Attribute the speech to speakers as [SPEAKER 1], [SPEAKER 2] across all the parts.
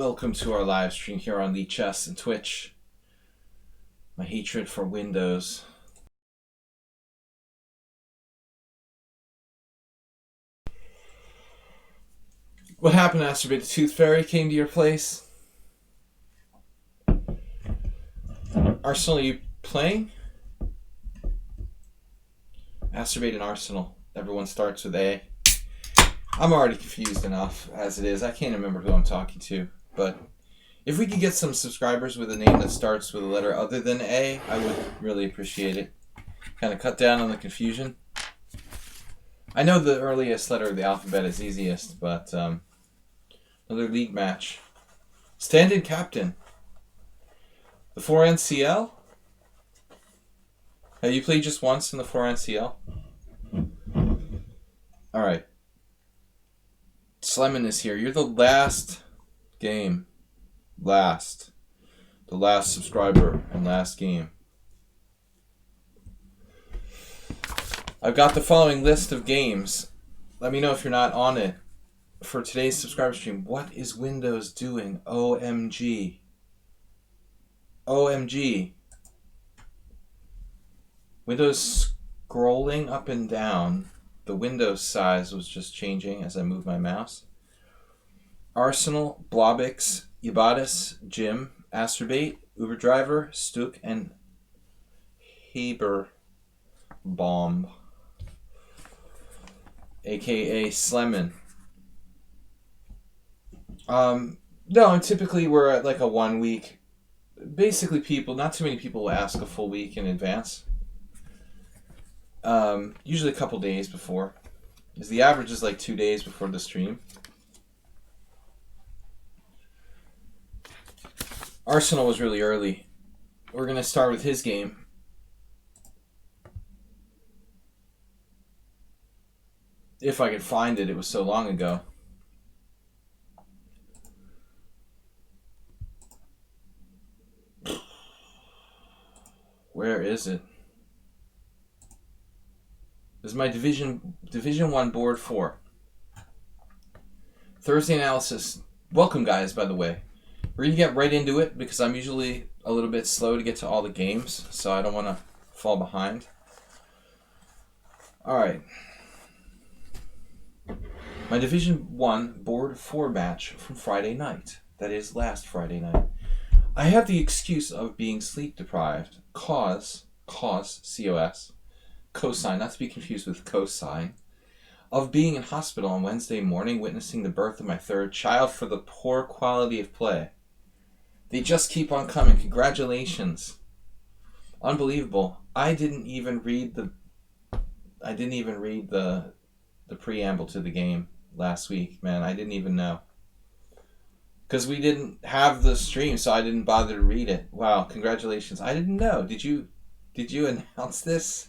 [SPEAKER 1] Welcome to our live stream here on lichess and Twitch. My hatred for Windows. What happened, Asterbait? The Tooth Fairy came to your place? Arsenal, are you playing? Asterbait and Arsenal. Everyone starts with A. I'm already confused enough as it is. I can't remember who I'm talking to. But if we could get some subscribers with a name that starts with a letter other than A, I would really appreciate it. Kind of cut down on the confusion. I know the earliest letter of the alphabet is easiest, but another league match. Stand-in captain. The 4NCL? Have you played just once in the 4NCL? Alright. Sleman is here. You're the last game. The last subscriber and last game. I've got the following list of games. Let me know if you're not on it. For today's subscriber stream, what is Windows doing? OMG. OMG. Windows scrolling up and down. The window size was just changing as I moved my mouse. Arsenal, Blobix, Yabadis, Jim, Asterbait, Uber Driver, Stuk, and Haber Bomb, aka Sleman. No, typically we're at like a 1 week. Basically, not too many people will ask a full week in advance. Usually a couple days before. Because the average is like 2 days before the stream. Arsenal was really early. We're going to start with his game. If I could find it, it was so long ago. Where is it? This is my Division 1 Board 4. Thursday analysis. Welcome, guys, by the way. We're going to get right into it because I'm usually a little bit slow to get to all the games, so I don't want to fall behind. Alright. My Division 1 Board 4 match from Friday night. That is last Friday night. I have the excuse of being sleep deprived. Cause, C-O-S, cosine, not to be confused with cosine, of being in hospital on Wednesday morning witnessing the birth of my third child for the poor quality of play. They just keep on coming. Congratulations. Unbelievable. I didn't even read the preamble to the game last week, man. I didn't even know. Because we didn't have the stream, so I didn't bother to read it. Wow, congratulations. I didn't know. Did you announce this?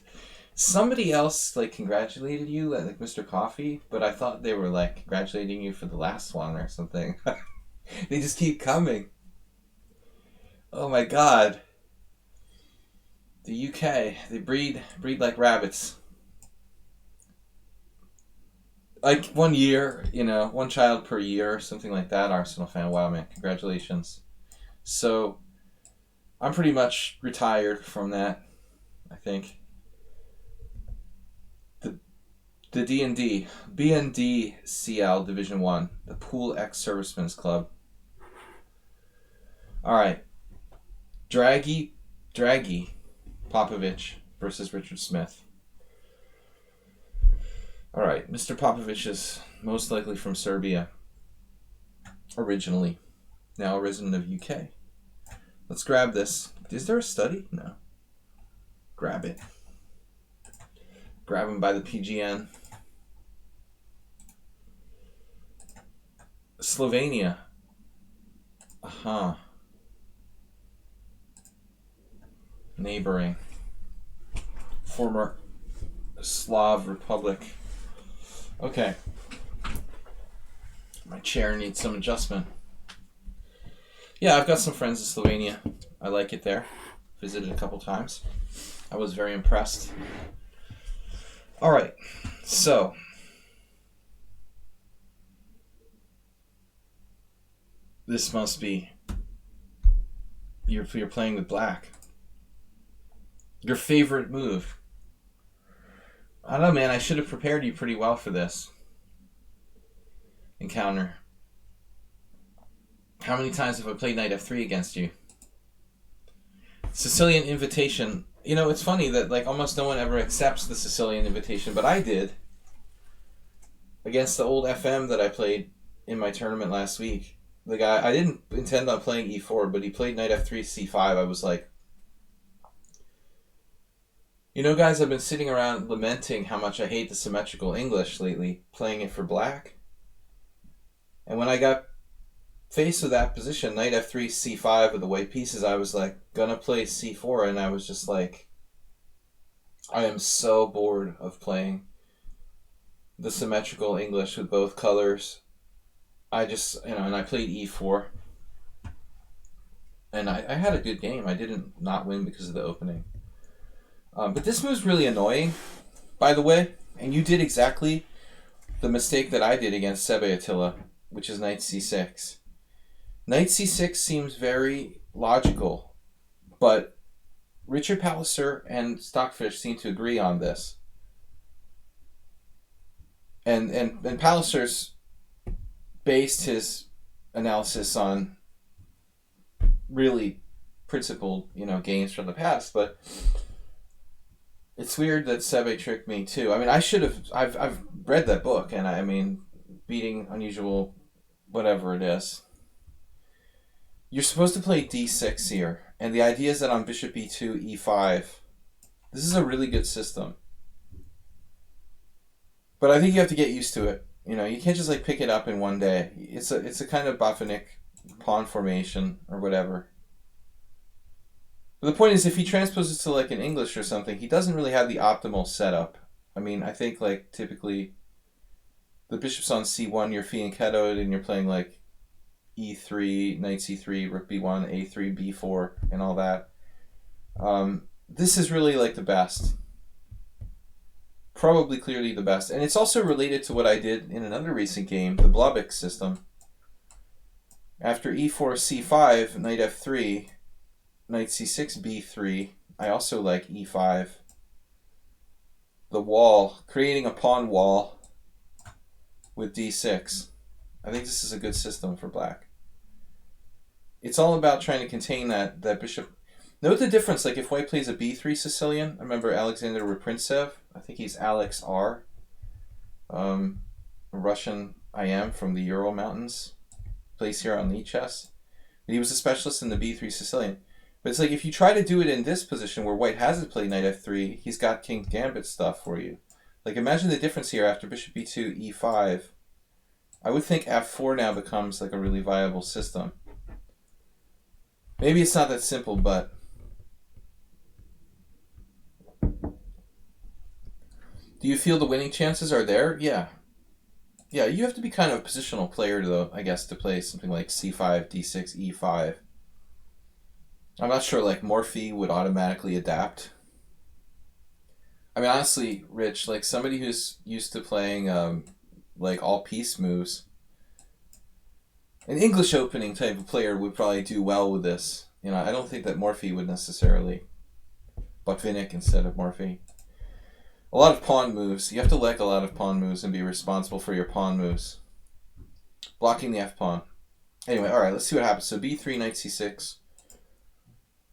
[SPEAKER 1] Somebody else congratulated you, like Mr. Coffee, but I thought they were congratulating you for the last one or something. They just keep coming. Oh my god. The UK, they breed like rabbits. Like 1 year, one child per year, something like that. Arsenal fan. Wow, man, congratulations. So, I'm pretty much retired from that, I think. The D&D, BND CL Division 1, the Pool X Servicemen's Club. Alright. Draghi Popovich versus Richard Smith. Alright, Mr. Popovich is most likely from Serbia. Originally. Now a resident of UK. Let's grab this. Is there a study? No. Grab it. Grab him by the PGN. Slovenia. Neighboring. Former Slav Republic. Okay. My chair needs some adjustment. Yeah, I've got some friends in Slovenia. I like it there. Visited a couple times. I was very impressed. Alright, so This must be... You're playing with black. Your favorite move. I don't know, man. I should have prepared you pretty well for this encounter. How many times have I played knight f3 against you? Sicilian invitation. You know, it's funny that like almost no one ever accepts the Sicilian invitation, but I did. Against the old FM that I played in my tournament last week. The guy, I didn't intend on playing e4, but he played knight f3, c5. I was like, you know, guys, I've been sitting around lamenting how much I hate the symmetrical English lately, playing it for black. And when I got faced with that position, knight f3, c5 with the white pieces, I was like, gonna play c4, and I was just like, I am so bored of playing the symmetrical English with both colors. I just, you know, and I played e4. And I had a good game. I didn't not win because of the opening. But this move's really annoying, by the way. And you did exactly the mistake that I did against Sebe Attila, which is knight c6. Knight c6 seems very logical, but Richard Palliser and Stockfish seem to agree on this. And Palliser's based his analysis on really principled, you know, games from the past, but it's weird that Sebe tricked me too. I mean, I should have. I've read that book, and I mean, beating unusual, whatever it is. You're supposed to play d6 here, and the idea is that on bishop e2, e5, this is a really good system. But I think you have to get used to it. You know, you can't just like pick it up in one day. It's a kind of Botvinnik pawn formation or whatever. But the point is, if he transposes to like an English or something, he doesn't really have the optimal setup. I mean, I think like typically the bishop's on c1, you're fianchettoed, and you're playing like e3, knight c3, rook b1, a3, b4, and all that. This is really like the best. Probably clearly the best. And it's also related to what I did in another recent game, the Blobik system. After e4, c5, knight f3, knight c6, b3, I also like e5. The wall, creating a pawn wall with d6. I think this is a good system for black. It's all about trying to contain that bishop. Note the difference, like if white plays a b3 Sicilian, I remember Alexander Reprintsev, I think he's Alex R, a Russian IM from the Ural Mountains, plays here on lichess. He was a specialist in the b3 Sicilian. But it's like if you try to do it in this position where white hasn't played knight f3, he's got King's Gambit stuff for you. Like imagine the difference here after bishop b2, e5. I would think f4 now becomes like a really viable system. Maybe it's not that simple, but do you feel the winning chances are there? Yeah. Yeah, you have to be kind of a positional player, though, I guess, to play something like c5, d6, e5. I'm not sure, like, Morphy would automatically adapt. I mean, honestly, Rich, like, somebody who's used to playing, like, all-piece moves, an English opening type of player would probably do well with this. You know, I don't think that Morphy would necessarily. Botvinnik instead of Morphy. A lot of pawn moves. You have to like a lot of pawn moves and be responsible for your pawn moves. Blocking the f-pawn. Anyway, alright, let's see what happens. So b3, knight c6.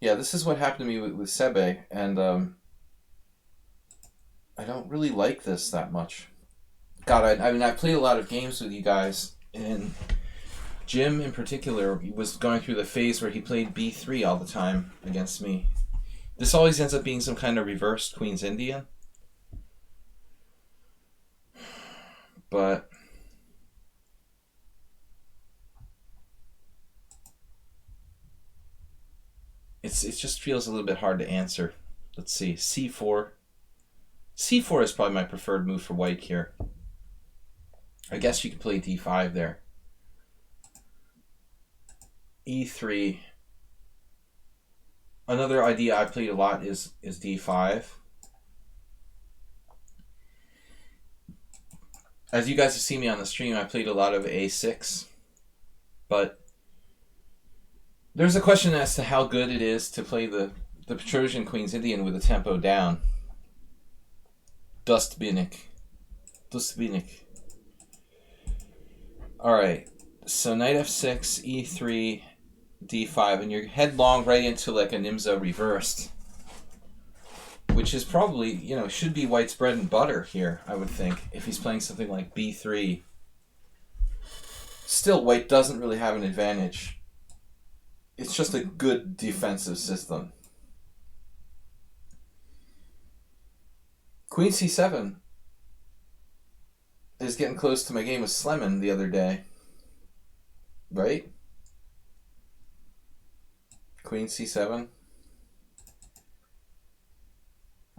[SPEAKER 1] Yeah, this is what happened to me with Sebe, and I don't really like this that much. God, I mean, I played a lot of games with you guys, and Jim in particular was going through the phase where he played b3 all the time against me. This always ends up being some kind of reversed Queen's Indian. But it just feels a little bit hard to answer. Let's see, c4. c4 is probably my preferred move for white here. I guess you could play d5 there. e3. Another idea I played a lot is d5. As you guys have seen me on the stream, I played a lot of a6, but There's a question as to how good it is to play the Petrosian Queen's Indian with the tempo down. Dustbinik. Alright, so knight f6, e3, d5, and you're headlong right into like a Nimzo reversed. Which is probably, you know, should be white's bread and butter here, I would think, if he's playing something like b3. Still, white doesn't really have an advantage. It's just a good defensive system. Queen c7 is getting close to my game with Sleman the other day. Right? Queen c7.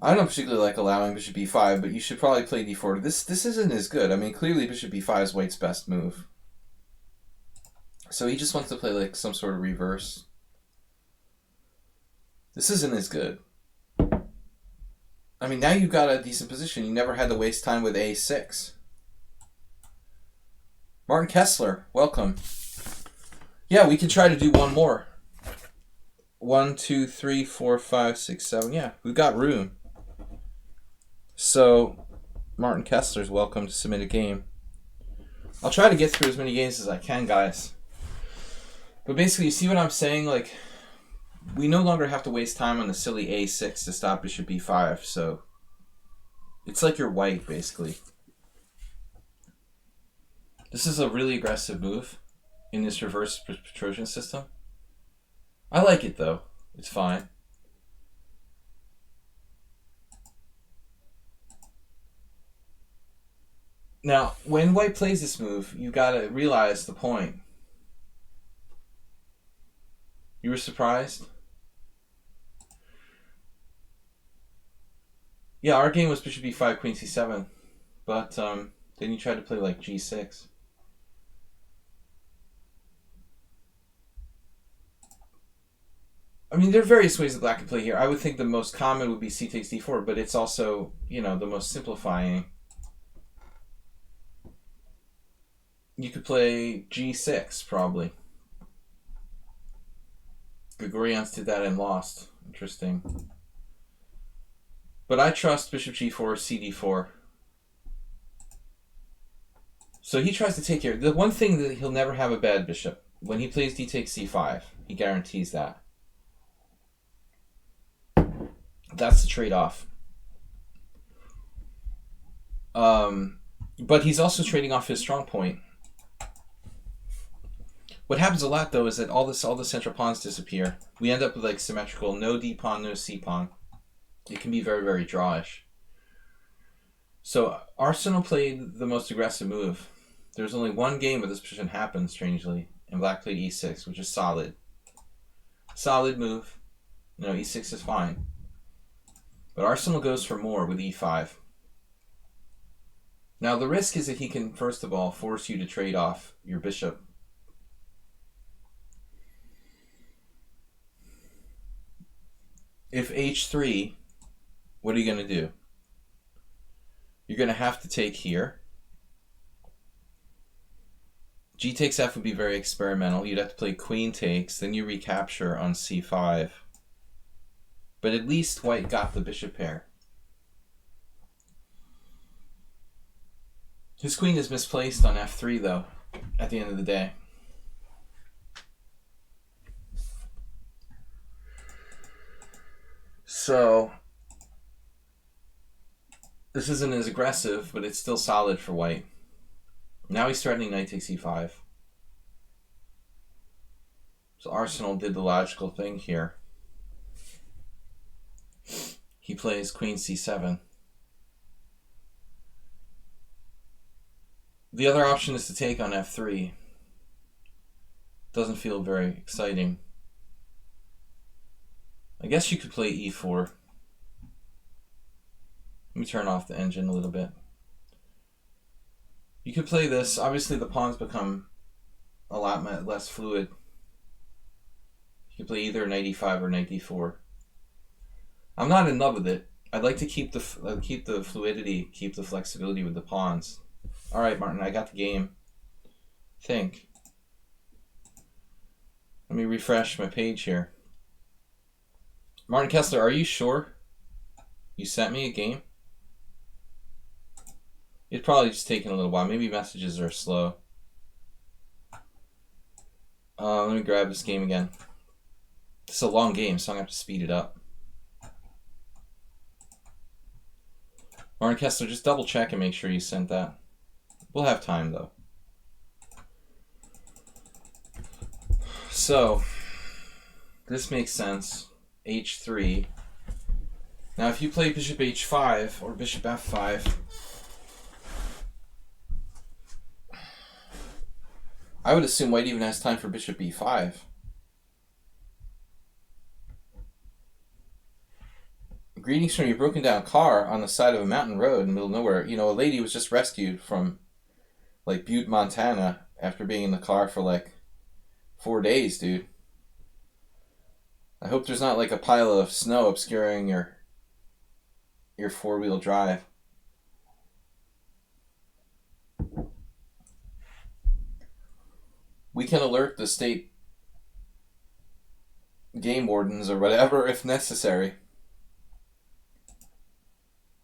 [SPEAKER 1] I don't particularly like allowing bishop e5, but you should probably play d4. This isn't as good. I mean, clearly bishop e5 is white's best move. So he just wants to play like some sort of reverse. This isn't as good. I mean, now you've got a decent position. You never had to waste time with a6. Martin Kessler, welcome. Yeah, we can try to do one more. 1, 2, 3, 4, 5, 6, 7. Yeah, we've got room. So, Martin Kessler's welcome to submit a game. I'll try to get through as many games as I can, guys. But basically, you see what I'm saying? Like, we no longer have to waste time on the silly a6 to stop bishop e5, so it's like you're white, basically. This is a really aggressive move in this reverse Petrosian system. I like it, though. It's fine. Now, when white plays this move, you gotta realize the point. You were surprised? Yeah, our game was bishop e5, queen c7. But then you tried to play like g6. I mean, there are various ways that black can play here. I would think the most common would be c takes d4, but it's also, you know, the most simplifying. You could play g6, probably. Gregorians did that and lost. Interesting. But I trust bishop g4, cd4. So he tries to take care. The one thing that he'll never have a bad bishop. When he plays d takes c5, he guarantees that. That's the trade-off. But he's also trading off his strong point. What happens a lot, though, is that all the central pawns disappear. We end up with like symmetrical, no d pawn, no c pawn. It can be very, very drawish. So Arsenal played the most aggressive move. There's only one game where this position happened, strangely, and black played e6, which is solid. Solid move. You know, e6 is fine. But Arsenal goes for more with e5. Now the risk is that he can, first of all, force you to trade off your bishop. If h3, what are you going to do? You're going to have to take here. G takes f would be very experimental. You'd have to play queen takes, then you recapture on c5. But at least white got the bishop pair. His queen is misplaced on f3, though, at the end of the day. So, this isn't as aggressive, but it's still solid for white. Now he's threatening knight takes e5. So Arsenal did the logical thing here. He plays queen c7. The other option is to take on f3. Doesn't feel very exciting. I guess you could play e4. Let me turn off the engine a little bit. You could play this. Obviously the pawns become a lot less fluid. You could play either knight e5 or knight d4. I'm not in love with it. I'd like to keep the fluidity, keep the flexibility with the pawns. All right, Martin, I got the game. Think. Let me refresh my page here. Martin Kessler, are you sure you sent me a game? It's probably just taking a little while. Maybe messages are slow. Let me grab this game again. It's a long game, so I'm going to have to speed it up. Martin Kessler, just double check and make sure you sent that. We'll have time, though. So, this makes sense. H3. Now, if you play bishop h5 or bishop f5, I would assume white even has time for bishop e5. Greetings from your broken down car on the side of a mountain road in the middle of nowhere. You know, a lady was just rescued from, like, Butte, Montana after being in the car for, like, 4 days, dude. I hope there's not, like, a pile of snow obscuring your four-wheel drive. We can alert the state game wardens or whatever if necessary.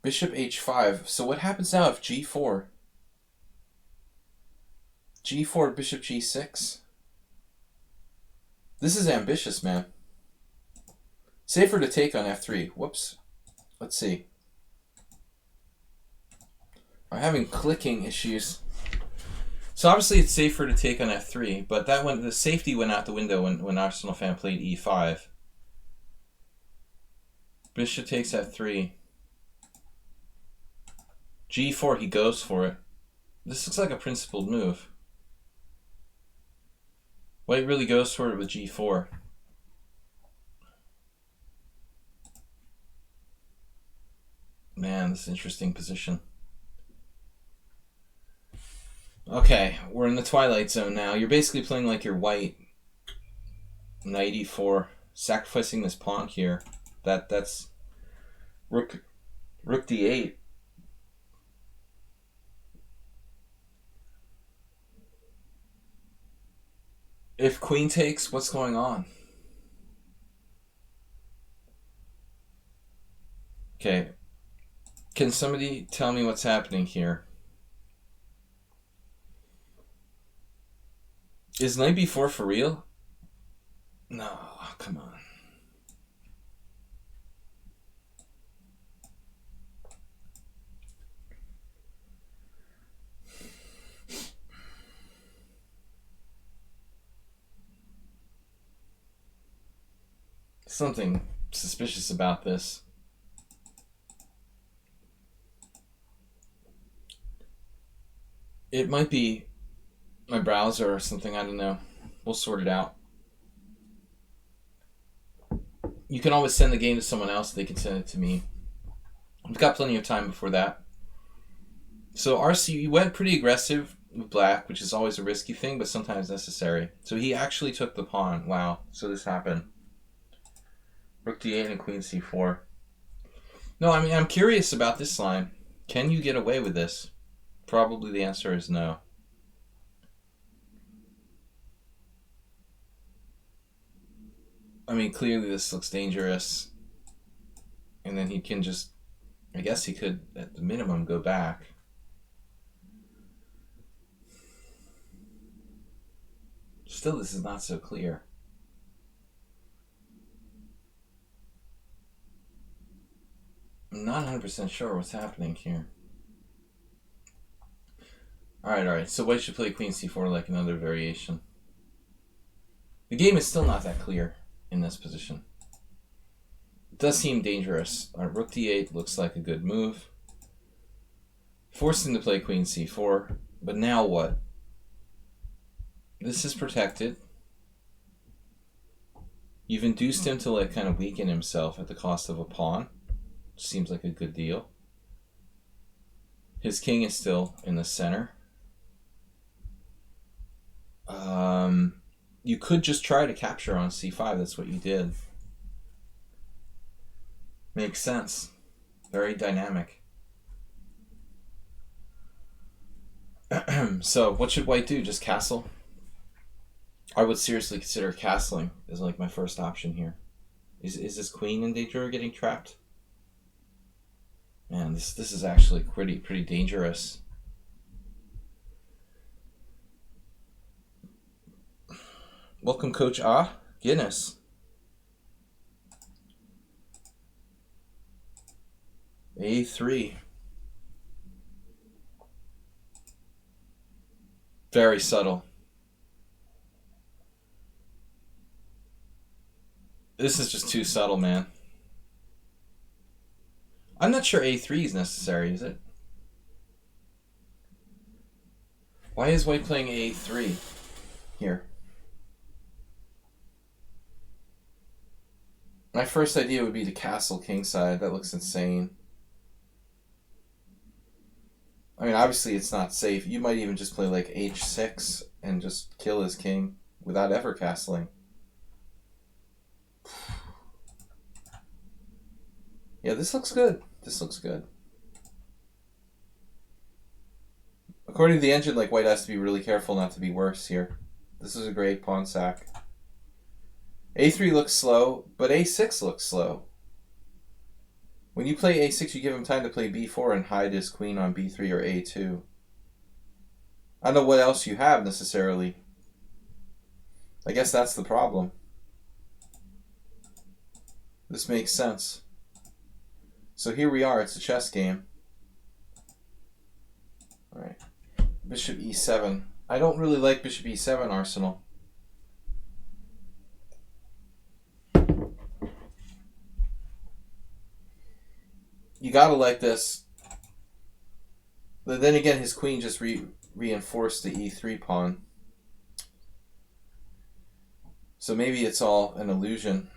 [SPEAKER 1] Bishop h5. So what happens now if g4? g4, bishop g6? This is ambitious, man. Safer to take on f3. Whoops. Let's see. I'm having clicking issues. So obviously it's safer to take on f3, but the safety went out the window when Arsenal fan played e5. Bishop takes f3. g4, he goes for it. This looks like a principled move. White really goes for it with g4. Man, this is an interesting position. Okay, we're in the twilight zone now. You're basically playing like you're white. Knight e4, sacrificing this pawn here. That's rook d8. If queen takes, what's going on? Okay. Can somebody tell me what's happening here? Is knight b4 for real? No, come on. Something suspicious about this. It might be my browser or something, I don't know. We'll sort it out. You can always send the game to someone else. They can send it to me. We've got plenty of time before that. So RC went pretty aggressive with black, which is always a risky thing, but sometimes necessary. So he actually took the pawn. Wow. So this happened. Rook d8 and queen c4. No, I mean, I'm curious about this line. Can you get away with this? Probably the answer is no. I mean, clearly this looks dangerous. And then he can just, I guess he could, at the minimum, go back. Still, this is not so clear. I'm not 100% sure what's happening here. Alright, so white should play queen c4 like another variation. The game is still not that clear in this position. It does seem dangerous. Rook d8 looks like a good move. Forced him to play queen c4, but now what? This is protected. You've induced him to like kind of weaken himself at the cost of a pawn. Seems like a good deal. His king is still in the center. You could just try to capture on c5. That's what you did. Makes sense. Very dynamic. So what should white do? Just castle? I would seriously consider castling as like my first option here. Is this queen in danger of getting trapped? Man, this is actually pretty dangerous. Welcome, Coach Guinness. A3. Very subtle. This is just too subtle, man. I'm not sure A3 is necessary, is it? Why is white playing A3 here? My first idea would be to castle kingside. That looks insane. I mean, obviously it's not safe. You might even just play like H6 and just kill his king without ever castling. Yeah, this looks good. This looks good. According to the engine, like white has to be really careful not to be worse here. This is a great pawn sack. A3 looks slow, but A6 looks slow. When you play A6, you give him time to play B4 and hide his queen on B3 or A2. I don't know what else you have necessarily. I guess that's the problem. This makes sense. So here we are, it's a chess game. Alright. Bishop E7. I don't really like Bishop E7 arsenal. You gotta like this. But then again, his queen just reinforced the E3 pawn. So maybe it's all an illusion.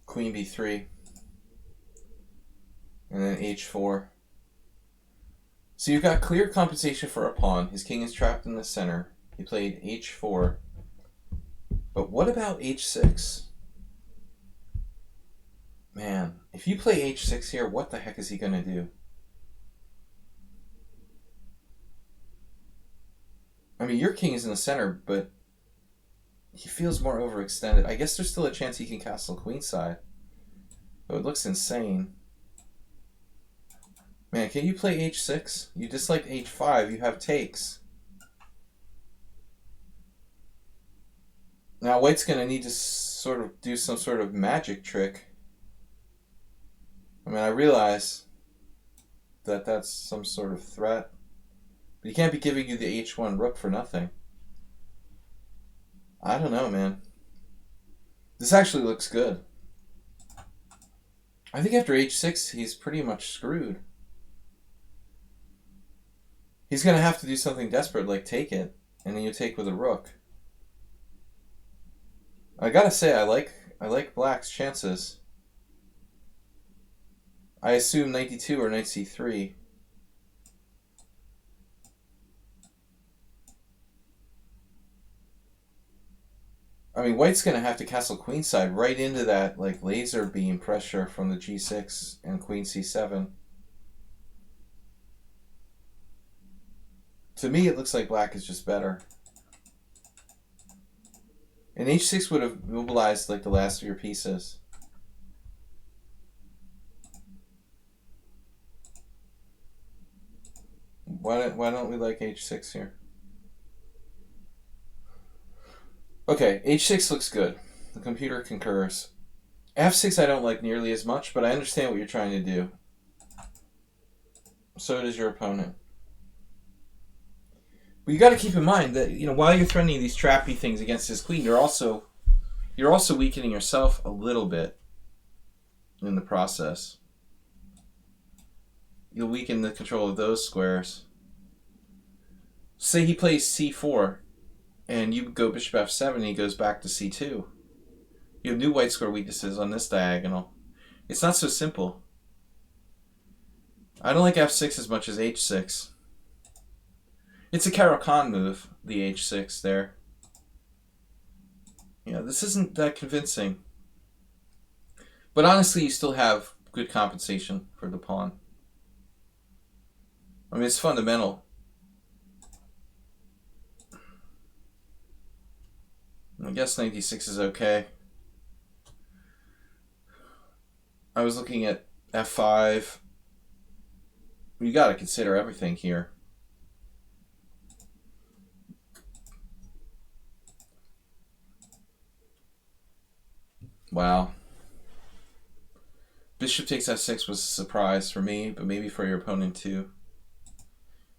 [SPEAKER 1] Queen B3. And then H4. So you've got clear compensation for a pawn. His king is trapped in the center. He played H4. But what about H6? Man, if you play H6 here, what the heck is he going to do? I mean, your king is in the center, but he feels more overextended. I guess there's still a chance he can castle queenside. But it looks insane. Man, can you play H6? You dislike H5, you have takes. Now white's going to need to sort of do some sort of magic trick. I mean, I realize that that's some sort of threat. But he can't be giving you the H1 rook for nothing. I don't know, man. This actually looks good. I think after H6, he's pretty much screwed. He's going to have to do something desperate, like take it, and then you take with a rook. I gotta say, I like black's chances. I assume knight d2 or knight c3. I mean, white's going to have to castle queenside right into that like laser beam pressure from the g6 and queen c7. To me, it looks like black is just better. And h6 would have mobilized like the last of your pieces. Why don't we like h6 here? Okay, h6 looks good. The computer concurs. f6 I don't like nearly as much, but I understand what you're trying to do. So does your opponent. But you got to keep in mind that, you know, while you're threatening these trappy things against his queen, you're also weakening yourself a little bit in the process. You'll weaken the control of those squares. Say he plays c4, and you go bishop f7, and he goes back to c2. You have new white square weaknesses on this diagonal. It's not so simple. I don't like f6 as much as h6. It's a Caro-Kann move, the h6 there. Yeah, this isn't that convincing. But honestly, you still have good compensation for the pawn. I mean, it's fundamental. I guess knight d6 is okay. I was looking at f5. You got to consider everything here. Wow. Bishop takes f6 was a surprise for me, but maybe for your opponent too.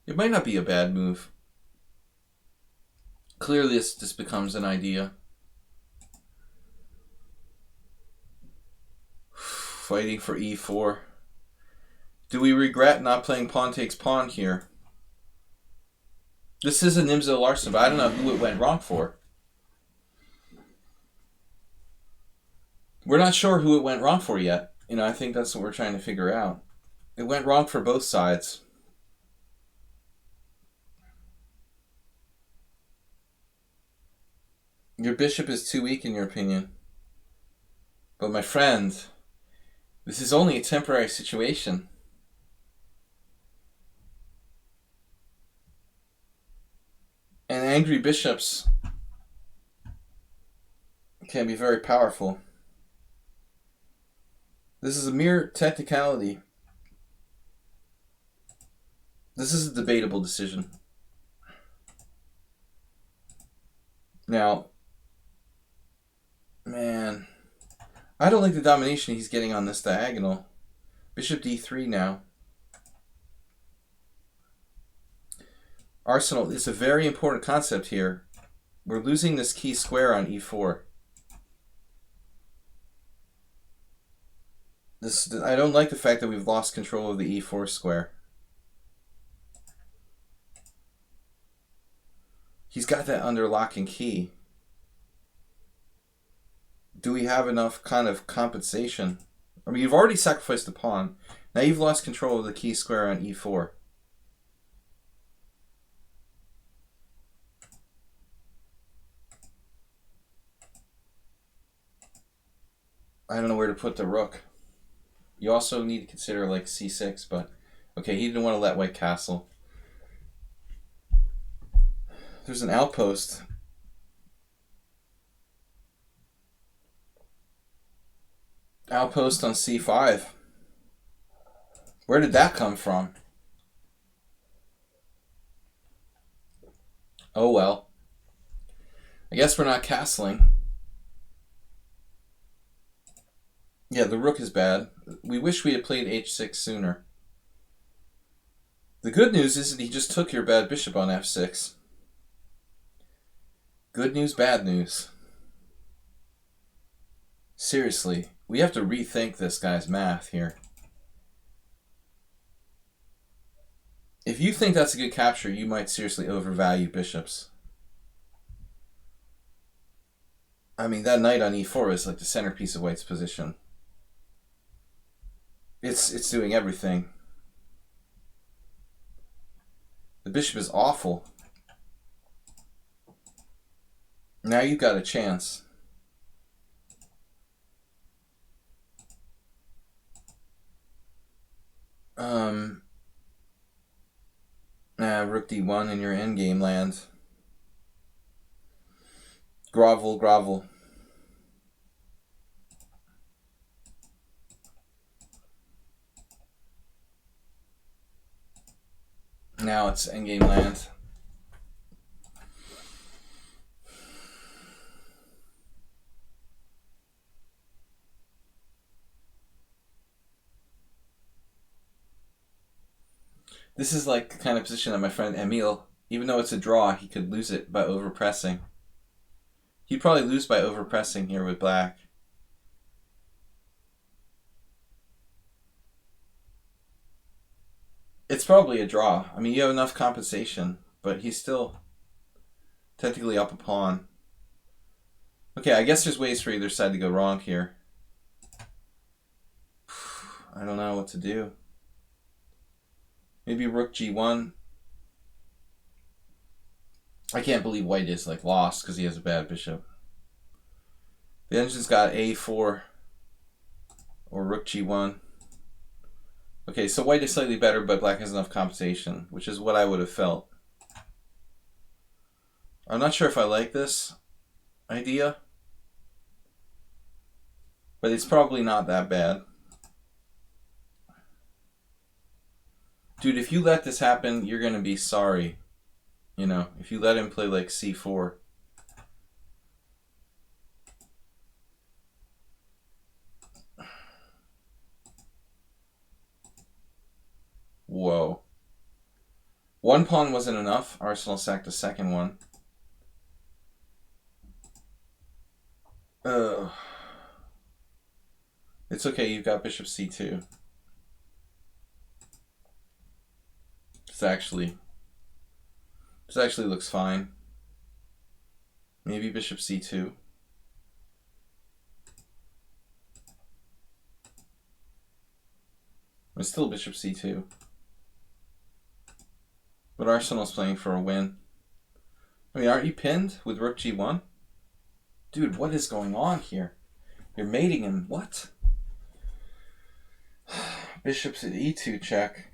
[SPEAKER 1] It might not be a bad move. Clearly this becomes an idea. Fighting for e4. Do we regret not playing pawn takes pawn here? This is a Nimzo Larsen, but I don't know who it went wrong for. We're not sure who it went wrong for yet. I think that's what we're trying to figure out. It went wrong for both sides. Your bishop is too weak in your opinion. But my friend, this is only a temporary situation. And angry bishops can be very powerful. This is a mere technicality. This is a debatable decision. Now, man, I don't like the domination he's getting on this diagonal. Bishop d3 now. Arsenal is a very important concept here. We're losing this key square on e4. I don't like the fact that we've lost control of the e4 square. He's got that under lock and key. Do we have enough kind of compensation? I mean, you've already sacrificed the pawn. Now you've lost control of the key square on e4. I don't know where to put the rook. You also need to consider like c6, but okay, he didn't want to let white castle. There's an outpost. Outpost on c5. Where did that come from? Oh well. I guess we're not castling. Yeah, the rook is bad. We wish we had played h6 sooner. The good news is that he just took your bad bishop on f6. Good news, bad news. Seriously, we have to rethink this guy's math here. If you think that's a good capture, you might seriously overvalue bishops. I mean, that knight on e4 is like the centerpiece of white's position. It's doing everything. The bishop is awful. Now you've got a chance. Rook d1 in your endgame land. Grovel, grovel. Now it's endgame land. This is like the kind of position that my friend Emil, even though it's a draw, he could lose it by overpressing. He'd probably lose by overpressing here with black. It's probably a draw. I mean, you have enough compensation, but he's still technically up a pawn. Okay, I guess there's ways for either side to go wrong here. I don't know what to do. Maybe rook g1. I can't believe white is like lost because he has a bad bishop. The engine's got a4 or rook g1. Okay, so white is slightly better, but black has enough compensation, which is what I would have felt. I'm not sure if I like this idea, but it's probably not that bad. Dude, if you let this happen, you're going to be sorry. You know, if you let him play like c4. Whoa. One pawn wasn't enough. Arsenal sacked the second one. It's okay, you've got bishop c2. This actually looks fine. Maybe bishop c2. It's still bishop c2. But Arsenal's playing for a win. I mean, aren't you pinned with rook g1? Dude, what is going on here? You're mating him. What? Bishop's at e2 check.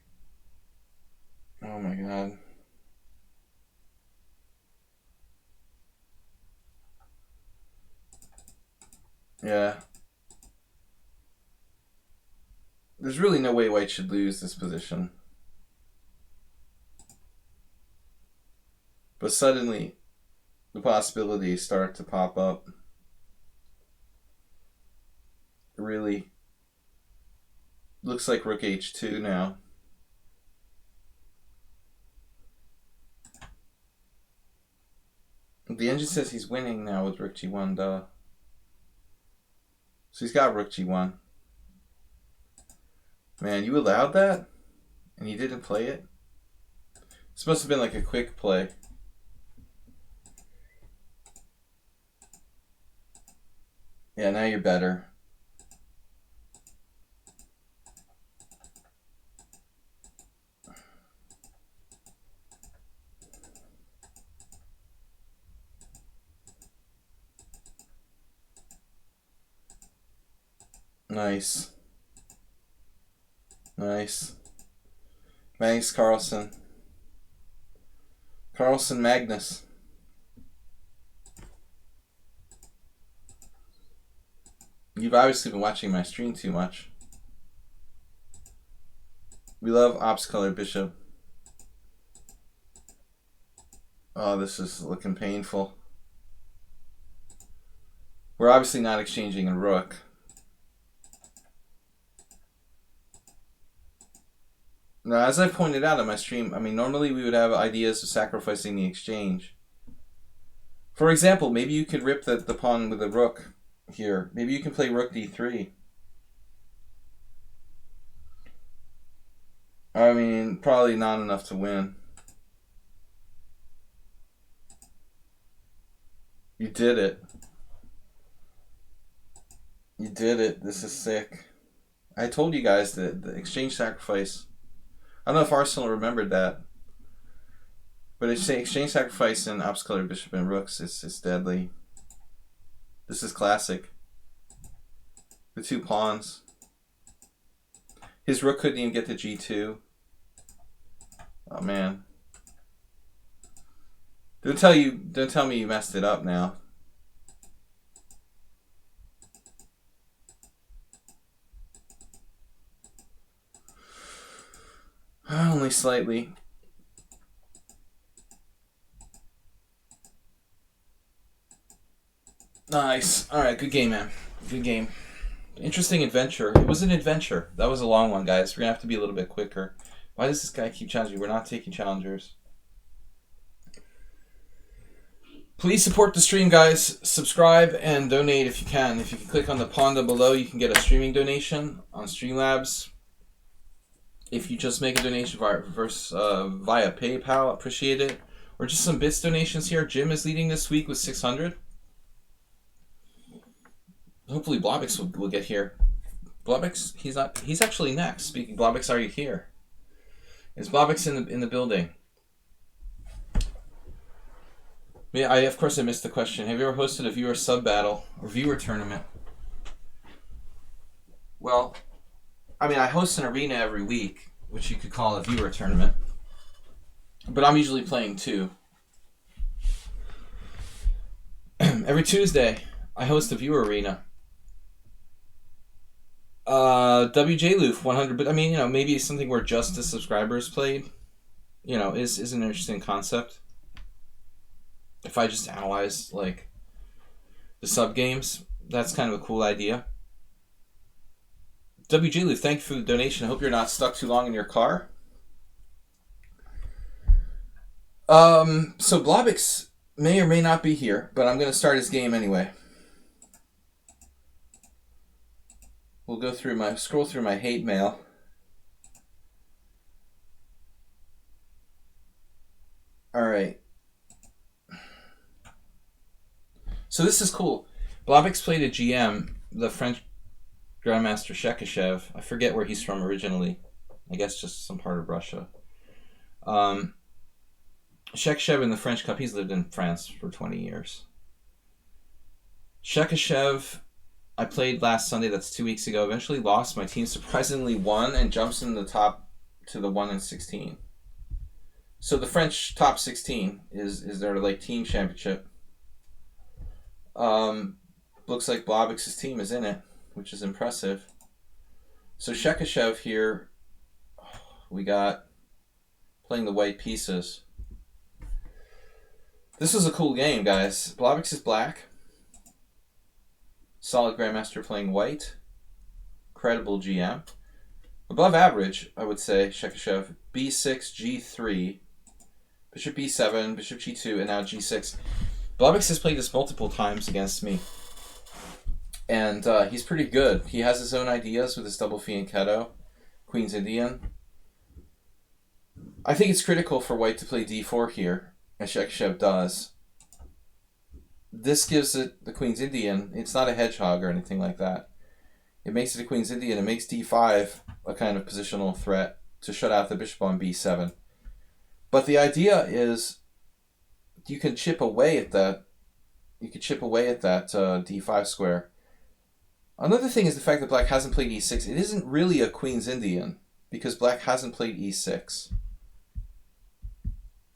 [SPEAKER 1] Oh my god. Yeah. There's really no way white should lose this position. But suddenly, the possibilities start to pop up. It really looks like rook h2 now. The engine says he's winning now with rook g1, duh. So he's got rook g1. Man, you allowed that? And you didn't play it? This must have been like a quick play. Yeah, now you're better. Nice. Nice. Thanks, Carlson. Carlson Magnus. You've obviously been watching my stream too much. We love ops color bishop. Oh, this is looking painful. We're obviously not exchanging a rook. Now, as I pointed out on my stream, I mean, normally we would have ideas of sacrificing the exchange. For example, maybe you could rip the pawn with a rook here. Maybe you can play rook d3. I mean, probably not enough to win. You did it. You did it. This is sick. I told you guys that the exchange sacrifice... I don't know if Arsenal remembered that. But it's exchange sacrifice in ops color bishop and rooks. It's deadly. This is classic. The two pawns. His rook couldn't even get to g2. Oh man. Don't tell me you messed it up now. Only slightly. Nice. Alright, good game, man. Good game. Interesting adventure. It was an adventure. That was a long one, guys. We're going to have to be a little bit quicker. Why does this guy keep challenging? We're not taking challengers. Please support the stream, guys. Subscribe and donate if you can. If you can click on the pawn down below, you can get a streaming donation on Streamlabs. If you just make a donation via PayPal, appreciate it. Or just some bits donations here. Jim is leading this week with 600. Hopefully Blobix will get here. Blobix, he's not. He's actually next. Speaking, Blobix, are you here? Is Blobix in the building? Yeah, of course I missed the question. Have you ever hosted a viewer sub battle or viewer tournament? Well, I mean, I host an arena every week, which you could call a viewer tournament. But I'm usually playing two. Every Tuesday, I host a viewer arena. WJ Loof 100, but I mean, maybe something where just the subscribers played, is an interesting concept. If I just analyze, like, the sub games, that's kind of a cool idea. WJ Loof, thank you for the donation. I hope you're not stuck too long in your car. So Blobix may or may not be here, but I'm going to start his game anyway. We'll scroll through my hate mail. All right. So this is cool. Blobix played a GM, the French Grandmaster Shekashev. I forget where he's from originally. I guess just some part of Russia. Shekashev in the French Cup, he's lived in France for 20 years. Shekashev, I played last Sunday, that's 2 weeks ago. Eventually lost. My team surprisingly won and jumps in the top to the 1-16. So the French top 16 is their like team championship. Looks like Blobix's team is in it, which is impressive. So Shekashev here, we got playing the white pieces. This is a cool game, guys. Blobix is black. Solid Grandmaster playing white. Credible GM. Above average, I would say, Shekashev. B6, G3. Bishop B7, Bishop G2, and now G6. Blobix has played this multiple times against me. And he's pretty good. He has his own ideas with his double fianchetto. Queen's Indian. I think it's critical for white to play D4 here, as Shekashev does. This gives it the Queen's Indian. It's not a hedgehog or anything like that. It makes it a Queen's Indian. It makes D5 a kind of positional threat to shut out the bishop on B7. But the idea is you can chip away at that. You could chip away at that D5 square. Another thing is the fact that black hasn't played E6. It isn't really a Queen's Indian because black hasn't played E6.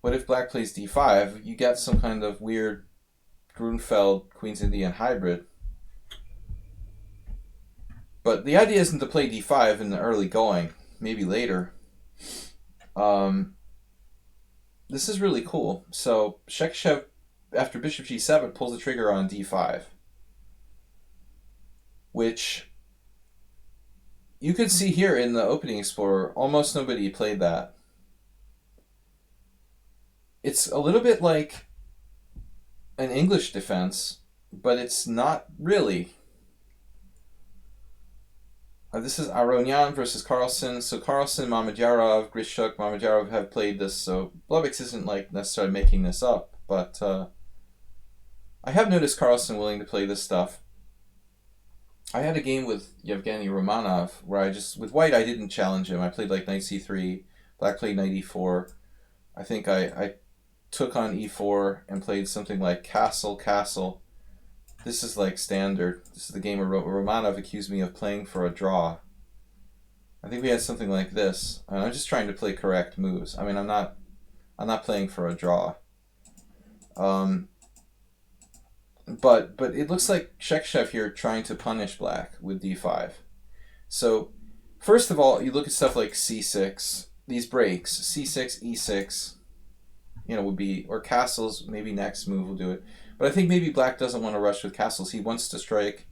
[SPEAKER 1] What if black plays D5? You get some kind of weird Grunfeld Queen's Indian hybrid. But the idea isn't to play D5 in the early going. Maybe later. This is really cool. So Shekashev, after bishop G7, pulls the trigger on D5. Which you could see here in the opening explorer. Almost nobody played that. It's a little bit like an English defense, but it's not really. This is Aronian versus Carlsen. So Carlsen, Mamedyarov, Grishuk, Mamedyarov have played this, so Blobix isn't like necessarily making this up, but I have noticed Carlsen willing to play this stuff. I had a game with Yevgeny Romanov where with white I didn't challenge him. I played like knight c3, black played knight e4. I think I took on e4 and played something like castle, castle. This is like standard. This is the game where Romanov accused me of playing for a draw. I think we had something like this. And I'm just trying to play correct moves. I mean, I'm not playing for a draw. But it looks like Shekashev here trying to punish black with d5. So first of all, you look at stuff like c6. These breaks, c6, e6, would be, or castles, maybe next move will do it. But I think maybe black doesn't want to rush with castles. He wants to strike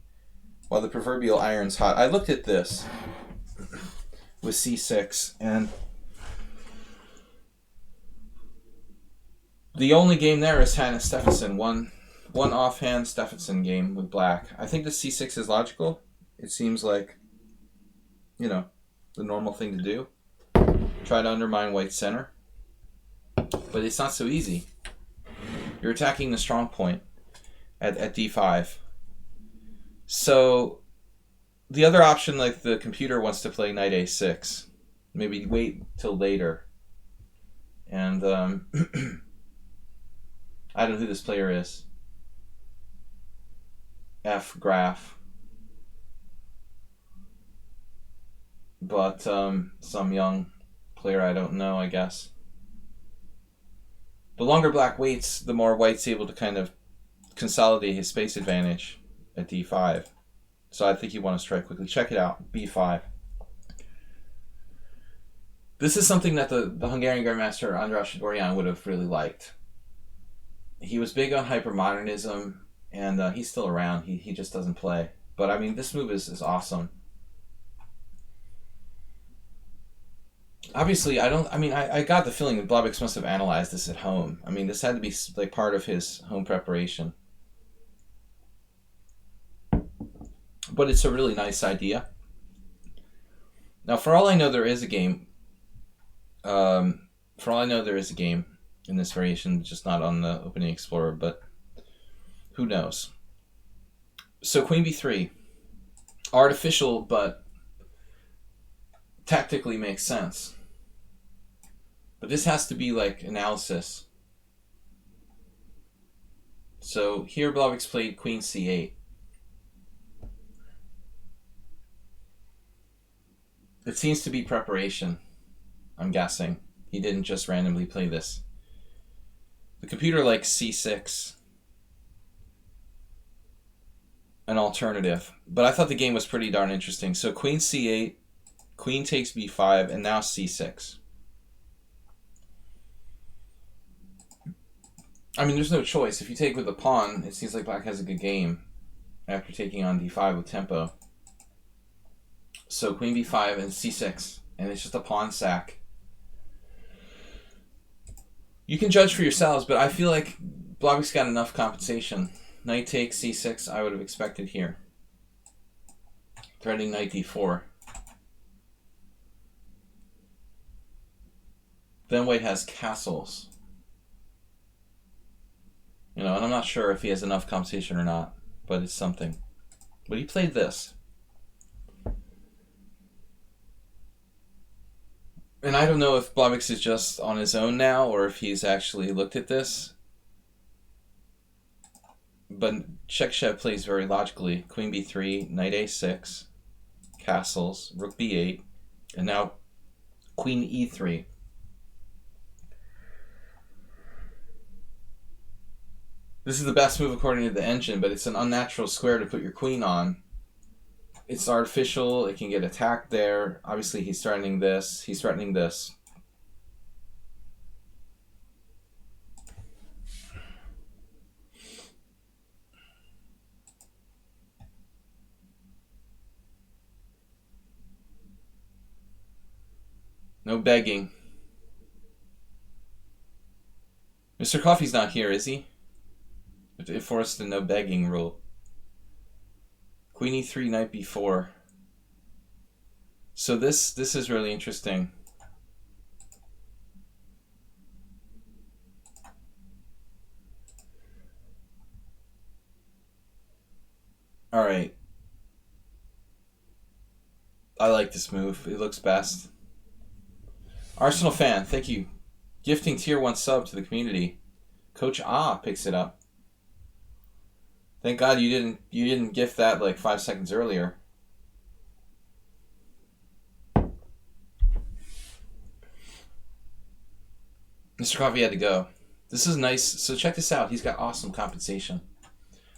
[SPEAKER 1] while the proverbial iron's hot. I looked at this with c6, and the only game there is Hannah Stephenson, one offhand Stephenson game with black. I think the c6 is logical. It seems like, the normal thing to do. Try to undermine white's center. But it's not so easy. You're attacking the strong point at d5. So the other option, like the computer wants to play knight a6. Maybe wait till later. And I don't know who this player is. F. Graf. But some young player I don't know, I guess. The longer black waits, the more white's able to kind of consolidate his space advantage at d5. So I think you want to strike quickly. Check it out. b5. This is something that the Hungarian Grandmaster András Dorian would have really liked. He was big on hypermodernism, and he's still around. He just doesn't play. But I mean, this move is awesome. Obviously, I got the feeling that Blobix must have analyzed this at home. I mean, this had to be like part of his home preparation. But it's a really nice idea. Now, for all I know, there is a game. For all I know, there is a game in this variation, just not on the Opening Explorer, but who knows? So Queen b3. Artificial, but tactically makes sense. But this has to be like analysis. So here Blobix played Queen c8. It seems to be preparation, I'm guessing. He didn't just randomly play this. The computer likes c6. An alternative. But I thought the game was pretty darn interesting. So Queen c8, Queen takes b5, and now c6. I mean, there's no choice. If you take with the pawn, it seems like black has a good game after taking on d5 with tempo. So Queen b5 and c6, and it's just a pawn sack. You can judge for yourselves, but I feel like Blobix got enough compensation. Knight takes c6, I would have expected here. Threatening knight d4. Then white has castles. You know, and I'm not sure if he has enough compensation or not, but it's something. But he played this. And I don't know if Blobix is just on his own now or if he's actually looked at this. But Chekchev plays very logically. Queen b3, knight a6, castles, rook b8, and now queen e3. This is the best move according to the engine, but it's an unnatural square to put your queen on. It's artificial, it can get attacked there. Obviously he's threatening this, he's threatening this. No begging. Mr. Coffee's not here, is he? It enforced the no begging rule. Queen e3, knight b4. So this is really interesting. All right. I like this move. It looks best. Arsenal fan, thank you. Gifting tier 1 sub to the community. Coach picks it up. Thank God you didn't gift that like 5 seconds earlier. Mr. Coffee had to go. This is nice. So check this out. He's got awesome compensation.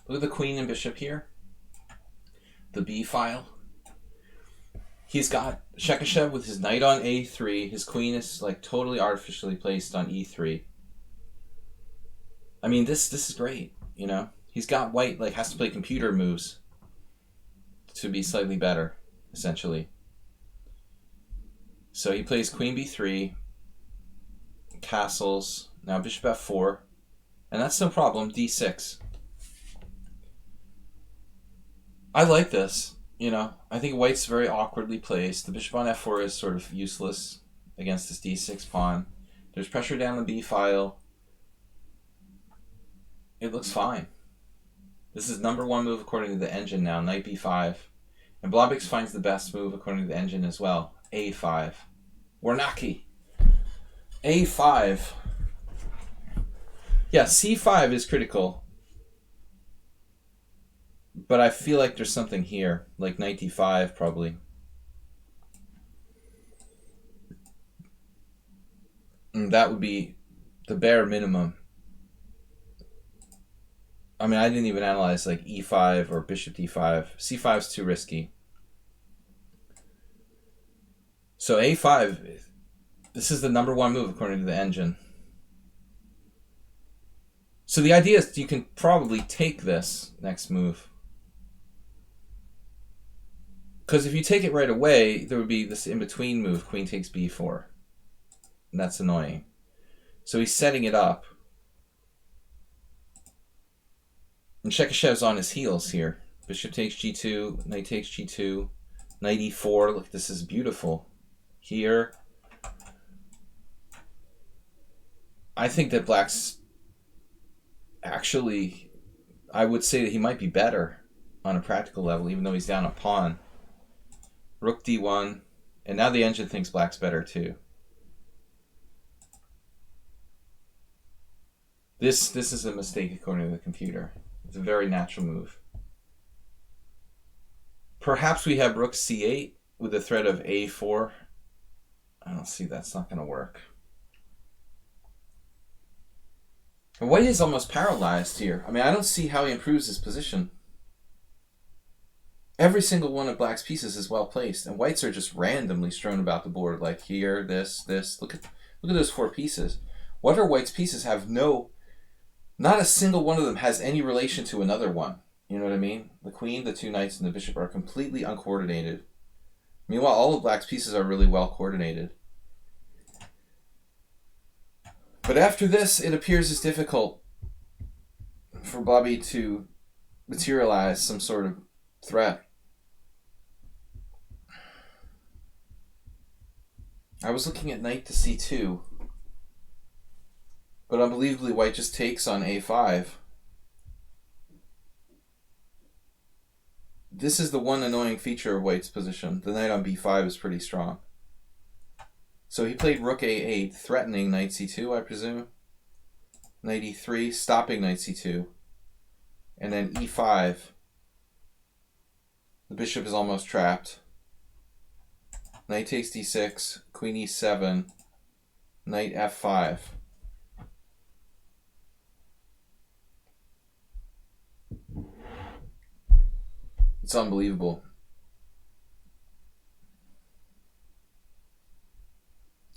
[SPEAKER 1] Look at the queen and bishop here. The B file. He's got Chekchev with his knight on a3. His queen is like totally artificially placed on e3. I mean, this is great, you know. He's got white like has to play computer moves to be slightly better, essentially. So he plays queen b3, castles, now bishop f4, and that's no problem, d6. I like this, you know. I think white's very awkwardly placed. The bishop on f4 is sort of useless against this d6 pawn. There's pressure down the b file. It looks fine. This is number 1 move according to the engine now, knight b5. And Blobix finds the best move according to the engine as well, a5. Warnaki. a5. Yeah, c5 is critical. But I feel like there's something here. Like knight d5, probably. And that would be the bare minimum. I mean, I didn't even analyze like e5 or bishop d5. c5 is too risky. So a5, this is the number one move according to the engine. So the idea is you can probably take this next move. Because if you take it right away, there would be this in-between move, queen takes b4. And that's annoying. So he's setting it up. And Shekhashev's on his heels here. Bishop takes g2, knight takes g2, knight e4. Look, this is beautiful. Here. I think that black's actually, I would say that he might be better on a practical level, even though he's down a pawn. Rook d1, and now the engine thinks black's better too. This is a mistake according to the computer. It's a very natural move. Perhaps we have rook c8 with the threat of a4. I don't see, that's not going to work. White is almost paralyzed here. I mean, I don't see how he improves his position. Every single one of black's pieces is well placed, and white's are just randomly strewn about the board, like here, this. Look at those four pieces. What are white's pieces have no, not a single one of them has any relation to another one. You know what I mean? The queen, the two knights, and the bishop are completely uncoordinated. Meanwhile, all of black's pieces are really well coordinated. But after this, it appears as difficult for Bobby to materialize some sort of threat. I was looking at knight to c2, but unbelievably white just takes on a5. This is the one annoying feature of white's position. The knight on b5 is pretty strong. So he played rook a8, threatening knight c2, I presume. Knight e3, stopping knight c2. And then e5. The bishop is almost trapped. Knight takes d6, queen e7, knight f5. It's unbelievable.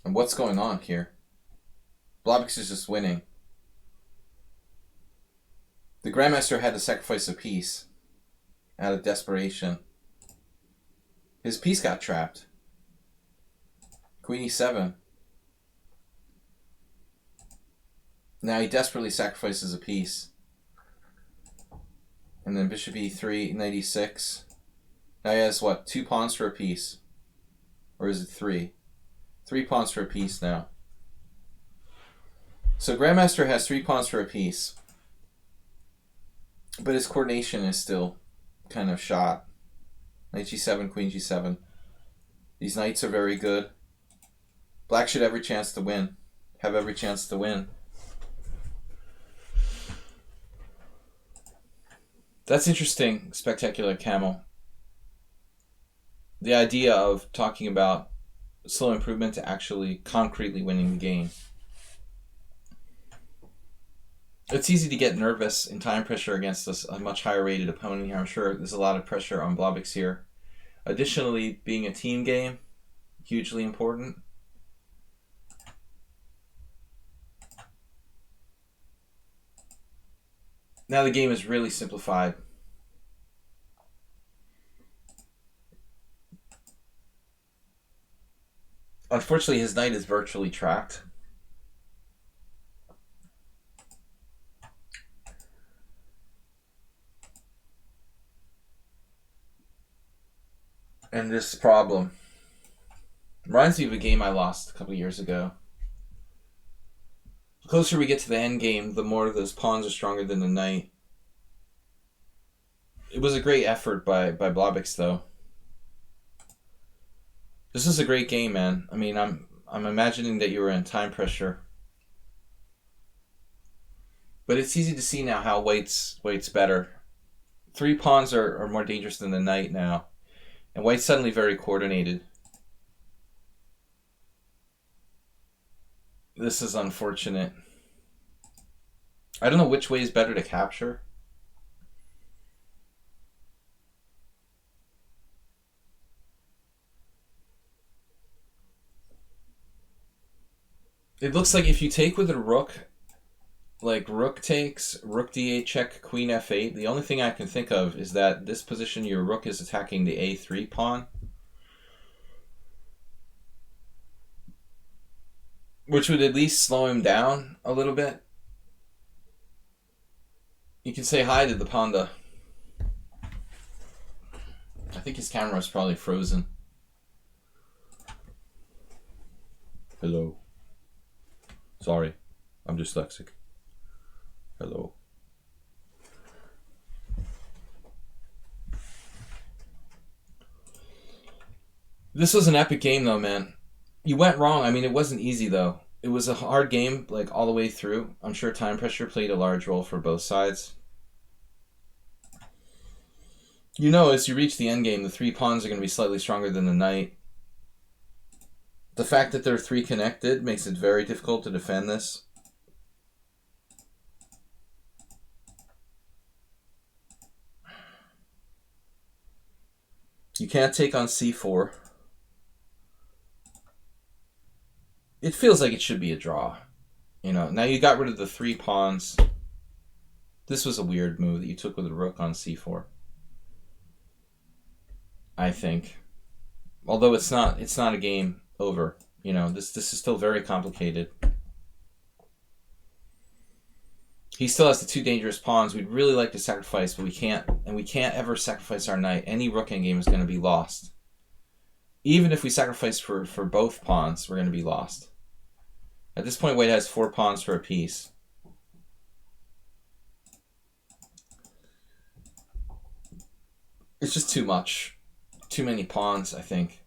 [SPEAKER 1] And what's going on here? Blobix is just winning. The Grandmaster had to sacrifice a piece out of desperation. His piece got trapped. Queen e7. Now he desperately sacrifices a piece. And then bishop e3, knight e6. Now he has what, 2 pawns for a piece? Or is it 3? 3 pawns for a piece now. So Grandmaster has 3 pawns for a piece. But his coordination is still kind of shot. Knight g7, queen g7. These knights are very good. Black should have every chance to win. Have every chance to win. That's interesting, Spectacular Camel. The idea of talking about slow improvement to actually concretely winning the game. It's easy to get nervous in time pressure against a much higher rated opponent here. I'm sure there's a lot of pressure on Blobix here. Additionally, being a team game, hugely important. Now the game is really simplified. Unfortunately, his knight is virtually trapped. And this problem reminds me of a game I lost a couple years ago. The closer we get to the end game, the more those pawns are stronger than the knight. It was a great effort by Blobix, though. This is a great game, man. I mean, I'm imagining that you were in time pressure. But it's easy to see now how white's better. 3 pawns are more dangerous than the knight now. And white's suddenly very coordinated. This is unfortunate. I don't know which way is better to capture. It looks like if you take with a rook, like rook takes, rook d8 check, queen f8, the only thing I can think of is that this position your rook is attacking the a3 pawn, which would at least slow him down a little bit. You can say hi to the panda. I think his camera is probably frozen. Hello. Sorry, I'm dyslexic. Hello. This was an epic game though, man. You went wrong. I mean, it wasn't easy though. It was a hard game, like all the way through. I'm sure time pressure played a large role for both sides. You know, as you reach the end game, the 3 pawns are going to be slightly stronger than the knight. The fact that they're 3 connected makes it very difficult to defend this. You can't take on c4. It feels like it should be a draw. You know, now you got rid of the 3 pawns. This was a weird move that you took with the rook on c4. I think. Although it's not a game over. You know, this is still very complicated. He still has the 2 dangerous pawns. We'd really like to sacrifice, but we can't. And we can't ever sacrifice our knight. Any rook endgame is going to be lost. Even if we sacrifice for both pawns, we're going to be lost. At this point, white has 4 pawns for a piece. It's just too much. Too many pawns, I think.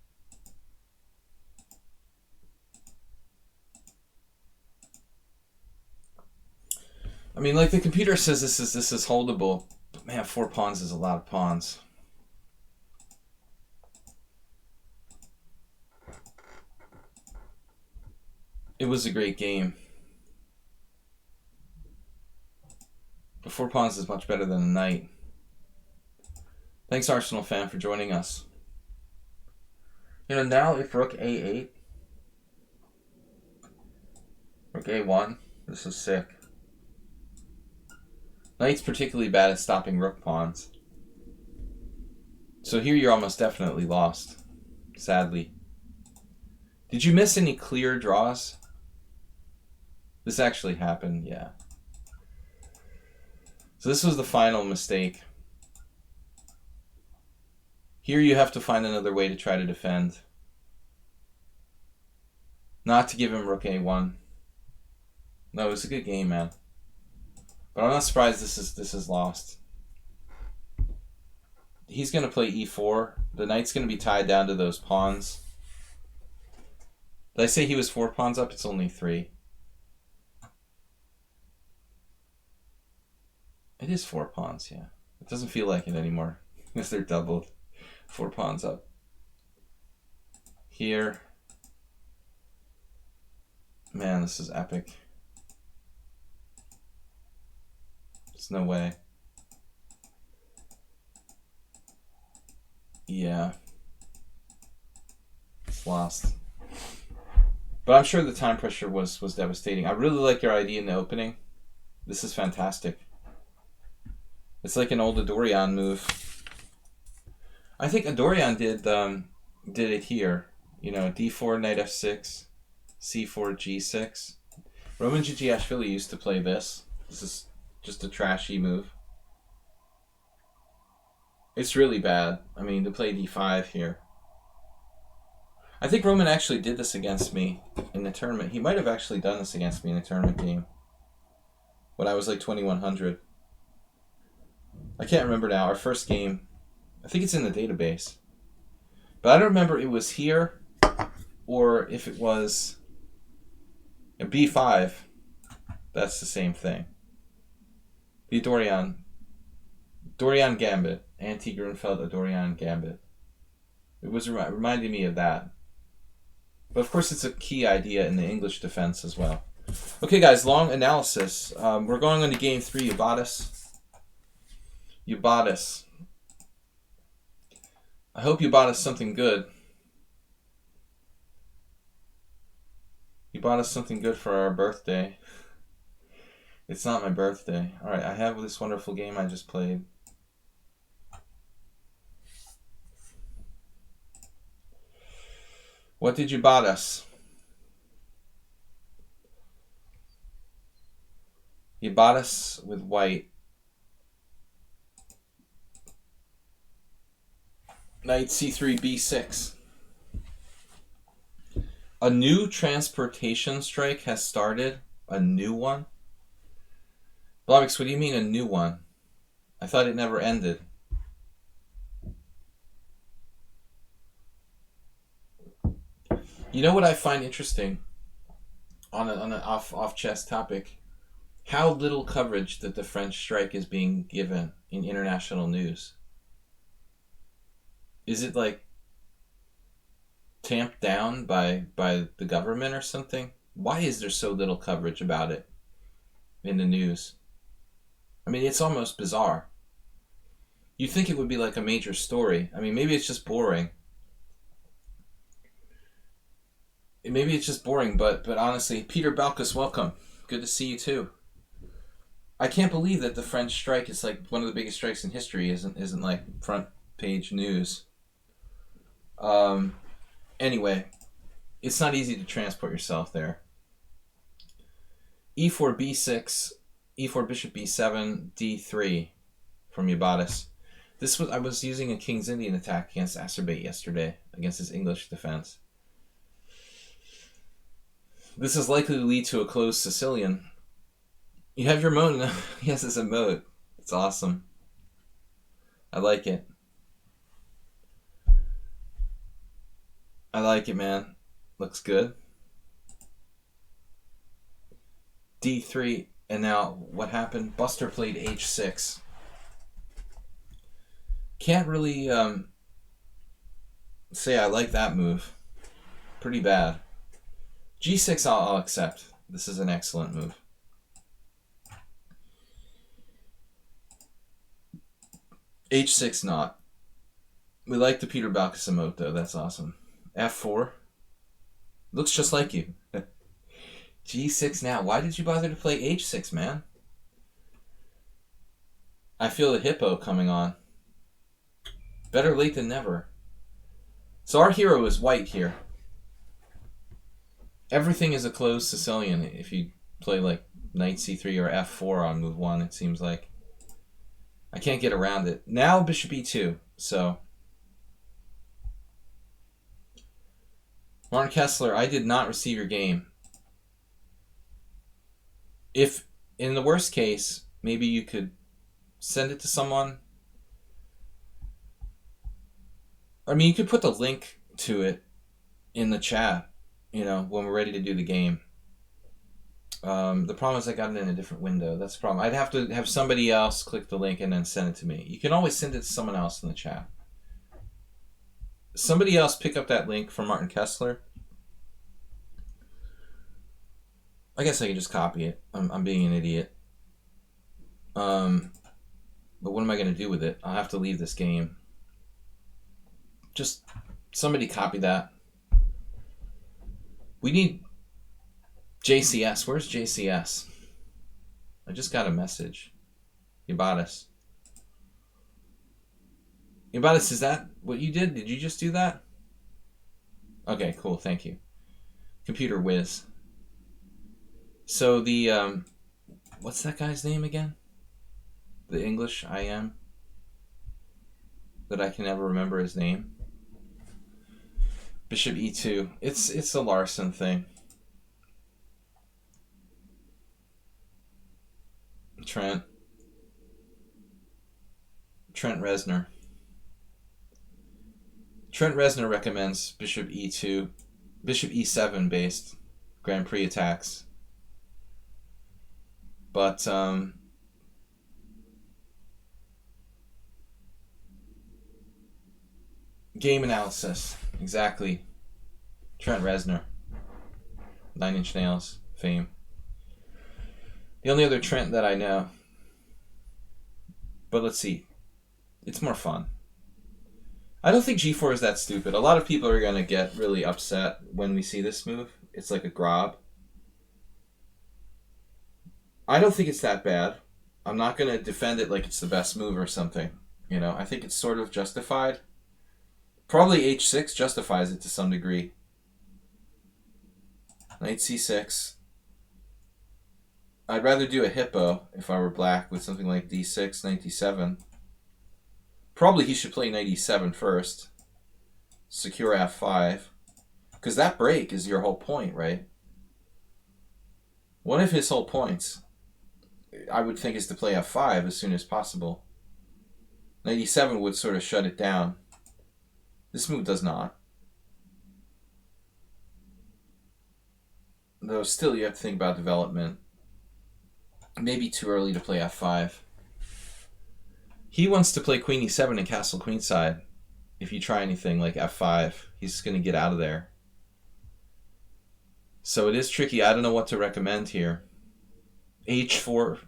[SPEAKER 1] I mean, like the computer says this is holdable, but man, 4 pawns is a lot of pawns. It was a great game. But 4 pawns is much better than a knight. Thanks, Arsenal fan, for joining us. You know, now if rook a8, rook a1, this is sick. Knight's particularly bad at stopping rook pawns. So here you're almost definitely lost, sadly. Did you miss any clear draws? This actually happened, yeah. So this was the final mistake. Here you have to find another way to try to defend. Not to give him rook a1. No, it was a good game, man. But I'm not surprised this is lost. He's going to play e4. The knight's going to be tied down to those pawns. Did I say he was 4 pawns up? It's only 3. It is 4 pawns, yeah. It doesn't feel like it anymore because they're doubled. 4 pawns up. Here. Man, this is epic. There's no way. Yeah. It's lost. But I'm sure the time pressure was devastating. I really like your idea in the opening. This is fantastic. It's like an old Adorian move. I think Adorian did it here. You know, d4, knight f6, c4, g6. Roman Gigiashvili used to play this. This is just a trashy move. It's really bad. I mean, to play d5 here. I think Roman actually did this against me in the tournament. He might have actually done this against me in a tournament game when I was like 2100. I can't remember now. Our first game, I think it's in the database. But I don't remember it was here or if it was a b5. That's the same thing. Be Dorian. Dorian Gambit. Anti-Grunfeld, a Dorian Gambit. It was reminding me of that. But of course, it's a key idea in the English defense as well. Okay, guys, long analysis. We're going on to game 3. You bought us. You bought us. I hope you bought us something good. You bought us something good for our birthday. It's not my birthday. Alright, I have this wonderful game I just played. What did you bought us? You bought us with white. Knight c3, b6. A new transportation strike has started. A new one? Blobix, what do you mean a new one? I thought it never ended. You know what I find interesting on an off chess topic? How little coverage that the French strike is being given in international news. Is it like tamped down by the government or something? Why is there so little coverage about it in the news? I mean, it's almost bizarre. You'd think it would be like a major story. I mean, maybe it's just boring. Maybe it's just boring, but honestly, Peter Balkus, welcome. Good to see you too. I can't believe that the French strike is like one of the biggest strikes in history. Isn't like front page news. Anyway, it's not easy to transport yourself there. E4, b6, e4, bishop b7, d3 from Yabatis. I was using a King's Indian attack against Acerbate yesterday against his English defense. This is likely to lead to a closed Sicilian. You have your mode now. Yes, it's a mode. It's awesome. I like it. I like it, man. Looks good. D3, and now what happened? Buster played H6. Can't really say I like that move. Pretty bad. G6 I'll accept. This is an excellent move. H6 not. We like the Peter Balkus emote though. That's awesome. F4. Looks just like you. G6 now. Why did you bother to play H6, man? I feel the hippo coming on. Better late than never. So our hero is white here. Everything is a closed Sicilian if you play like Knight c3 or f4 on move 1, it seems like. I can't get around it. Now bishop e2, so... Martin Kessler, I did not receive your game. If, in the worst case, maybe you could send it to someone. I mean, you could put the link to it in the chat, you know, when we're ready to do the game. The problem is I got it in a different window. That's the problem. I'd have to have somebody else click the link and then send it to me. You can always send it to someone else in the chat. Somebody else pick up that link from Martin Kessler. I guess I can just copy it. I'm being an idiot. But what am I going to do with it? I'll have to leave this game. Just somebody copy that. We need JCS. Where's JCS? I just got a message. Yabatis. Yabatis, is that what you did? Did you just do that? Okay, cool. Thank you. Computer whiz. So the, what's that guy's name again? The English IM? That I can never remember his name. Bishop e2. It's a Larson thing. Trent Reznor. Trent Reznor recommends bishop e2, bishop e7 based Grand Prix attacks. But Game analysis. Exactly. Trent Reznor. 9 Inch Nails fame. The only other Trent that I know. But let's see. It's more fun. I don't think G4 is that stupid. A lot of people are going to get really upset when we see this move. It's like a grob. I don't think it's that bad. I'm not going to defend it like it's the best move or something. You know, I think it's sort of justified. Probably H6 justifies it to some degree. Knight C6. I'd rather do a hippo if I were black with something like D6, Knight D7. Probably he should play Knight E7 first. Secure F5. Because that break is your whole point, right? One of his whole points, I would think, is to play F5 as soon as possible. Knight E7 would sort of shut it down. This move does not. Though still you have to think about development. Maybe too early to play F5. He wants to play Queen E7 and castle queenside. If you try anything like F5, he's just going to get out of there. So it is tricky. I don't know what to recommend here. H4.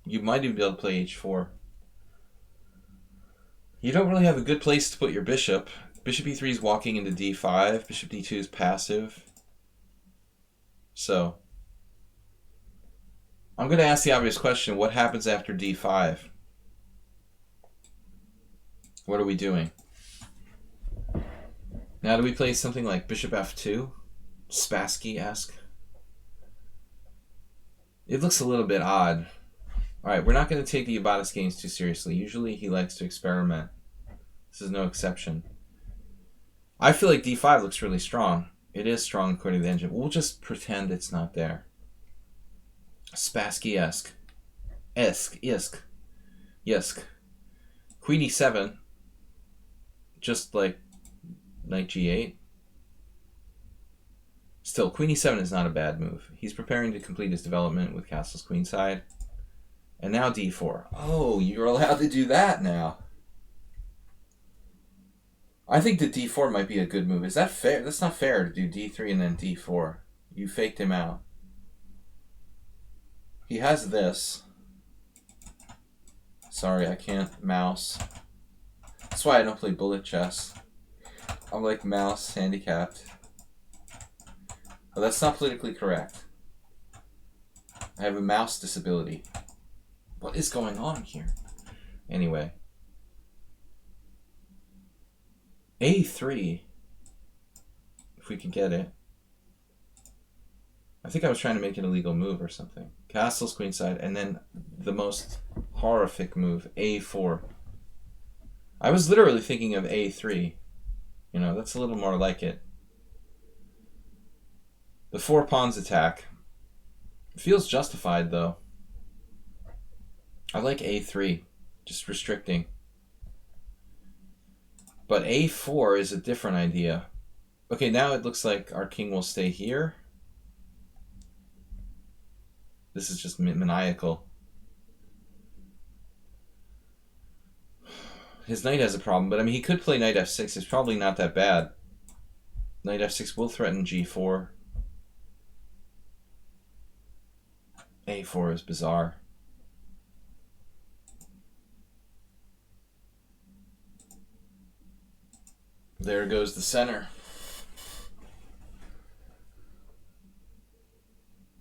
[SPEAKER 1] You might even be able to play H4. You don't really have a good place to put your bishop. Bishop E3 is walking into D5. Bishop D2 is passive. So I'm going to ask the obvious question. What happens after D5? What are we doing? Now do we play something like Bishop F2? Spassky-esque? It looks a little bit odd. Alright, we're not going to take the Ibadas games too seriously. Usually he likes to experiment. This is no exception. I feel like D5 looks really strong. It is strong according to the engine. We'll just pretend it's not there. Spassky-esque. Yesk. Queen E7. Just like Knight G8. Still, Queen E7 is not a bad move. He's preparing to complete his development with castles queenside. And now D4. Oh, you're allowed to do that now. I think the D4 might be a good move. Is that fair? That's not fair to do D3 and then D4. You faked him out. He has this. Sorry, I can't mouse. That's why I don't play bullet chess. I'm like mouse handicapped. But that's not politically correct. I have a mouse disability. What is going on here? Anyway. A3. If we could get it. I think I was trying to make it a legal move or something. Castles queenside, and then the most horrific move, A4. I was literally thinking of A3. You know, that's a little more like it. The 4 pawns attack. Feels justified, though. I like A3. Just restricting. But A4 is a different idea. Okay, now it looks like our king will stay here. This is just maniacal. His knight has a problem, but I mean, he could play knight F6. It's probably not that bad. Knight F6 will threaten G4. A4 is bizarre. There goes the center.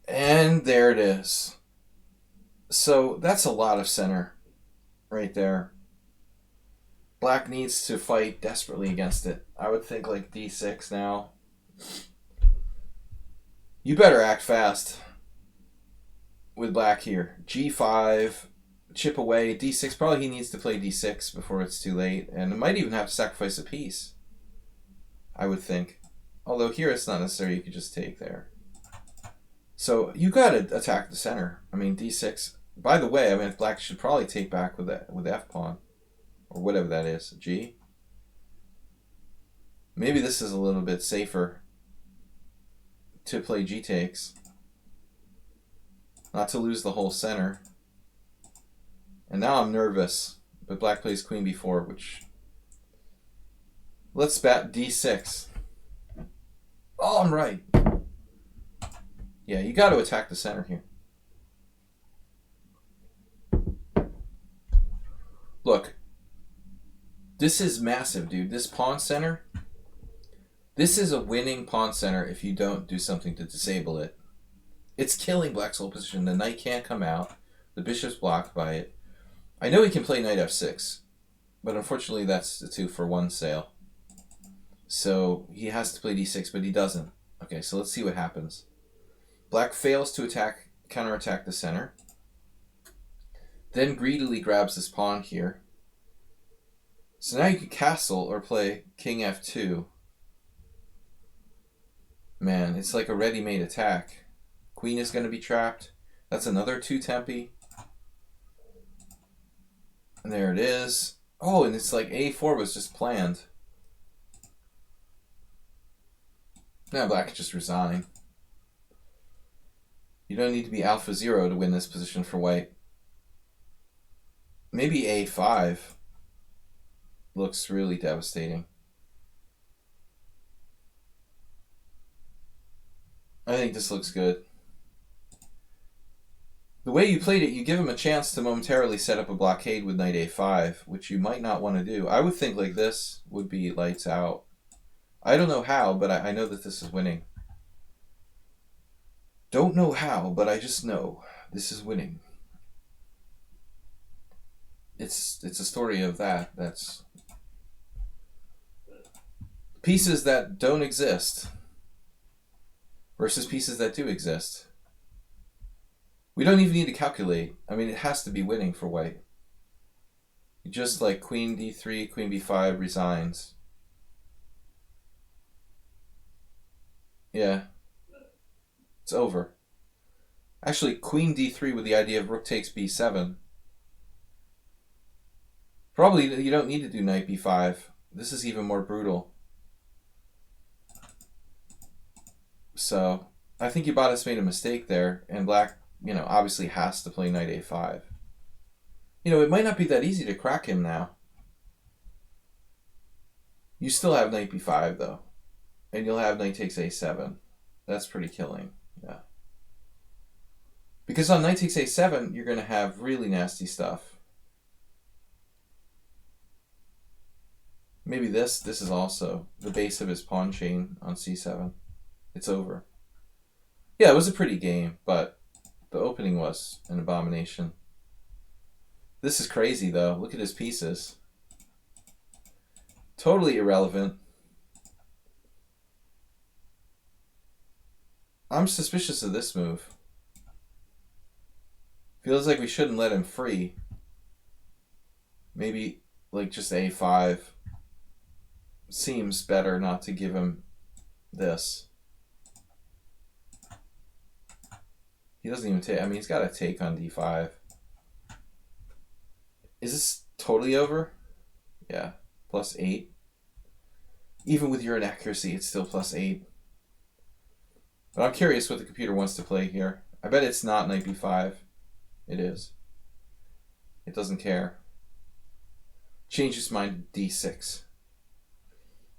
[SPEAKER 1] And there it is. So that's a lot of center right there. Black needs to fight desperately against it. I would think like D6 now. You better act fast with black here. G5, chip away. D6, probably he needs to play D6 before it's too late. And it might even have to sacrifice a piece, I would think. Although here it's not necessary, you could just take there. So you got to attack the center. I mean, D6. By the way, I mean, black should probably take back with the F pawn. Or whatever that is. G. Maybe this is a little bit safer to play G takes. Not to lose the whole center. And now I'm nervous. But black plays Queen B4, which Let's bat d6. Oh, I'm right. Yeah, you got to attack the center here. Look. This is massive, dude. This pawn center. This is a winning pawn center if you don't do something to disable it. It's killing black's whole position. The knight can't come out. The bishop's blocked by it. I know he can play knight f6, but unfortunately that's the 2-for-1 sale. So he has to play d6, but he doesn't. Okay, so let's see what happens. Black fails to counterattack the center. Then greedily grabs this pawn here. So now you can castle or play king f2. Man, it's like a ready-made attack. Queen is going to be trapped. That's another 2 tempi. And there it is. Oh, and it's like a4 was just planned. Now black can just resign. You don't need to be alpha 0 to win this position for white. Maybe a5 looks really devastating. I think this looks good. The way you played it, you give him a chance to momentarily set up a blockade with knight a5, which you might not want to do. I would think like this would be lights out. I don't know how, but I know that this is winning. Don't know how, but I just know this is winning. It's a story of that. That's pieces that don't exist versus pieces that do exist. We don't even need to calculate. I mean, it has to be winning for white. Just like queen d3, queen b5 resigns. Yeah. It's over. Actually, queen d3 with the idea of rook takes b7. Probably you don't need to do knight b5. This is even more brutal. So, I think Ibadas made a mistake there, and black, obviously has to play knight a5. It might not be that easy to crack him now. You still have knight b5, though. And you'll have knight takes a7. That's pretty killing, yeah. Because on knight takes a7, you're going to have really nasty stuff. Maybe this is also the base of his pawn chain on c7. It's over. Yeah, it was a pretty game, but the opening was an abomination. This is crazy, though. Look at his pieces. Totally irrelevant. I'm suspicious of this move. Feels like we shouldn't let him free. Maybe, like, just a5. Seems better not to give him this. He doesn't even take. I mean, he's got a take on d5. Is this totally over? Yeah. +8. Even with your inaccuracy, it's still +8. But I'm curious what the computer wants to play here. I bet it's not knight b5. It is. It doesn't care. Change its mind to d6.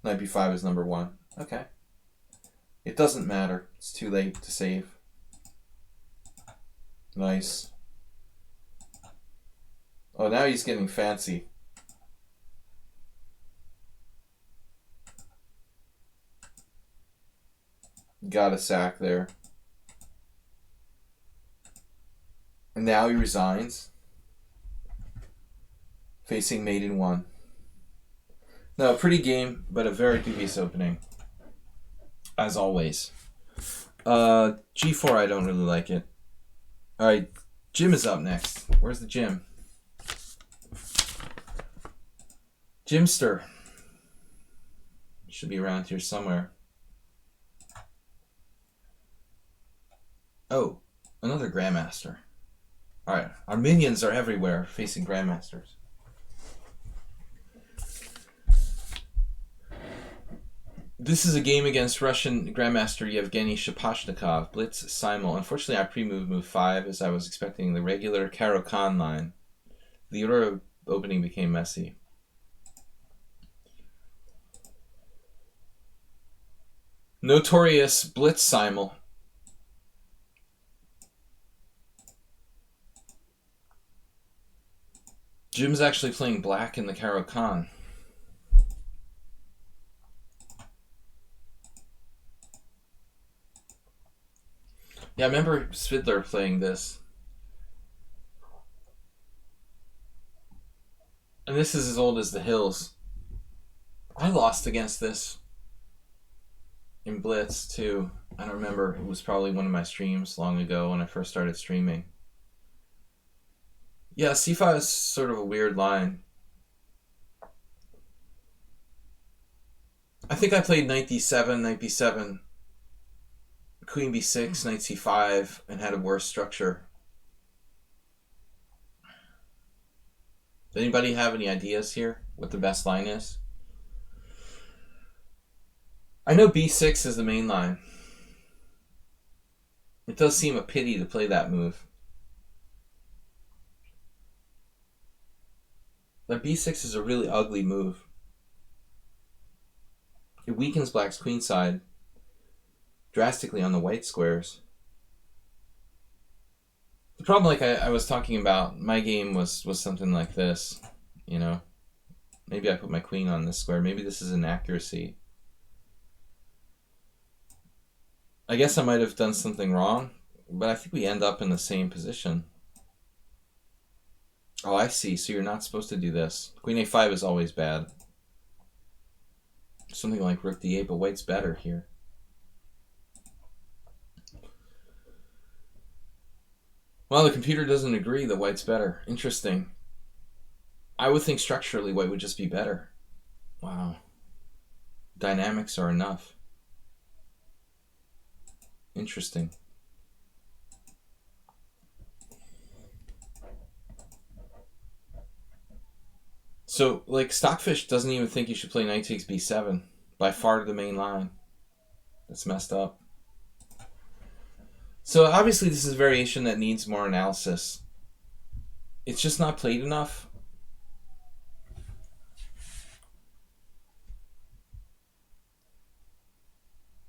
[SPEAKER 1] Knight b5 is number 1. Okay. It doesn't matter. It's too late to save. Nice. Oh, now he's getting fancy. Got a sack there. And now he resigns. Facing mate in 1. No, pretty game, but a very dubious opening. As always. G4, I don't really like it. Alright, Jim is up next. Where's the Jim? Jimster. Should be around here somewhere. Oh, another Grandmaster. Alright, our minions are everywhere facing Grandmasters. This is a game against Russian Grandmaster Yevgeny Shaposhnikov, Blitz Simul. Unfortunately, I pre-moved move 5 as I was expecting the regular Caro-Kann line. The order of opening became messy. Notorious Blitz Simul. Jim's actually playing black in the Caro-Kann. Yeah, I remember Svidler playing this. And this is as old as the hills. I lost against this in Blitz, too. I don't remember. It was probably one of my streams long ago when I first started streaming. Yeah, c5 is sort of a weird line. I think I played knight d7, knight b7, queen b6, knight c5, and had a worse structure. Does anybody have any ideas here what the best line is? I know b6 is the main line. It does seem a pity to play that move. But b6 is a really ugly move. It weakens black's queenside drastically on the white squares. The problem, like I was talking about, my game was something like this, you know. Maybe I put my queen on this square. Maybe this is an accuracy. I guess I might have done something wrong, but I think we end up in the same position. Oh, I see. So you're not supposed to do this. Queen a5 is always bad. Something like rook d8, but white's better here. Well, the computer doesn't agree that white's better. Interesting. I would think structurally white would just be better. Wow. Dynamics are enough. Interesting. So, like, Stockfish doesn't even think you should play knight takes b7. By far the main line. That's messed up. So, obviously, this is a variation that needs more analysis. It's just not played enough.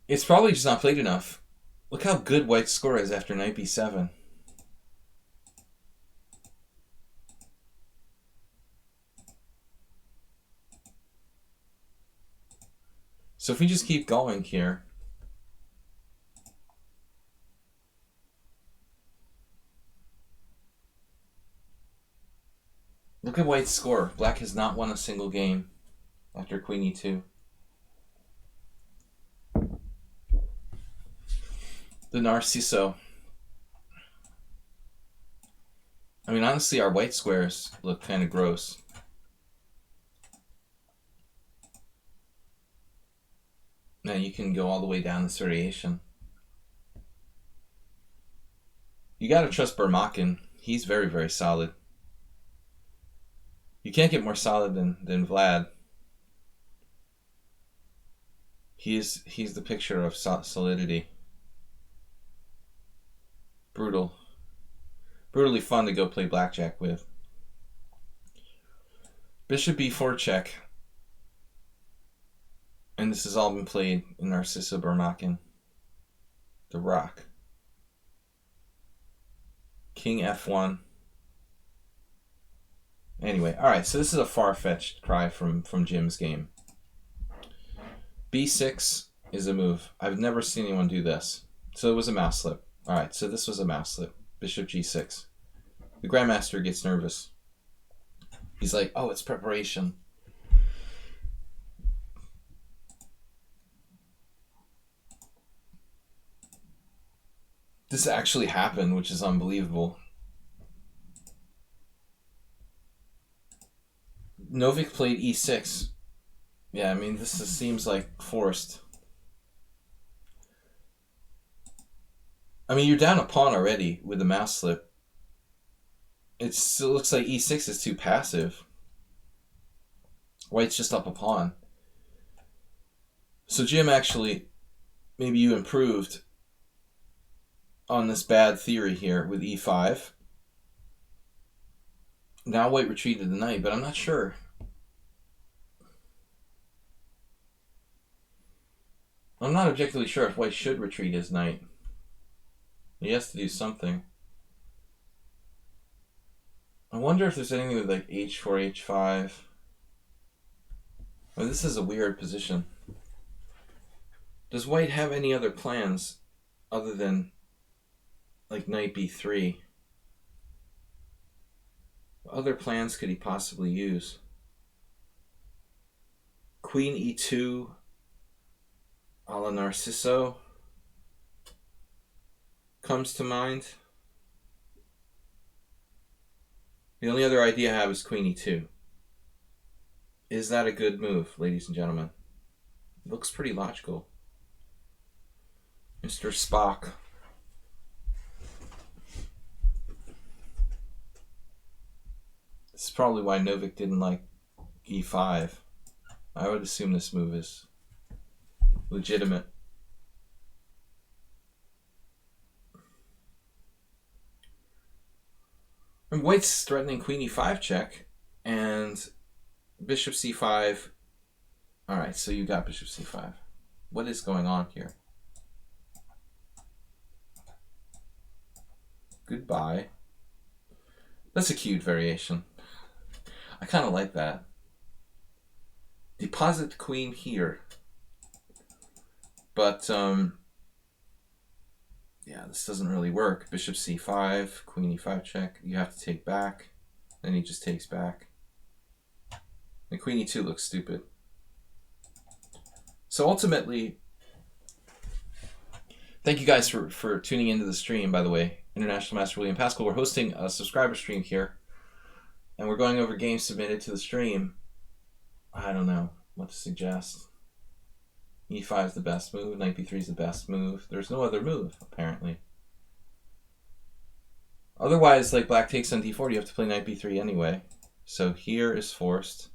[SPEAKER 1] It's probably just not played enough. Look how good white's score is after knight b7. So if we just keep going here, look at white's score. Black has not won a single game after queen e2. The Narciso. I mean, honestly, our white squares look kind of gross. Now you can go all the way down this variation. You gotta trust Burmakin. He's very, very solid. You can't get more solid than Vlad. He's the picture of solidity. Brutal. Brutally fun to go play blackjack with. Bishop b4 check. And this has all been played in Narciso Burmakin. The Rock. King f1. Anyway, alright, so this is a far-fetched cry from Jim's game. b6 is a move. I've never seen anyone do this. So it was a mouse slip. Alright, so this was a mouse slip. Bishop g6. The Grandmaster gets nervous. He's like, oh, it's preparation. This actually happened, which is unbelievable. Novik played e6. Yeah, I mean, seems like forced. I mean, you're down a pawn already with the mouse slip. It still looks like e6 is too passive. White's just up a pawn. So Jim actually, maybe you improved on this bad theory here with e5. Now white retreated the knight, but I'm not sure. I'm not objectively sure if white should retreat his knight. He has to do something. I wonder if there's anything with like h4, h5. Well, this is a weird position. Does white have any other plans other than like knight b3? What other plans could he possibly use? Queen e2 a la Narciso comes to mind. The only other idea I have is queen e2. Is that a good move, ladies and gentlemen? Looks pretty logical. Mr. Spock. This is probably why Novik didn't like e5. I would assume this move is legitimate. And white's threatening queen e5 check and bishop c5. Alright, so you got bishop c5. What is going on here? Goodbye. That's a cute variation. I kind of like that. Deposit queen here. But, yeah, this doesn't really work. Bishop c5, queen e5 check. You have to take back. Then he just takes back. And queen e2 looks stupid. So ultimately, thank you guys for tuning into the stream, by the way. International Master William Paschall. We're hosting a subscriber stream here. And we're going over games submitted to the stream. I don't know what to suggest. e5 is the best move. Knight b3 is the best move. There's no other move, apparently. Otherwise, like black takes on d4, you have to play knight b3 anyway. So here is forced.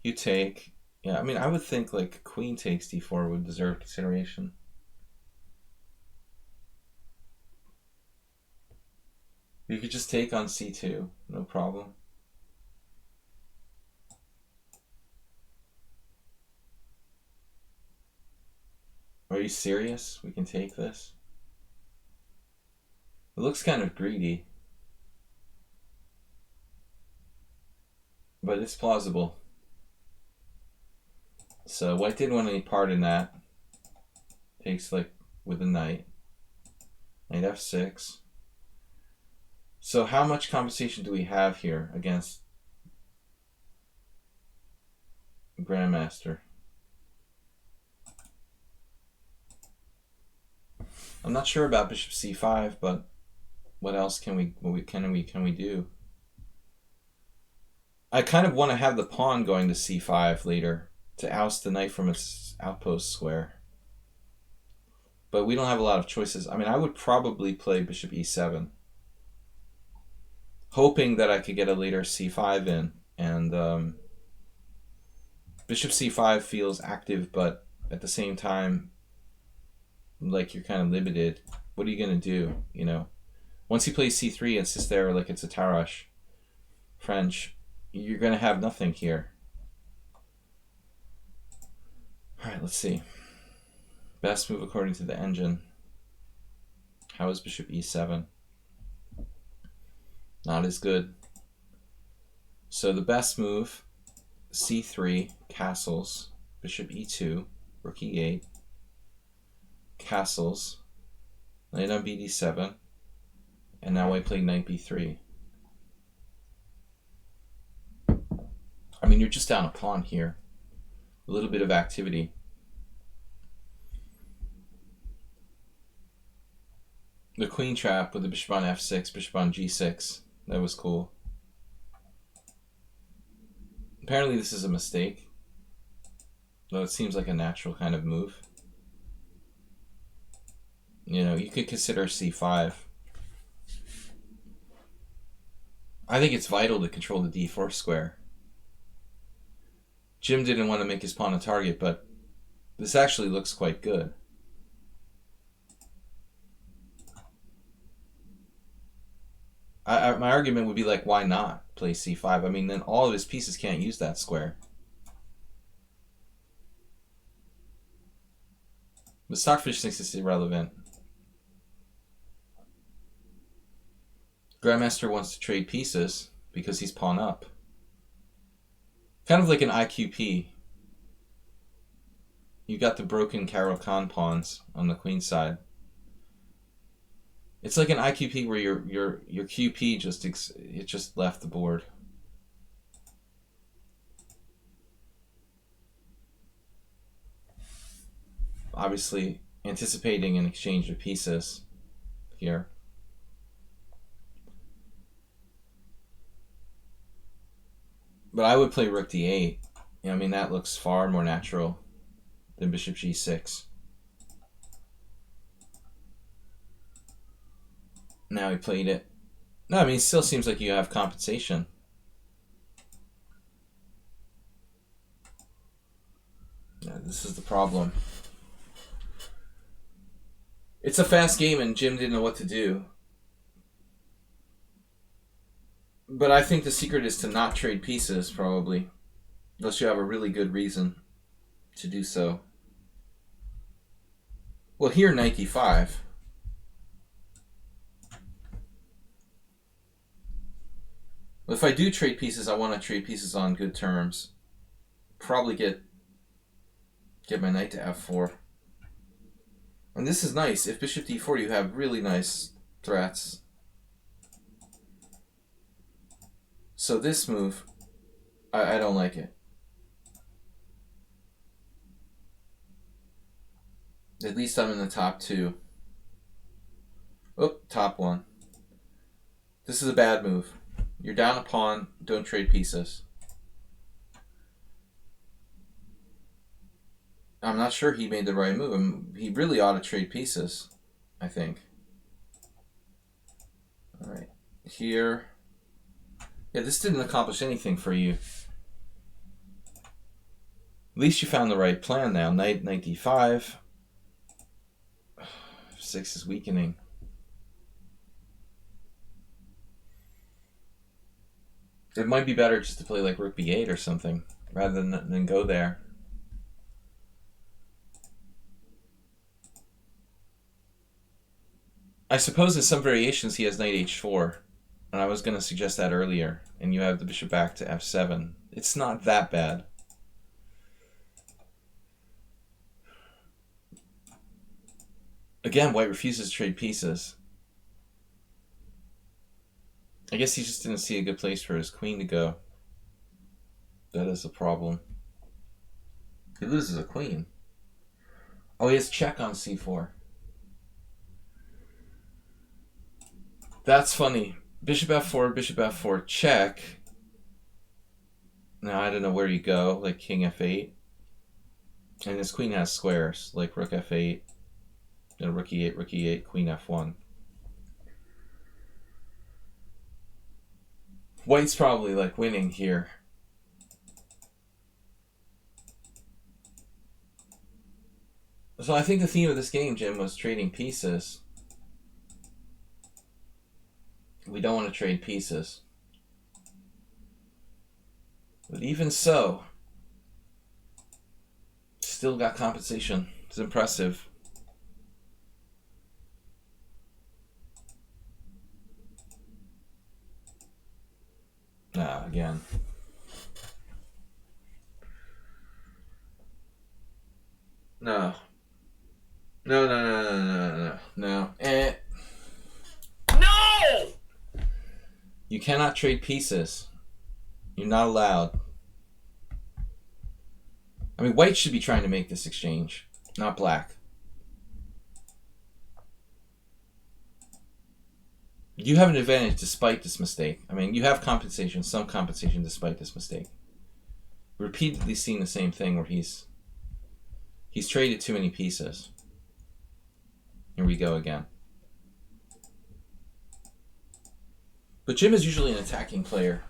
[SPEAKER 1] You take. Yeah, I mean, I would think like queen takes d4 would deserve consideration. You could just take on c2, no problem. Are you serious? We can take this? It looks kind of greedy. But it's plausible. So white didn't want any part in that. Takes like with a knight. Knight f6. So how much compensation do we have here against Grandmaster? I'm not sure about bishop c5, but what else can we do? I kind of want to have the pawn going to c5 later to oust the knight from its outpost square. But we don't have a lot of choices. I mean, I would probably play bishop e7, hoping that I could get a later c5 in. And bishop c5 feels active, but at the same time, like you're kind of limited. What are you going to do, you know? Once he plays c3 and sits there like it's a Tarash French, you're going to have nothing here. All right, let's see. Best move according to the engine. How is bishop e7? Not as good. So the best move, c3, castles, bishop e2, rook e8, castles, knight on bd7, and now I play knight b3. I mean, you're just down a pawn here. A little bit of activity. The queen trap with the bishop on f6, bishop on g6. That was cool. Apparently this is a mistake, though it seems like a natural kind of move. You know, you could consider c5. I think it's vital to control the d4 square. Jim didn't want to make his pawn a target, but this actually looks quite good. My argument would be like, why not play c5? I mean, then all of his pieces can't use that square. The Stockfish thinks it's irrelevant. Grandmaster wants to trade pieces because he's pawn up. Kind of like an IQP. You got the broken Caro-Kann pawns on the queen side. It's like an IQP where your QP just left the board. Obviously, anticipating an exchange of pieces here. But I would play Rook D8. I mean, that looks far more natural than Bishop G6. Now he played it. No, I mean, it still seems like you have compensation. Yeah, this is the problem. It's a fast game and Jim didn't know what to do. But I think the secret is to not trade pieces, probably. Unless you have a really good reason to do so. Well, here, knight d5. If I do trade pieces, I want to trade pieces on good terms. Probably get my knight to f4. And this is nice. If bishop d4, you have really nice threats. So this move, I don't like it. At least I'm in the top two. Oh, top one. This is a bad move. You're down a pawn, don't trade pieces. I'm not sure he made the right move. He really ought to trade pieces, I think. All right, here. Yeah, this didn't accomplish anything for you. At least you found the right plan now. Knight d5. 6 is weakening. It might be better just to play like Rook b8 or something, rather than go there. I suppose in some variations he has knight h4, and I was going to suggest that earlier, and you have the bishop back to f7. It's not that bad. Again, white refuses to trade pieces. I guess he just didn't see a good place for his queen to go. That is a problem. He loses a queen. Oh, he has check on c4. That's funny. Bishop f4, check. Now I don't know where you go, like king f8. And his queen has squares, like rook f8, and rook e8, queen f1. White's probably like winning here. So I think the theme of this game, Jim, was trading pieces. We don't want to trade pieces. But even so, still got compensation. It's impressive. Again. No. No. No. You cannot trade pieces. You're not allowed. I mean, white should be trying to make this exchange, not black. You have an advantage despite this mistake. I mean, you have compensation, some compensation despite this mistake. Repeatedly seen the same thing where he's traded too many pieces. Here we go again. But Jim is usually an attacking player.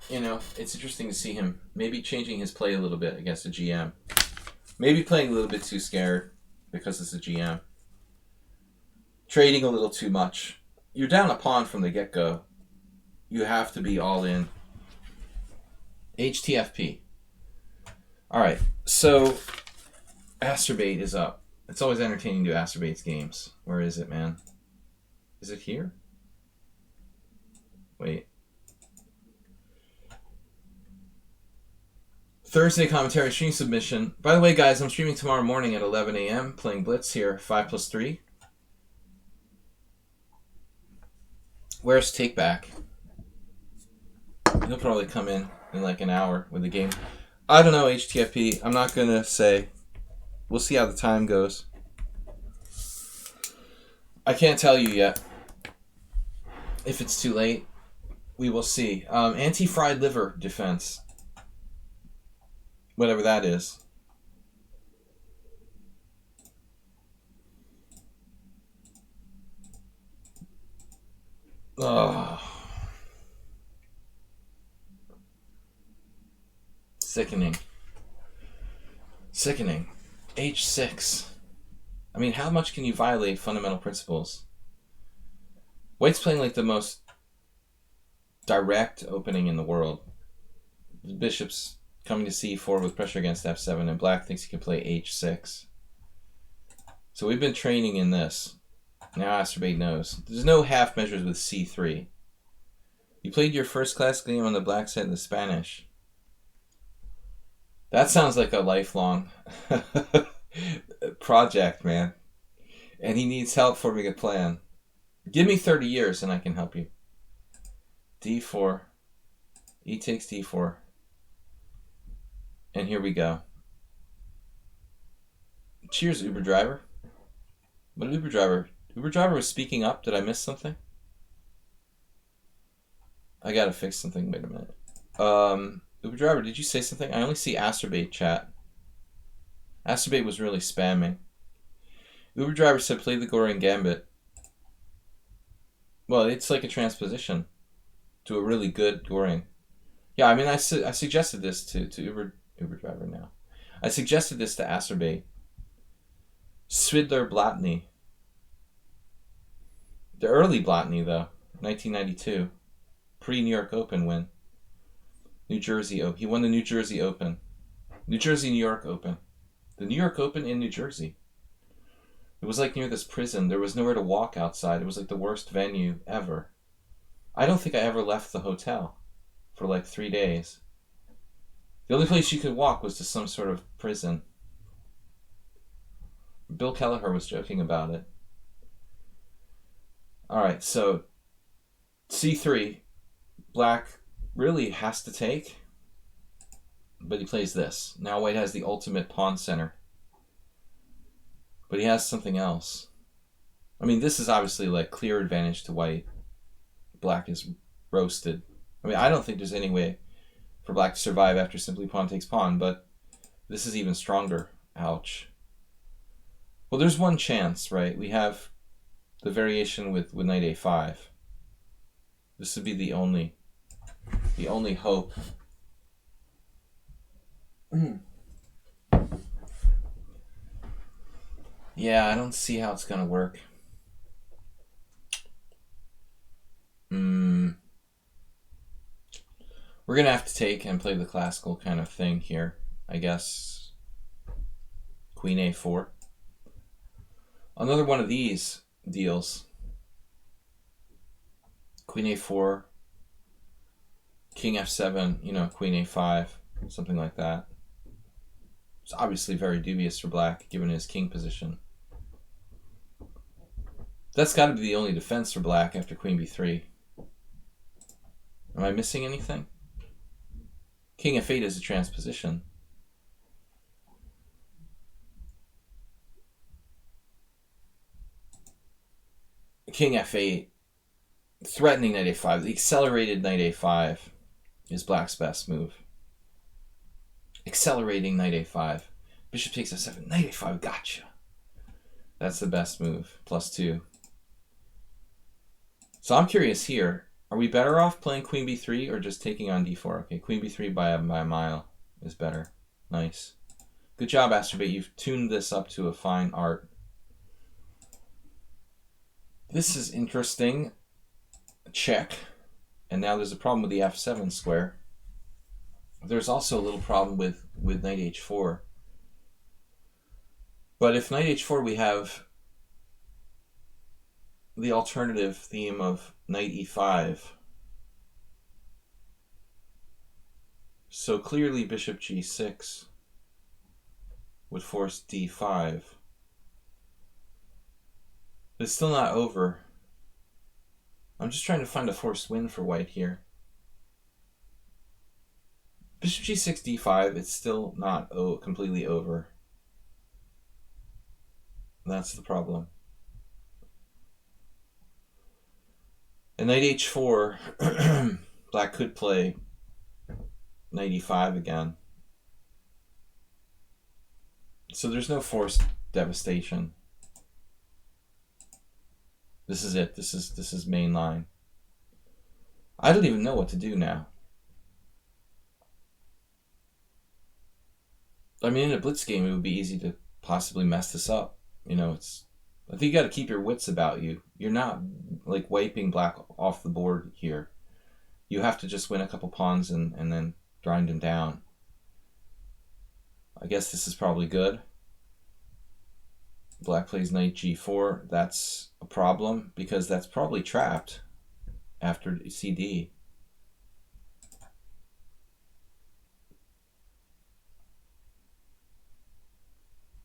[SPEAKER 1] You know, it's interesting to see him maybe changing his play a little bit against a GM. Maybe playing a little bit too scared because it's a GM. Trading a little too much. You're down a pawn from the get-go. You have to be all in. HTFP. All right, so Asterbait is up. It's always entertaining to Asturbate's games. Where is it, man? Is it here? Wait. Thursday commentary stream submission. By the way, guys, I'm streaming tomorrow morning at 11 a.m. playing Blitz here, 5+3. Where's Takeback? He'll probably come in like an hour with the game. I don't know, HTFP. I'm not going to say. We'll see how the time goes. I can't tell you yet. If it's too late, we will see. Anti-fried liver defense. Whatever that is. Oh. Sickening. Sickening. H6. I mean, how much can you violate fundamental principles? White's playing like the most direct opening in the world. The bishop's coming to c4 with pressure against f7, and black thinks he can play h6. So we've been training in this. Now Asturbate knows. There's no half measures with c3. You played your first class game on the black side in the Spanish. That sounds like a lifelong project, man. And he needs help forming a plan. Give me 30 years and I can help you. d4. E takes d4. And here we go. Cheers, Uber driver. What Uber driver? Uber driver was speaking up. Did I miss something? I gotta fix something. Wait a minute. Uber driver, did you say something? I only see Asturbate chat. Asturbate was really spamming. Uber driver said play the Goring Gambit. Well, it's like a transposition to a really good Goring. Yeah, I mean, I suggested this to Uber driver now. I suggested this to Asturbate. Swidler Blatny. The early Blatny, though. 1992. Pre-New York Open win. New Jersey Open. He won the New Jersey Open. New Jersey, New York Open. The New York Open in New Jersey. It was like near this prison. There was nowhere to walk outside. It was like the worst venue ever. I don't think I ever left the hotel for like 3 days. The only place you could walk was to some sort of prison. Bill Kelleher was joking about it. Alright, so c3. Black really has to take, but he plays this. Now white has the ultimate pawn center. But he has something else. I mean, this is obviously like clear advantage to white. Black is roasted. I mean, I don't think there's any way for black to survive after simply pawn takes pawn, but this is even stronger. Ouch. Well, there's one chance, right? We have the variation with knight a5. This would be the only hope. Yeah, I don't see how it's going to work. We're going to have to take and play the classical kind of thing here, I guess. Queen a4. Another one of these deals. Queen a4, king f7, you know, queen a5, something like that. It's obviously very dubious for black, given his king position. That's got to be the only defense for black after queen b3. Am I missing anything? King f8 is a transposition. King f8, threatening knight a5. The accelerated knight a5 is black's best move. Accelerating knight a5. Bishop takes f7. Knight a5, gotcha. That's the best move. +2. So I'm curious here. Are we better off playing queen b3 or just taking on d4? Okay, queen b3 by a mile is better. Nice. Good job, Asturbate. You've tuned this up to a fine art. This is interesting. Check. And now there's a problem with the f7 square. There's also a little problem with knight h4. But if knight h4, we have the alternative theme of knight e5. So clearly bishop g6 would force d5. But it's still not over. I'm just trying to find a forced win for white here. Bishop g6, d5, it's still not completely over. That's the problem. And knight h4, black could play knight e5 again. So there's no forced devastation. This is it. This is main line. I don't even know what to do now. I mean, in a blitz game, it would be easy to possibly mess this up. You know, I think you got to keep your wits about you. You're not like wiping black off the board here. You have to just win a couple pawns and then grind him down. I guess this is probably good. Black plays knight g4. That's a problem because that's probably trapped after cd.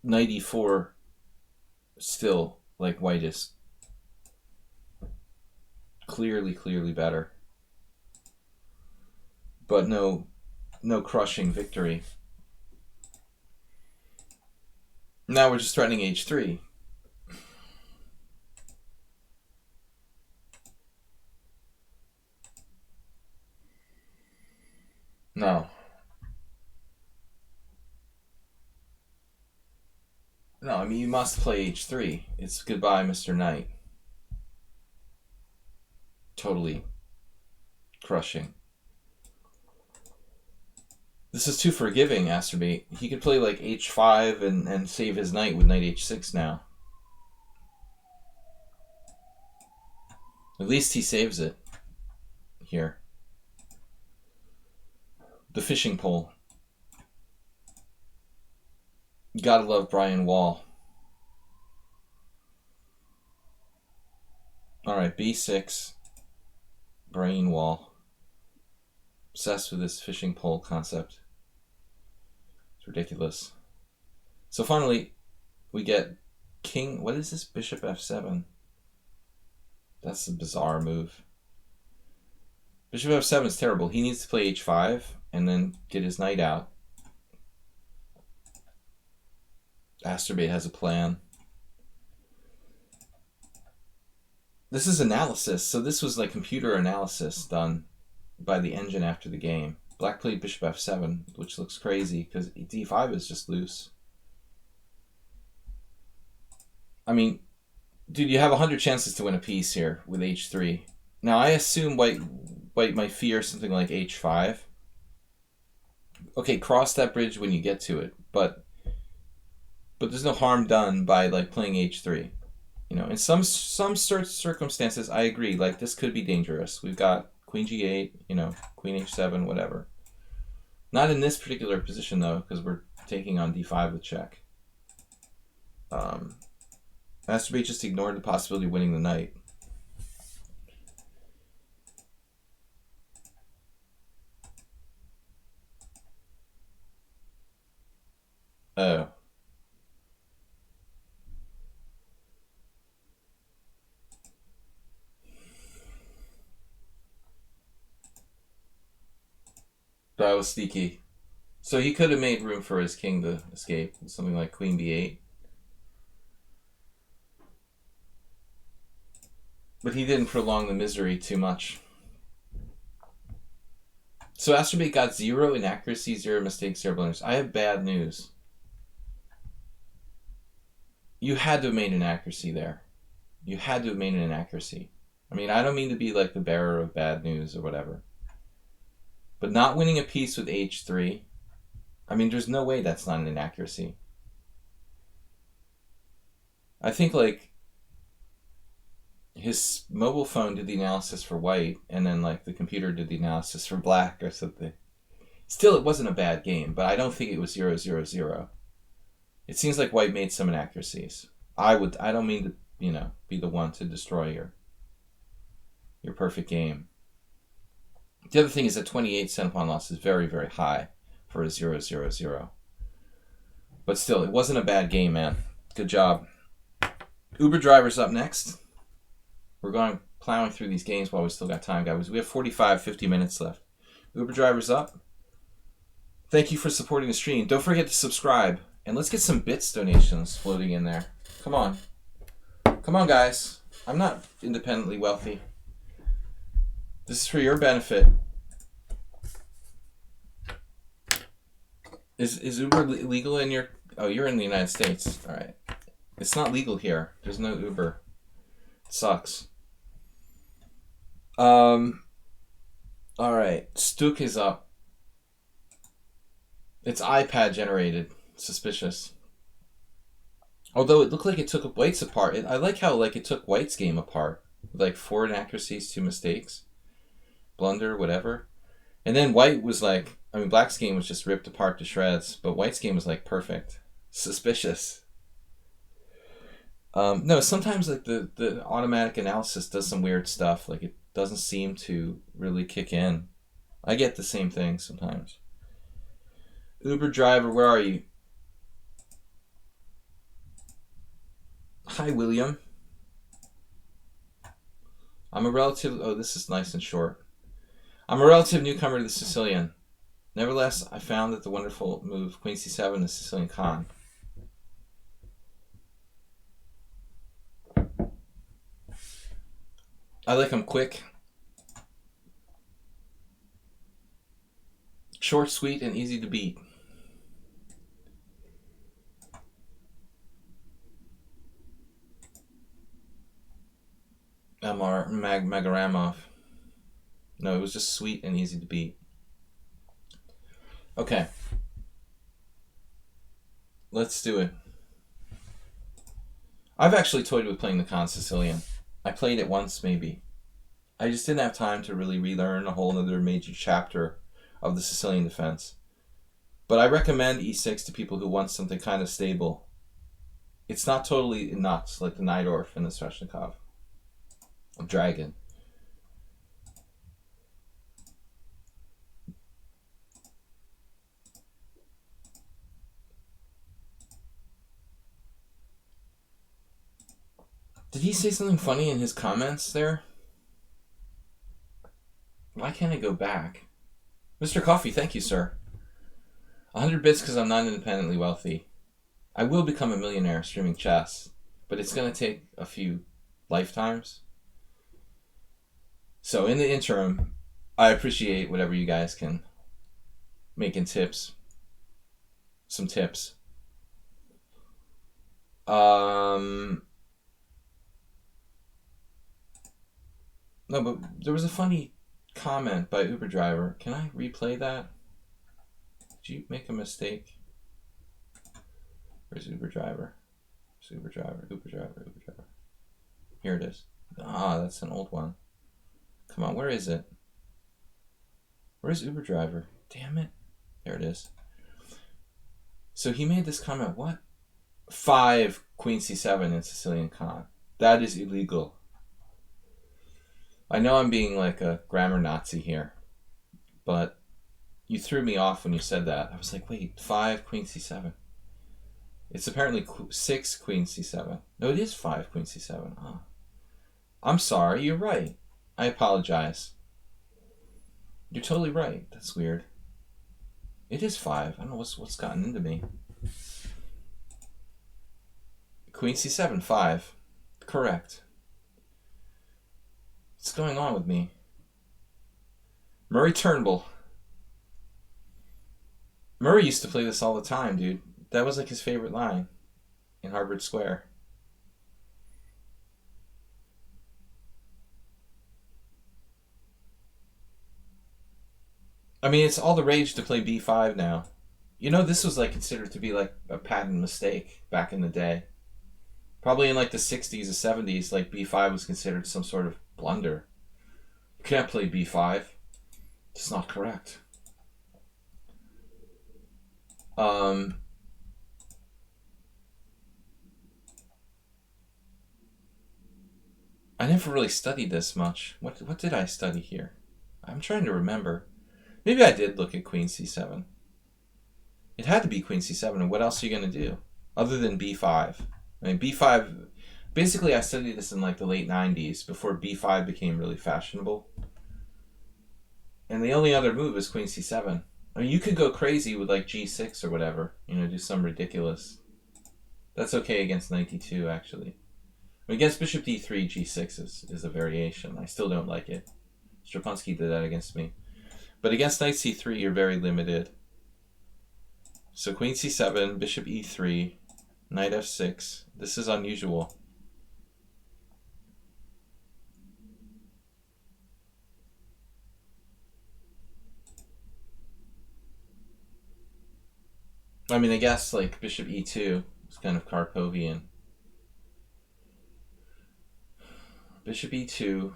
[SPEAKER 1] Knight e4 still, like, white is clearly better. But no crushing victory. Now we're just threatening h3. No. No, I mean, you must play h3. It's goodbye, Mr. Knight. Totally crushing. This is too forgiving, Asterbate. He could play like h5 and save his knight with knight h6 now. At least he saves it here. The fishing pole. Gotta love Brian Wall. Alright, b6. Brian Wall. Obsessed with this fishing pole concept. It's ridiculous. So finally, we get king. What is this? Bishop f7. That's a bizarre move. Bishop f7 is terrible. He needs to play h5 and then get his knight out. Asterbate has a plan. This is analysis. So this was like computer analysis done by the engine after the game. Black played bishop f7, which looks crazy because d5 is just loose. I mean, dude, you have 100 chances to win a piece here with h3. Now, I assume white might fear something like h5. Okay, cross that bridge when you get to it, but there's no harm done by like playing h3. You know, in some circumstances, I agree. Like, this could be dangerous. We've got queen g8, you know, queen h7, whatever. Not in this particular position, though, because we're taking on d5 with check. Asterbate just ignored the possibility of winning the knight. Oh. That was sneaky. So he could have made room for his king to escape. Something like queen b8. But he didn't prolong the misery too much. So Asterbate got 0 inaccuracy, 0 mistakes, 0 blunders. I have bad news. You had to have made an accuracy there. You had to have made an inaccuracy. I mean, I don't mean to be like the bearer of bad news or whatever. But not winning a piece with h3, I mean, there's no way that's not an inaccuracy. I think, like, his mobile phone did the analysis for white, and then, like, the computer did the analysis for black or something. Still, it wasn't a bad game, but I don't think it was 0-0-0. It seems like white made some inaccuracies. I don't mean to, be the one to destroy your perfect game. The other thing is that 28 cent pawn loss is very, very high for a 0-0-0. But still, it wasn't a bad game, man. Good job. Uber Driver's up next. We're going plowing through these games while we still got time, guys. We have 50 minutes left. Uber Driver's up. Thank you for supporting the stream. Don't forget to subscribe. And let's get some bits donations floating in there. Come on. Come on, guys. I'm not independently wealthy. This is for your benefit. Is Uber legal in your... Oh, you're in the United States. All right. It's not legal here. There's no Uber. It sucks. All right. Stuk is up. It's iPad generated. Suspicious. Although it looked like it took White's apart. I like how it took White's game apart. 4 inaccuracies, 2 mistakes. Blunder, whatever. And then White was Black's game was just ripped apart to shreds, but White's game was perfect. Suspicious. No, sometimes the automatic analysis does some weird stuff. It doesn't seem to really kick in. I get the same thing sometimes. Uber Driver, where are you? Hi, William. I'm a relative... Oh, this is nice and short. I'm a relative newcomer to the Sicilian. Nevertheless, I found that the wonderful move Queen C7 the Sicilian Khan. I like him quick. Short, sweet, and easy to beat. Amar Magaramov. No, it was just sweet and easy to beat. Okay. Let's do it. I've actually toyed with playing the Khan Sicilian. I played it once, maybe. I just didn't have time to really relearn a whole other major chapter of the Sicilian defense. But I recommend e6 to people who want something kind of stable. It's not totally nuts like the Najdorf and the Sveshnikov. Dragon. Did he say something funny in his comments there? Why can't I go back? Mr. Coffee, thank you, sir. 100 bits because I'm not independently wealthy. I will become a millionaire streaming chess, but it's going to take a few lifetimes. So in the interim, I appreciate whatever you guys can make in tips. Some tips. No, but there was a funny comment by Uber Driver. Can I replay that? Did you make a mistake? Where's Uber Driver? Where's Uber Driver? Uber Driver, Uber Driver. Here it is. Ah, that's an old one. Come on, where is it? Where's Uber Driver? Damn it. There it is. So he made this comment, what? 5 Queen C7 in Sicilian Khan. That is illegal. I know I'm being like a grammar Nazi here, but you threw me off when you said that. I was like, wait, 5 Queen C7. It's apparently 6 Queen C7. No, it is 5 Queen C7. Oh. I'm sorry, you're right. I apologize. You're totally right. That's weird. It is 5. I don't know what's gotten into me. Queen C7, 5. Correct. What's going on with me? Murray Turnbull. Murray used to play this all the time, dude. That was like his favorite line in Harvard Square. I mean, it's all the rage to play B5 now. You know, this was like considered to be like a patent mistake back in the day. Probably in like the 60s or 70s, like B5 was considered some sort of blunder. You can't play B5. It's not correct. I never really studied this much. What did I study here? I'm trying to remember. Maybe I did look at Queen C7. It had to be Queen C7, and what else are you going to do? Other than B5. I mean, B5... Basically, I studied this in like the late 90s, before B5 became really fashionable. And the only other move is Queen C7. I mean, you could go crazy with like G6 or whatever. You know, do some ridiculous... That's okay against Knight D2, actually. I mean, against Bishop D3, G6 is a variation. I still don't like it. Strapansky did that against me. But against Knight C3, you're very limited. So Queen C7, Bishop E3, Knight F6. This is unusual. I mean, I guess like Bishop E2 is kind of Karpovian. Bishop E2.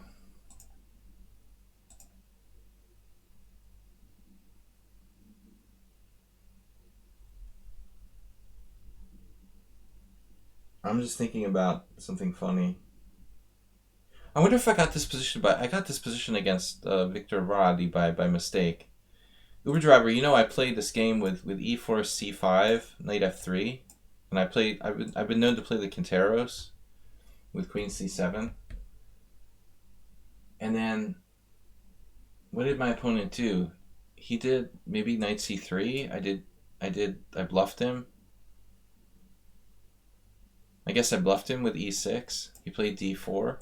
[SPEAKER 1] I'm just thinking about something funny. I wonder if I got this position I got this position against Victor Varadi by mistake. Uber Driver, you know, I played this game with E4, C5, Knight F3, and I've been known to play the Quinteros with Queen C7. And then, what did my opponent do? He did maybe Knight C3. I bluffed him. I guess I bluffed him with E6. He played D4.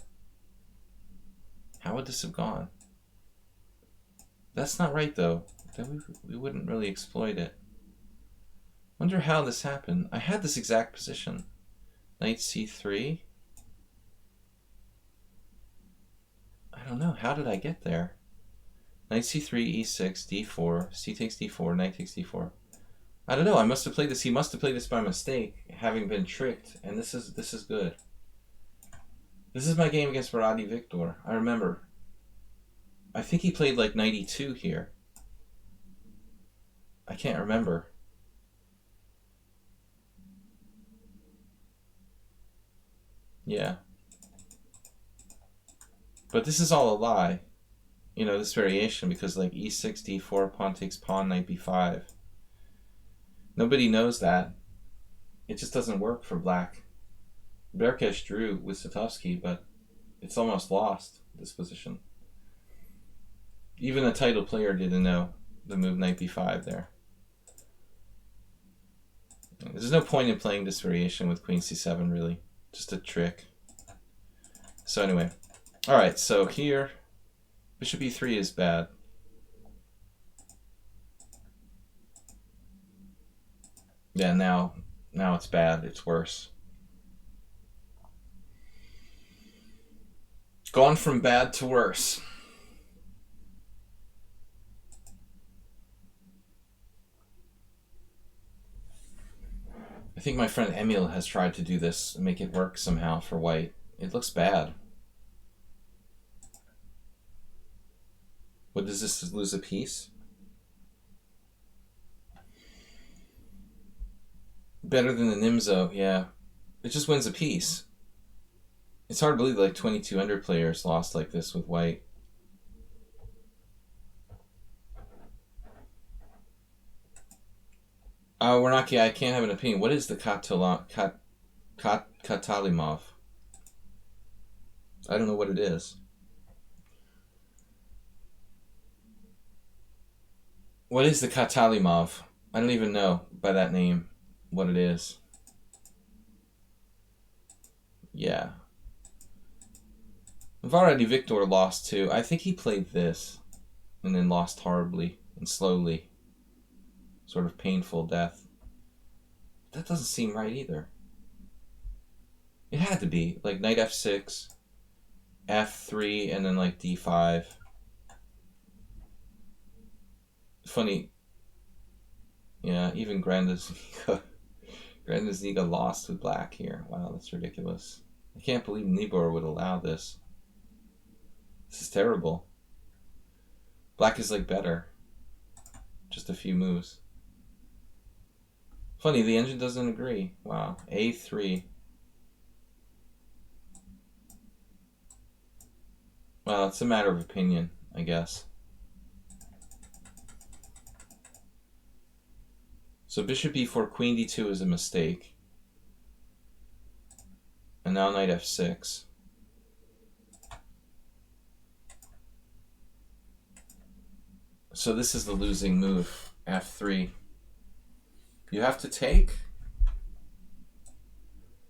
[SPEAKER 1] How would this have gone? That's not right, though. Then we wouldn't really exploit it. Wonder how this happened. I had this exact position. Knight C3. I don't know. How did I get there? Knight C3, E6, D4, C takes D4, Knight takes D4. I don't know. I must have played this. He must have played this by mistake, having been tricked. And this is good. This is my game against Varadi Victor. I remember. I think he played like Knight E2 here. I can't remember. Yeah. But this is all a lie. You know, this variation, because like E6, D4, pawn takes pawn, Knight B5. Nobody knows that. It just doesn't work for black. Berkesh drew with Satovsky, but it's almost lost, this position. Even a title player didn't know the move Knight B5 there. There's no point in playing this variation with Queen C7, really. Just a trick. So anyway. Alright, so here, Bishop E3 is bad. Yeah, now it's bad. It's worse. Gone from bad to worse. I think my friend Emil has tried to do this and make it work somehow for white. It looks bad. What, does this lose a piece? Better than the Nimzo, yeah. It just wins a piece. It's hard to believe like 2200 players lost like this with white. We're not. Yeah, I can't have an opinion. What is the Katalimov? I don't know what it is. What is the Katalimov? I don't even know by that name what it is. Yeah. Varadi Victor lost too. I think he played this and then lost horribly and slowly. Sort of painful death. That doesn't seem right either. It had to be. Like Knight F6, F3, and then like D5. Funny. Yeah, even Grandazniga lost with black here. Wow, that's ridiculous. I can't believe Nibor would allow this. This is terrible. Black is like better. Just a few moves. Funny, the engine doesn't agree. Wow. A3. Well, it's a matter of opinion, I guess. So bishop e4, queen d2 is a mistake. And now knight f6. So this is the losing move, f3. You have to take.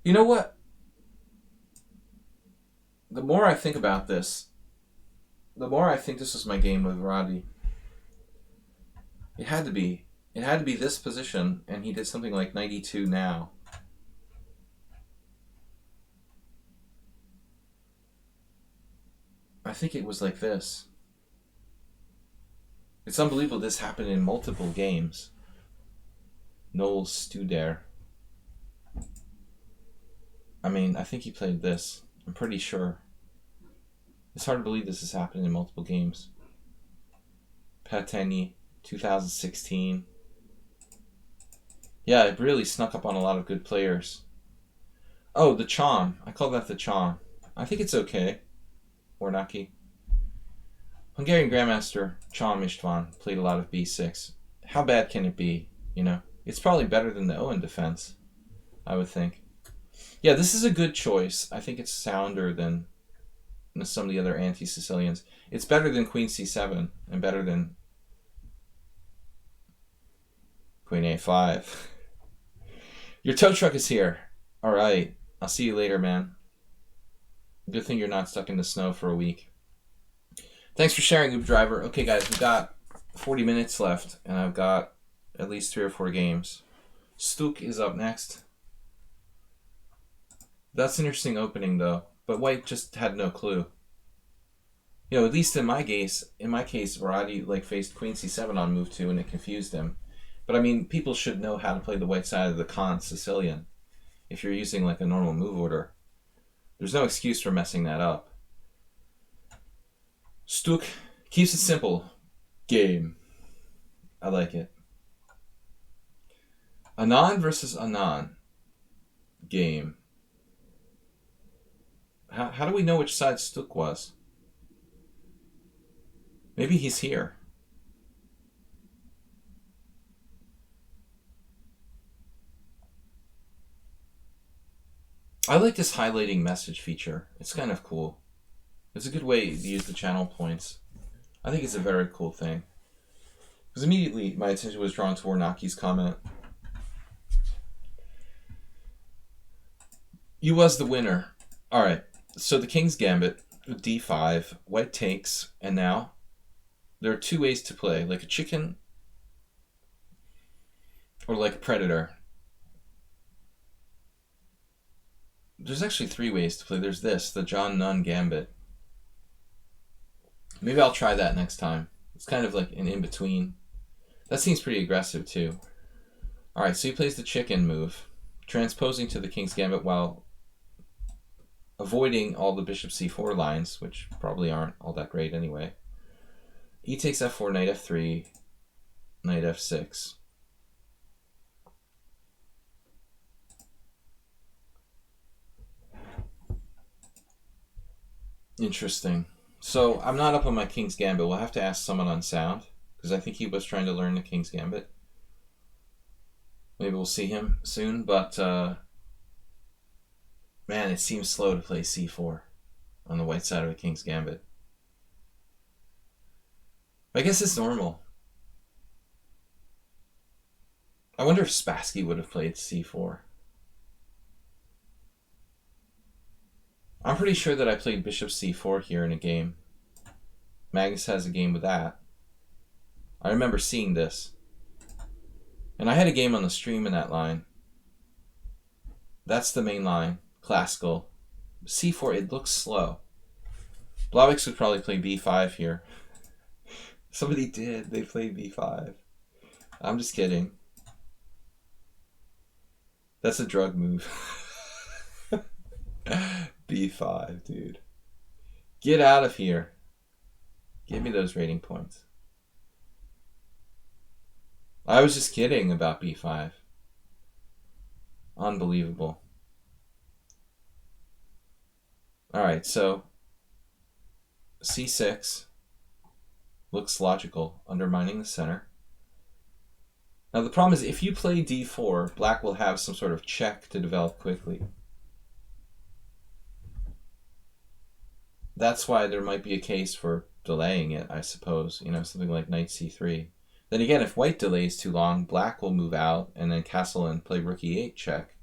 [SPEAKER 1] You know what? The more I think about this, the more I think this was my game with Roddy. It had to be. It had to be this position, and he did something like 92 now. I think it was like this. It's unbelievable this happened in multiple games. Noel Studer. I mean, I think he played this. I'm pretty sure. It's hard to believe this has happened in multiple games. Pateni, 2016. Yeah, it really snuck up on a lot of good players. Oh, the Chon. I call that the Chon. I think it's okay. Warnaki. Hungarian Grandmaster Chon István played a lot of b6. How bad can it be? You know, it's probably better than the Owen defense, I would think. Yeah, this is a good choice. I think it's sounder than some of the other anti-Sicilians. It's better than Queen c7 and better than Queen a5. Your tow truck is here. All right. I'll see you later, man. Good thing you're not stuck in the snow for a week. Thanks for sharing, Uber Driver. Okay, guys, we've got 40 minutes left, and I've got at least 3 or 4 games. Stuk is up next. That's an interesting opening, though. But White just had no clue. You know, at least in my case, Varadi faced Queen c7 on move 2, and it confused him. But I mean, people should know how to play the white side of the Khan Sicilian. If you're using like a normal move order, there's no excuse for messing that up. Stuk keeps it simple. Game. I like it. Anand versus Anand. Game. How do we know which side Stuk was? Maybe he's here. I like this highlighting message feature. It's kind of cool. It's a good way to use the channel points. I think it's a very cool thing. Because immediately my attention was drawn to Warnaki's comment. You was the winner. Alright, so the King's Gambit, d5, White takes, and now there are 2 ways to play, like a chicken or like a predator. There's actually 3 ways to play. There's this, the John Nunn Gambit. Maybe I'll try that next time. It's kind of like an in-between. That seems pretty aggressive too. Alright, so he plays the chicken move, transposing to the King's Gambit while avoiding all the bishop c4 lines, which probably aren't all that great anyway. E takes f4, knight f3, knight f6. Interesting. So I'm not up on my King's Gambit. We'll have to ask someone on sound, because I think he was trying to learn the King's Gambit. Maybe we'll see him soon, but man, it seems slow to play c4 on the white side of the King's Gambit. I guess it's normal. I wonder if Spassky would have played c4. I'm pretty sure that I played bishop c4 here in a game. Magnus has a game with that. I remember seeing this. And I had a game on the stream in that line. That's the main line. Classical. c4, it looks slow. Blavix would probably play b5 here. Somebody did. They played b5. I'm just kidding. That's a drug move. b5, dude. Get out of here. Give me those rating points. I was just kidding about b5. Unbelievable. Alright, so c6 looks logical, undermining the center. Now the problem is if you play d4, black will have some sort of check to develop quickly. That's why there might be a case for delaying it, I suppose. You know, something like knight c3. Then again, if white delays too long, black will move out and then castle and play rook e8 check.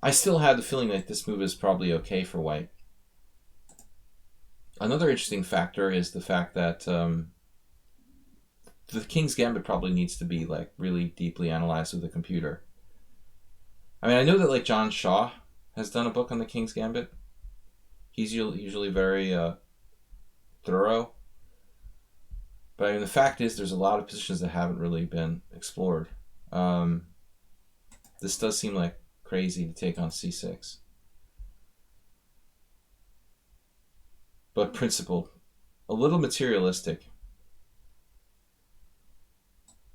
[SPEAKER 1] I still have the feeling that this move is probably okay for white. Another interesting factor is the fact that the King's Gambit probably needs to be like really deeply analyzed with the computer. I mean, I know that like John Shaw has done a book on the King's Gambit. He's usually very thorough. But I mean, the fact is there's a lot of positions that haven't really been explored. This does seem like crazy to take on c6. But principle, a little materialistic.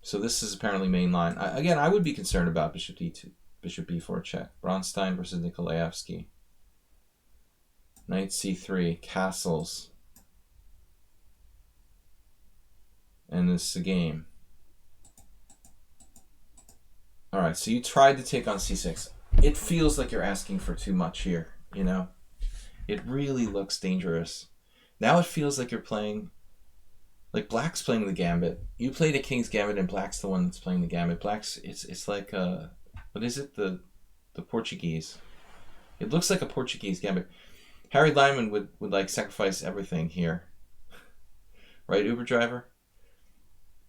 [SPEAKER 1] So this is apparently main line. Again, I would be concerned about bishop d2, bishop b4 check. Bronstein versus Nikolaevsky. Knight c3, castles. And this is a game. Alright, so you tried to take on c6. It feels like you're asking for too much here, you know? It really looks dangerous. Now it feels like you're playing, like black's playing the gambit. You played a King's Gambit and black's the one that's playing the gambit. Black's, it's like, what is it? The Portuguese. It looks like a Portuguese gambit. Harry Lyman would like sacrifice everything here. Right, Uber driver?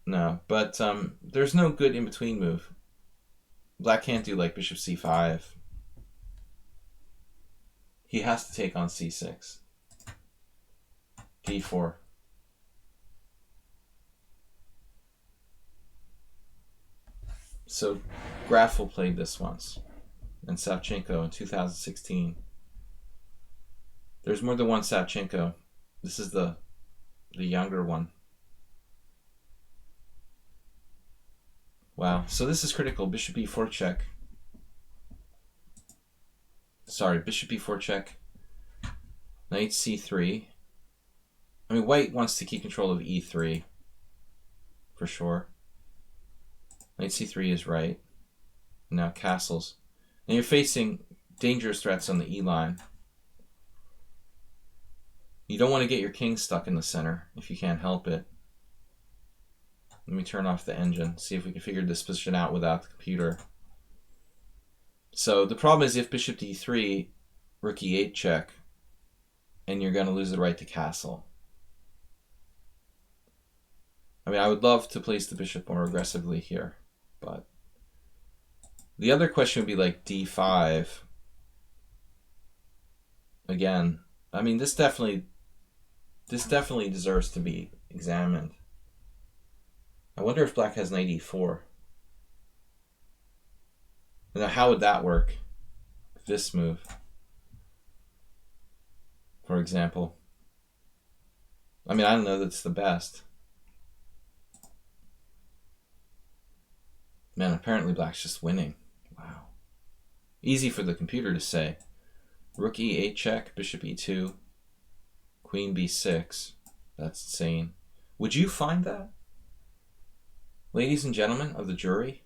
[SPEAKER 1] No, but there's no good in-between move. Black can't do like bishop c5. He has to take on c6. d4. So Graffel played this once, and Savchenko in 2016. There's more than one Savchenko. This is the younger one. Wow, so this is critical. Bishop e4 check. Sorry, bishop e4 check. Knight c3. I mean, white wants to keep control of e3, for sure. Knight c3 is right. Now castles. And you're facing dangerous threats on the e line. You don't want to get your king stuck in the center if you can't help it. Let me turn off the engine, see if we can figure this position out without the computer. So the problem is if bishop d3, rook e8 check, and you're going to lose the right to castle. I mean, I would love to place the bishop more aggressively here, but the other question would be like d5. Again, I mean, this definitely deserves to be examined. I wonder if black has knight e4. Now, how would that work? This move, for example. I mean, I don't know that's the best. Man, apparently black's just winning. Wow. Easy for the computer to say. Rook e8 check, bishop e2, queen b6. That's insane. Would you find that? Ladies and gentlemen of the jury,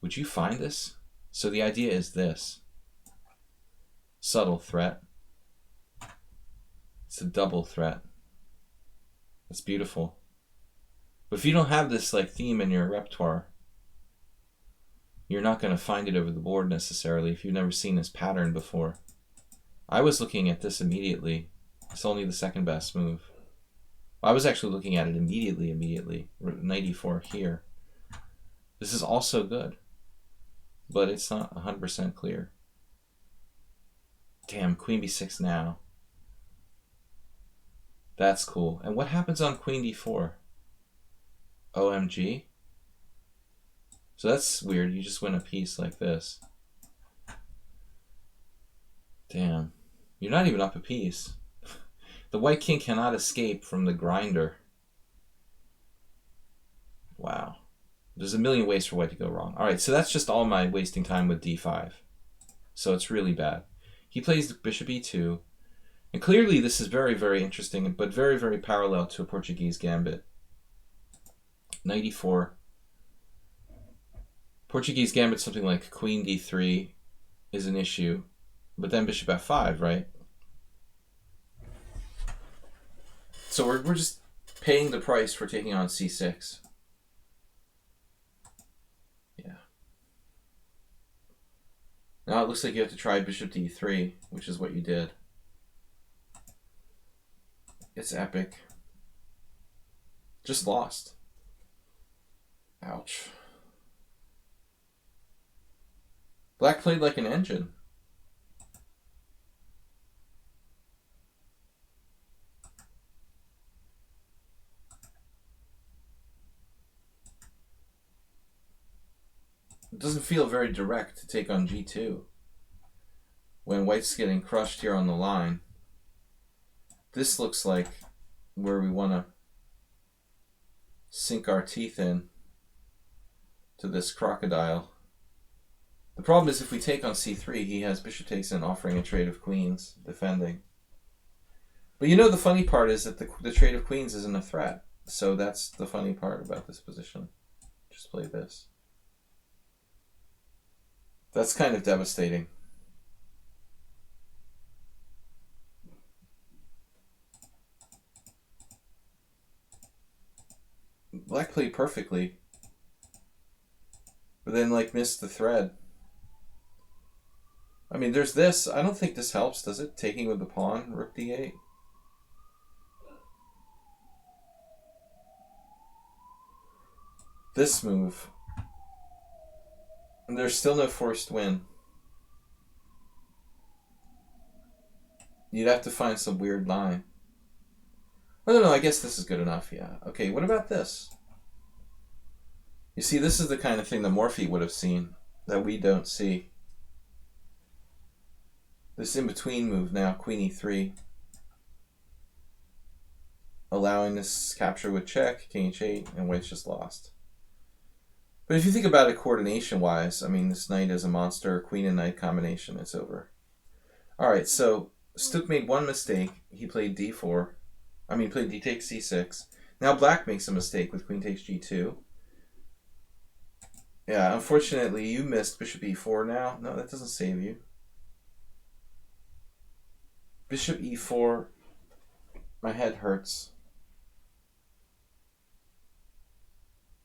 [SPEAKER 1] would you find this? So the idea is this. Subtle threat. It's a double threat. That's beautiful. But if you don't have this like theme in your repertoire, you're not going to find it over the board necessarily if you've never seen this pattern before. I was looking at this immediately. It's only the second best move. I was actually looking at it immediately. Knight e4 here. This is also good, but it's not 100% clear. Damn, queen b6 now. That's cool. And what happens on queen d4? OMG. So that's weird. You just win a piece like this. Damn. You're not even up a piece. The white king cannot escape from the grinder. Wow. There's a million ways for white to go wrong. All right, so that's just all my wasting time with d5. So it's really bad. He plays bishop e2. And clearly this is very, very interesting, but very, very parallel to a Portuguese gambit. Knight e4. Portuguese gambit, something like queen d3 is an issue, but then bishop f5, right? So we're just paying the price for taking on c6. Yeah. Now it looks like you have to try bishop d3, which is what you did. It's epic. Just lost. Ouch. Black played like an engine. It doesn't feel very direct to take on g2 when white's getting crushed here on the line. This looks like where we want to sink our teeth in to this crocodile. The problem is if we take on c3, he has bishop takes in, offering a trade of queens, defending. But you know the funny part is that the trade of queens isn't a threat. So that's the funny part about this position. Just play this. That's kind of devastating. Black played perfectly, but then like missed the thread. I mean, there's this. I don't think this helps, does it? Taking with the pawn, rook d8. This move. And there's still no forced win. You'd have to find some weird line. I don't know, I guess this is good enough, yeah. Okay, what about this? You see, this is the kind of thing that Morphy would have seen that we don't see. This in-between move now, queen e3. Allowing this capture with check, king h8, and white's just lost. But if you think about it coordination-wise, I mean, this knight is a monster, queen and knight combination, it's over. Alright, so Stuk made one mistake. He played d4. I mean, played d takes c6. Now black makes a mistake with queen takes g2. Yeah, unfortunately, you missed bishop e4 now. No, that doesn't save you. Bishop e4. My head hurts.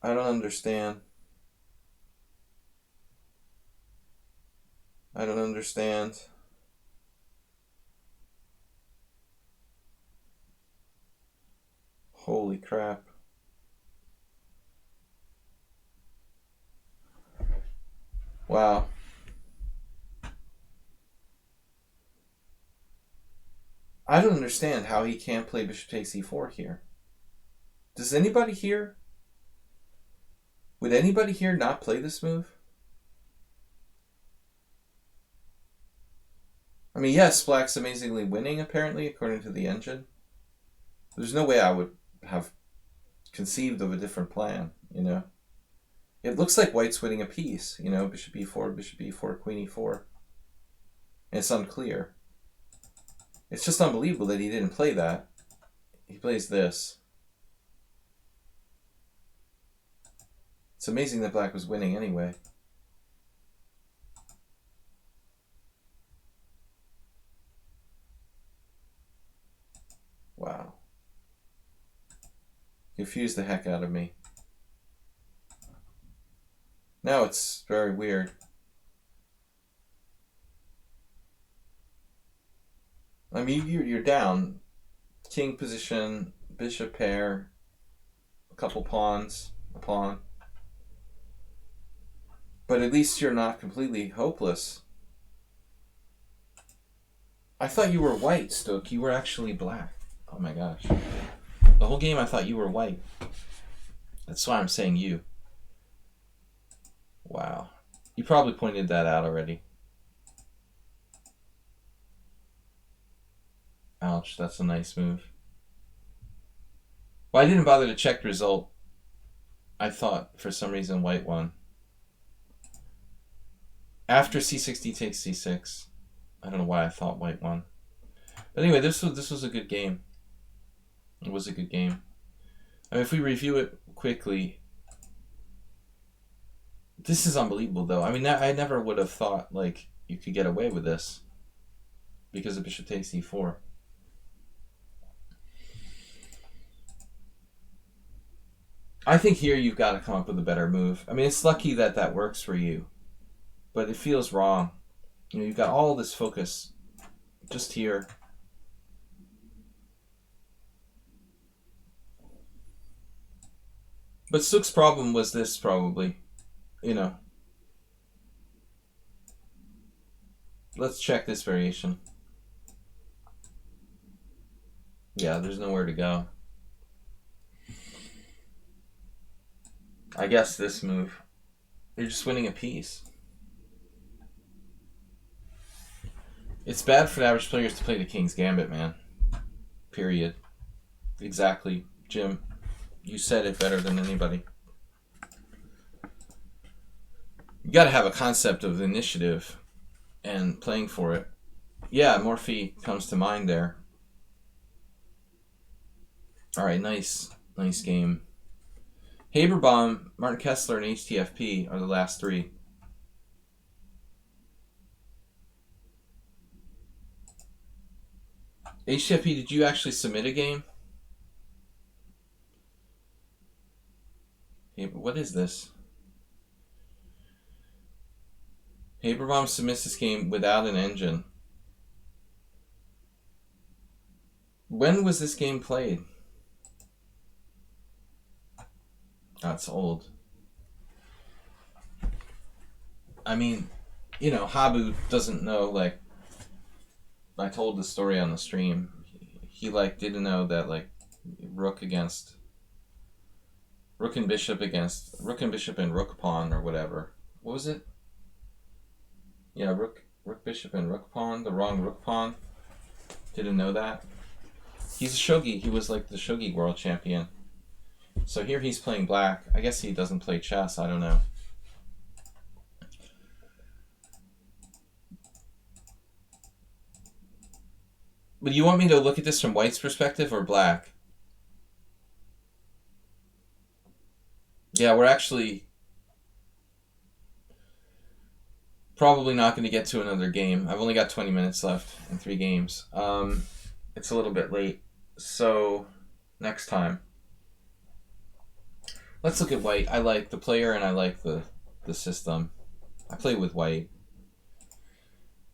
[SPEAKER 1] I don't understand. I don't understand. Holy crap. Wow. I don't understand how he can't play bishop takes e4 here. Does anybody here? Would anybody here not play this move? I mean, yes, black's amazingly winning, apparently, according to the engine. There's no way I would have conceived of a different plan, you know? It looks like white's winning a piece, you know, bishop e4, queen e4. And it's unclear. It's just unbelievable that he didn't play that. He plays this. It's amazing that black was winning anyway. Wow. Confused the heck out of me. Now it's very weird. I mean, you're down. King position, bishop pair, a couple pawns, a pawn. But at least you're not completely hopeless. I thought you were white, Stoke. You were actually black. Oh my gosh. The whole game I thought you were white. That's why I'm saying you. Wow. You probably pointed that out already. Ouch, that's a nice move. Well, I didn't bother to check the result. I thought, for some reason, white won. After c6, d takes c6. I don't know why I thought white won. But anyway, this was a good game. It was a good game. I mean, if we review it quickly, this is unbelievable, though. I mean, I never would have thought, like, you could get away with this because the bishop takes e4. I think here you've got to come up with a better move. I mean, it's lucky that that works for you, but it feels wrong. You know, you've got all this focus just here. But Sook's problem was this, probably. You know. Let's check this variation. Yeah, there's nowhere to go. I guess this move. You're just winning a piece. It's bad for the average players to play the King's Gambit, man. Period. Exactly, Jim. You said it better than anybody. You got to have a concept of initiative and playing for it. Yeah, Morphe comes to mind there. All right, nice game. Haberbaum, Martin Kessler, and HTFP are the last three. HTFP, did you actually submit a game? What is this? Haberbaum submits this game without an engine. When was this game played? That's old. I mean, you know, Habu doesn't know, like, I told the story on the stream. He like, didn't know that, like, rook and bishop and rook pawn or whatever. What was it? Yeah, rook bishop and rook pawn, the wrong rook pawn. Didn't know that. He's a shogi. He was like the shogi world champion. So here he's playing black. I guess he doesn't play chess. I don't know. But you want me to look at this from white's perspective or black? Yeah, we're actually probably not going to get to another game. I've only got 20 minutes left in 3 games. It's a little bit late. So next time. Let's look at white. I like the player and I like the system. I play with white.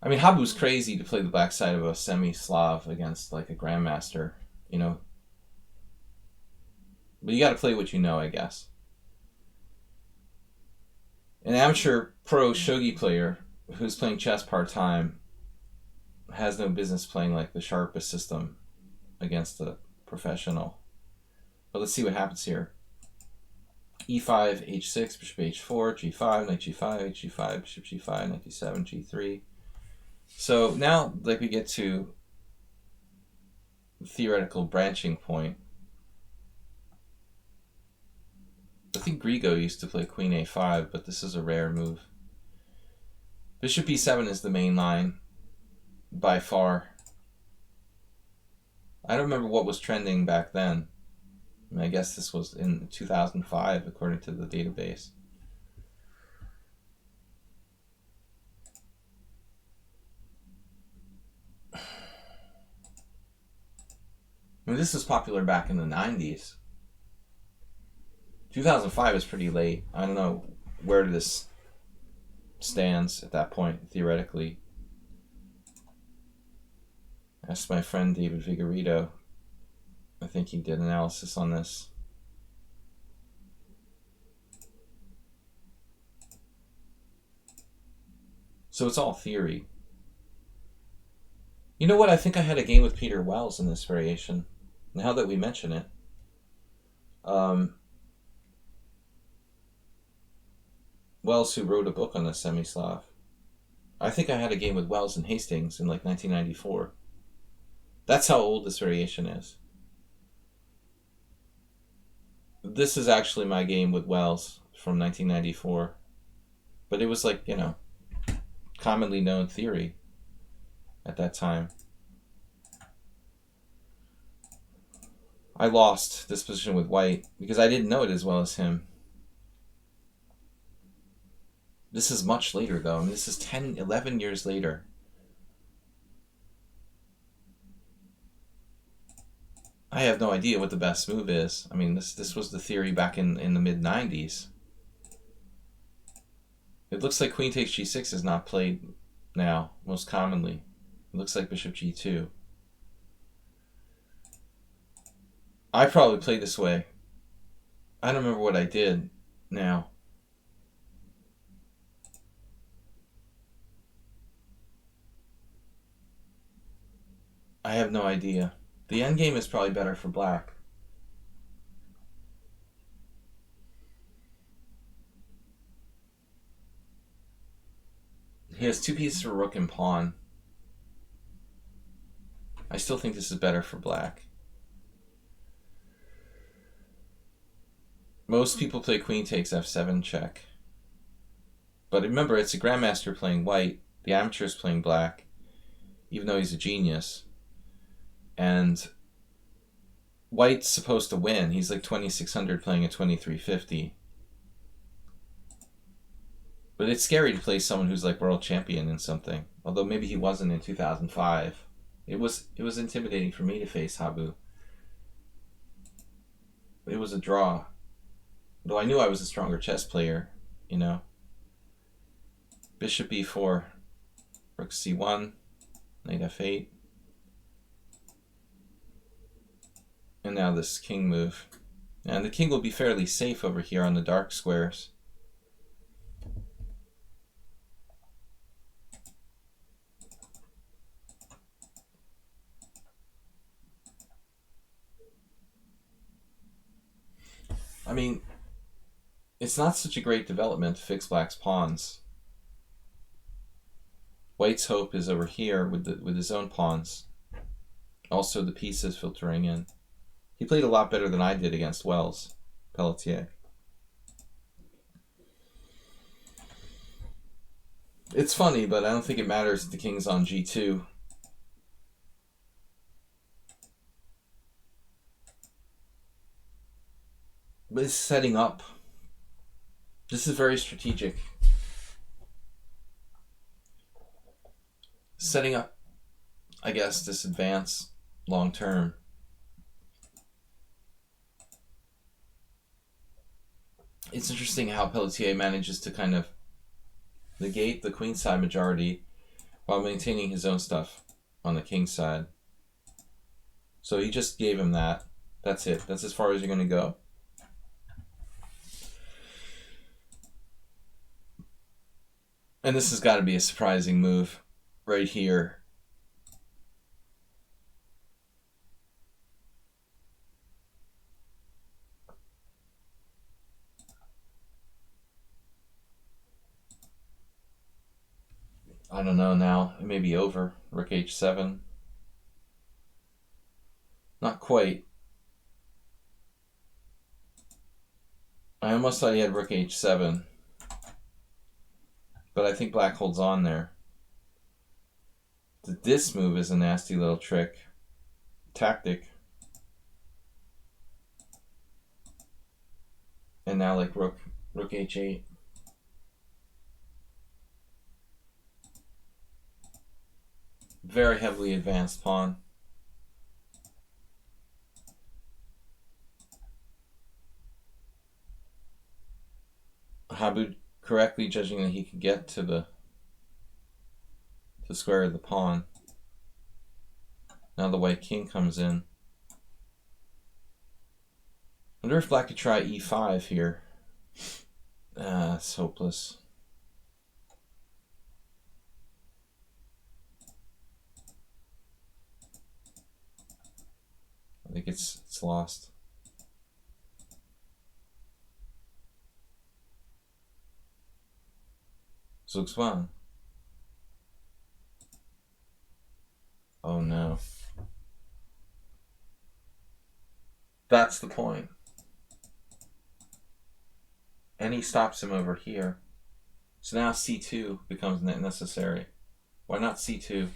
[SPEAKER 1] I mean, Habu's crazy to play the black side of a semi-Slav against like a grandmaster, you know. But you got to play what you know, I guess. An amateur pro shogi player who's playing chess part-time has no business playing like the sharpest system against a professional. But let's see what happens here. e5, h6, bishop h4, g5, knight g5, h5, bishop g5, knight d7, g3. So now, like, we get to the theoretical branching point. I think Grigo used to play queen a5, but this is a rare move. Bishop b7 is the main line by far. I don't remember what was trending back then. I mean, I guess this was in 2005, according to the database. I mean, this was popular back in the 90s. 2005 is pretty late. I don't know where this stands at that point, theoretically. Asked my friend David Vigorito. I think he did analysis on this. So it's all theory. You know what? I think I had a game with Peter Wells in this variation. Now that we mention it. Wells, who wrote a book on the semi-Slav. I think I had a game with Wells and Hastings in like 1994. That's how old this variation is. This is actually my game with Wells from 1994. But it was like, you know, commonly known theory at that time. I lost this position with white because I didn't know it as well as him. This is much later, though. I mean, this is 10, 11 years later. I have no idea what the best move is. I mean, this was the theory back in the mid-90s. It looks like queen takes g6 is not played now, most commonly. It looks like bishop g2. I probably played this way. I don't remember what I did now. I have no idea. The endgame is probably better for black. He has 2 pieces for rook and pawn. I still think this is better for black. Most people play queen takes f7 check. But remember, it's a grandmaster playing white. The amateur is playing black, even though he's a genius. And white's supposed to win. He's like 2,600 playing at 2,350. But it's scary to play someone who's like world champion in something. Although maybe he wasn't in 2005. It was intimidating for me to face Habu. It was a draw. Though I knew I was a stronger chess player, you know. Bishop e4, rook c1, knight f8. And now this king move. And the king will be fairly safe over here on the dark squares. I mean, it's not such a great development to fix black's pawns. White's hope is over here with his own pawns. Also the pieces filtering in. He played a lot better than I did against Wells, Pelletier. It's funny, but I don't think it matters if the king's on g2. But it's setting up. This is very strategic. Setting up, I guess, this advance long term. It's interesting how Pelletier manages to kind of negate the queenside majority while maintaining his own stuff on the king side. So he just gave him that. That's it. That's as far as you're going to go. And this has got to be a surprising move right here. I don't know now. It may be over. Rook h7. Not quite. I almost thought he had rook h7. But I think black holds on there. This move is a nasty little tactic. And now like rook h8. Very heavily advanced pawn. Habu correctly judging that he can get to the square of the pawn. Now the white king comes in. I wonder if black could try e5 here. It's hopeless. I think it's lost. Zugzwang. Oh no. That's the point. And he stops him over here. So now c2 becomes necessary. Why not c2?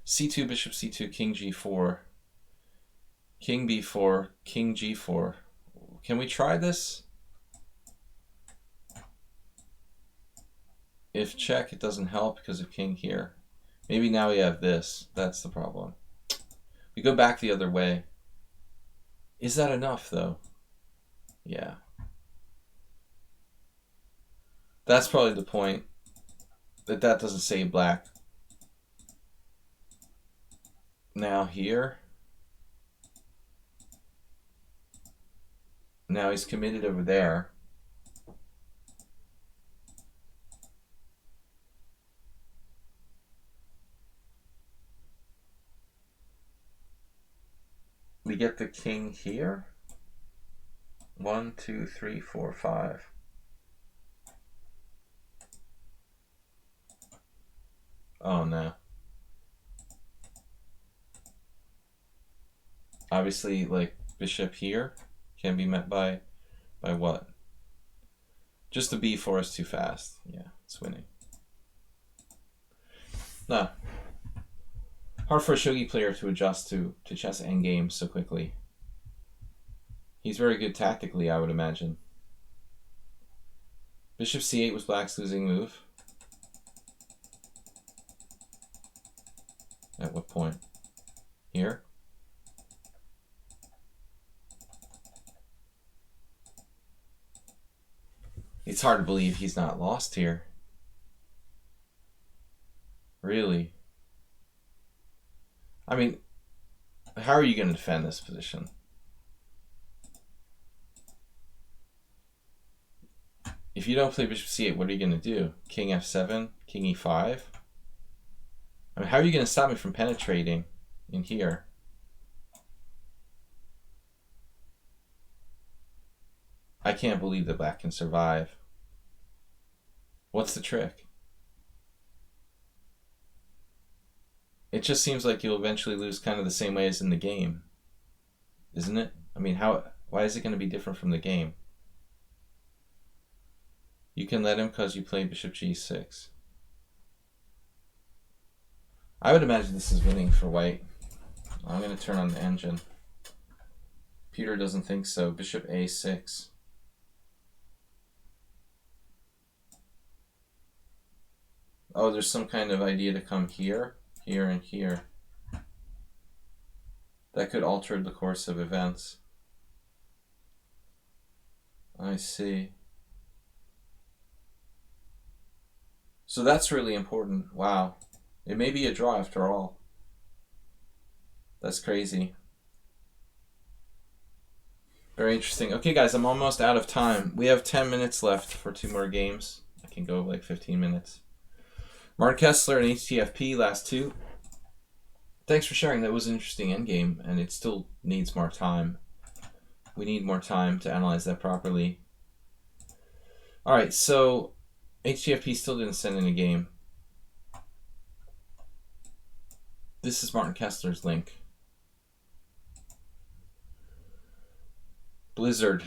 [SPEAKER 1] c2, bishop c2, king g4. King b4, king g4. Can we try this? If check, it doesn't help because of king here. Maybe now we have this. That's the problem. We go back the other way. Is that enough, though? Yeah. That's probably the point. That doesn't save black. Now here. Now he's committed over there. We get the king here. 1, 2, 3, 4, 5. Oh no. Obviously, like, bishop here can be met by what? Just the b4 is too fast. Yeah, it's winning. No. Hard for a shogi player to adjust to chess endgames so quickly. He's very good tactically, I would imagine. Bishop c8 was black's losing move. At what point? Here? It's hard to believe he's not lost here. Really? I mean, how are you going to defend this position? If you don't play bishop c8, what are you going to do? King f7, king e5? I mean, how are you going to stop me from penetrating in here? I can't believe that black can survive. What's the trick? It just seems like you'll eventually lose kind of the same way as in the game. Isn't it? I mean, why is it going to be different from the game? You can let him because you play bishop g6. I would imagine this is winning for white. I'm going to turn on the engine. Peter doesn't think so. Bishop a6. Oh, there's some kind of idea to come here, here, and here. That could alter the course of events. I see. So that's really important. Wow. It may be a draw after all. That's crazy. Very interesting. Okay, guys, I'm almost out of time. We have 10 minutes left for 2 more games. I can go like 15 minutes. Mark Kessler and HTFP, last 2. Thanks for sharing. That was an interesting endgame, and it still needs more time. We need more time to analyze that properly. All right, so HTFP still didn't send in a game. This is Martin Kessler's link. Blizzard.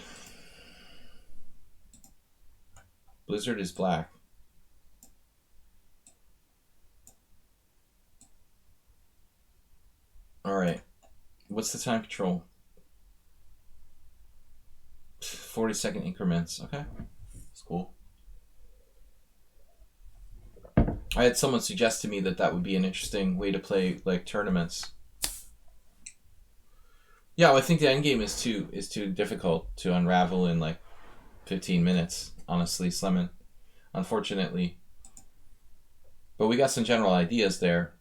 [SPEAKER 1] Blizzard is black. All right. What's the time control? 40-second increments. Okay. That's cool. I had someone suggest to me that that would be an interesting way to play like tournaments. Yeah, well, I think the endgame is too difficult to unravel in like 15 minutes, honestly, Slemon. Unfortunately. But we got some general ideas there.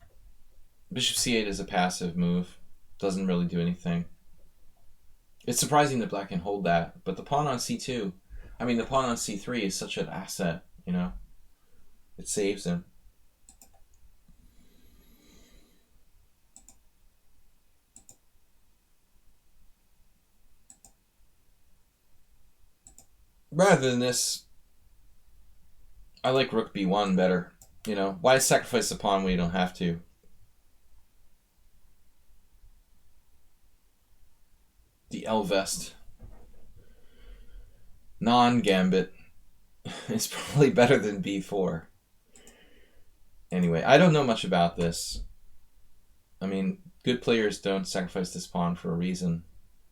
[SPEAKER 1] Bishop c8 is a passive move. Doesn't really do anything. It's surprising that black can hold that, but the pawn on c2, I mean the pawn on c3 is such an asset, you know? It saves him. Rather than this, I like rook b1 better. You know, why sacrifice the pawn when you don't have to? The L-Vest. Non-gambit is probably better than b4. Anyway, I don't know much about this. I mean, Good players don't sacrifice this pawn for a reason,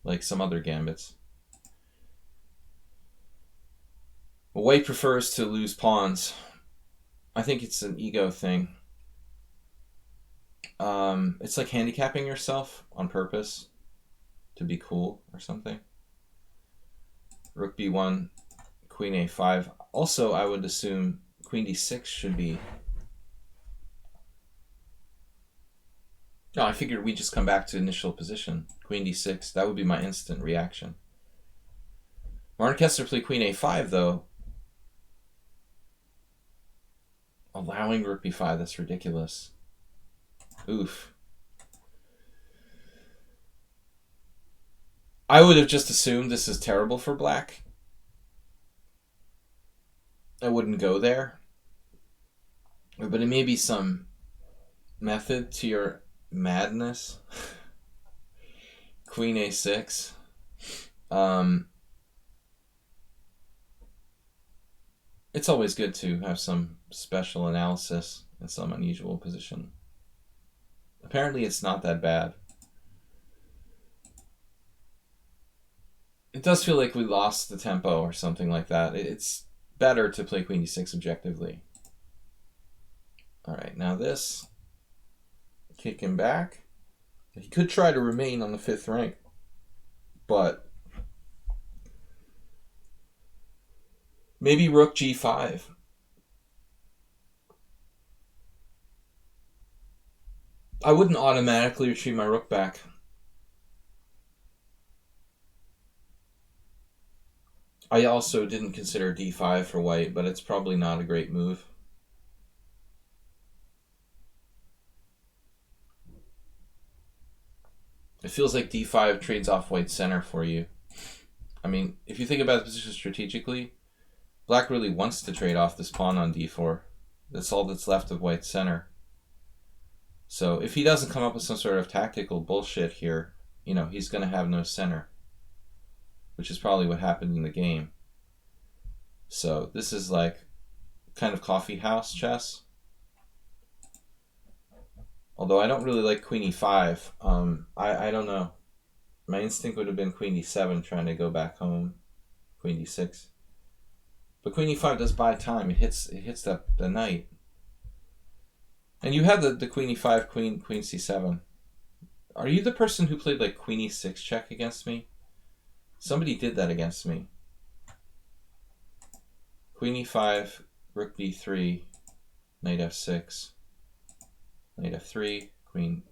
[SPEAKER 1] like some other gambits. But white prefers to lose pawns. I think it's an ego thing. It's like handicapping yourself on purpose to be cool or something. Rook b1, queen a5. Also, I would assume queen d6 should be... No, I figured we just come back to initial position. Queen d6, that would be my instant reaction. Martin Kessler played queen a5, though. Allowing rook b5, that's ridiculous. Oof. I would have just assumed this is terrible for black. I wouldn't go there. But it may be some method to your madness. Queen a6. It's always good to have some special analysis in some unusual position. Apparently it's not that bad. It does feel like we lost the tempo or something like that. It's better to play queen d6 objectively. Alright, now this. Kick him back. He could try to remain on the 5th rank, but maybe rook g5. I wouldn't automatically retreat my rook back. I also didn't consider d5 for white, but it's probably not a great move. It feels like d5 trades off white's center for you. I mean, if you think about the position strategically, black really wants to trade off this pawn on d4. That's all that's left of white's center. So if he doesn't come up with some sort of tactical bullshit here, you know, he's going to have no center, which is probably what happened in the game. So this is like kind of coffee house chess. Although I don't really like queen e5. I don't know. My instinct would have been queen d7, trying to go back home. Queen d6. But queen e5 does buy time. It hits the knight. And you have the queen e5, queen c7. Are you the person who played like queen e6 check against me? Somebody did that against me. Queen e5, rook b3, knight f6, knight f3, queen,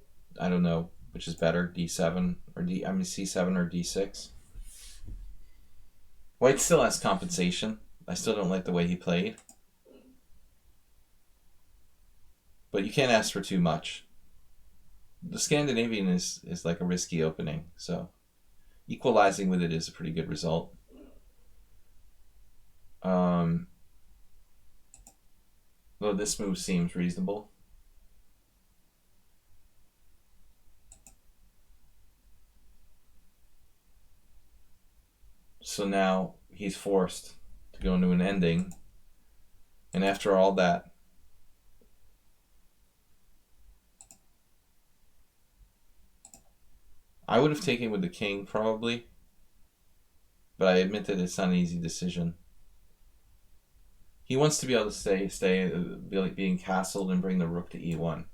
[SPEAKER 1] I don't know which is better, d7 or c7 or d6. White still has compensation. I still don't like the way he played. But you can't ask for too much. The Scandinavian is like a risky opening, so equalizing with it is a pretty good result. Though this move seems reasonable. So now he's forced to go into an ending. And after all that, I would have taken with the king probably. But I admit that it's not an easy decision. He wants to be able to stay being castled and bring the rook to e1.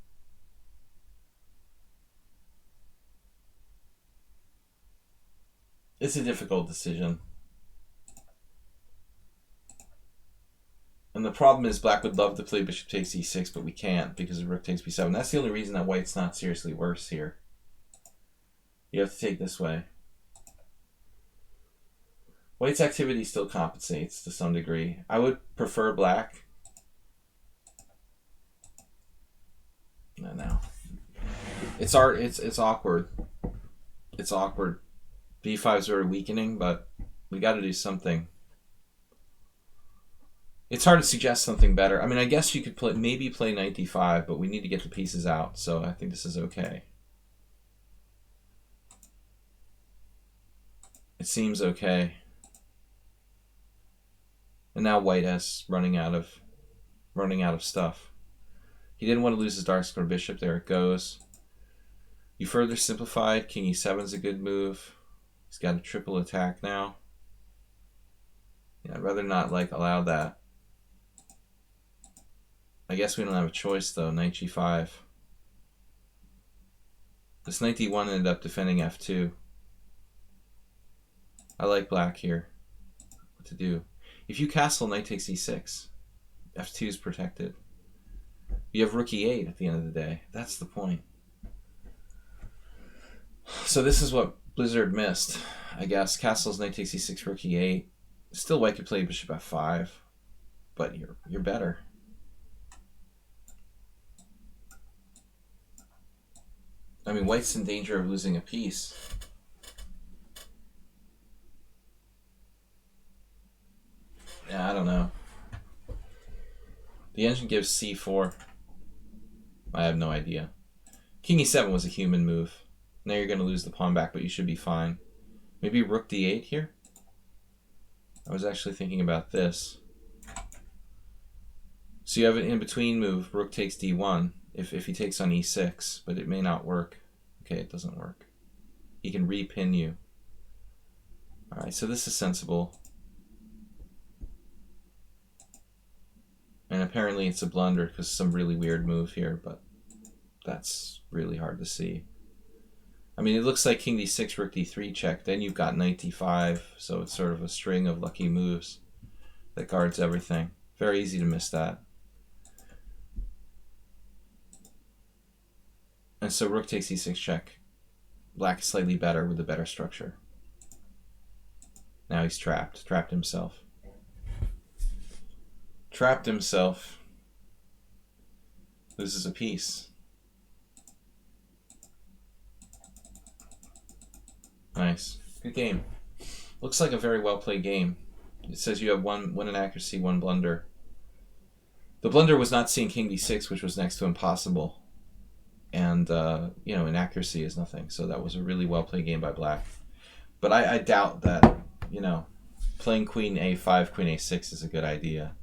[SPEAKER 1] It's a difficult decision. And the problem is black would love to play bishop takes e6, but we can't because of rook takes b7. That's the only reason that white's not seriously worse here. You have to take this way. White's activity still compensates to some degree. I would prefer black. No. It's awkward. It's awkward. b5 is very weakening, but we got to do something. It's hard to suggest something better. I mean, I guess you could maybe play knight d5, but we need to get the pieces out, so I think this is okay. It seems okay. And now white has running out of stuff. He didn't want to lose his dark square bishop. There it goes. You further simplified. King e7 is a good move. He's got a triple attack now. Yeah, I'd rather not allow that. I guess we don't have a choice though. Knight g5. This knight d1 ended up defending f2. I like black here. What to do? If you castle, knight takes e6. f2 is protected. You have rook e8 at the end of the day. That's the point. So this is what Blizzard missed, I guess. Castles, knight takes e6, rook e8. Still, white could play bishop f5, but you're better. I mean, white's in danger of losing a piece. Yeah, I don't know. The engine gives c4. I have no idea. King e7 was a human move. Now you're going to lose the pawn back, but you should be fine. Maybe rook d8 here? I was actually thinking about this. So you have an in-between move, rook takes d1, if he takes on e6, but it may not work. Okay, it doesn't work. He can repin you. Alright, so this is sensible. And apparently it's a blunder because some really weird move here, but that's really hard to see. I mean, it looks like king d6, rook d3 check. Then you've got knight d5, so it's sort of a string of lucky moves that guards everything. Very easy to miss that. And so rook takes e6 check. Black is slightly better with a better structure. Now he's trapped. Trapped himself. Trapped himself. Loses a piece. Nice. Good game. Looks like a very well played game. It says you have one inaccuracy, one blunder. The blunder was not seeing king d6, which was next to impossible. And, you know, inaccuracy is nothing. So that was a really well played game by black. But I doubt that, you know, playing queen a5, queen a6 is a good idea.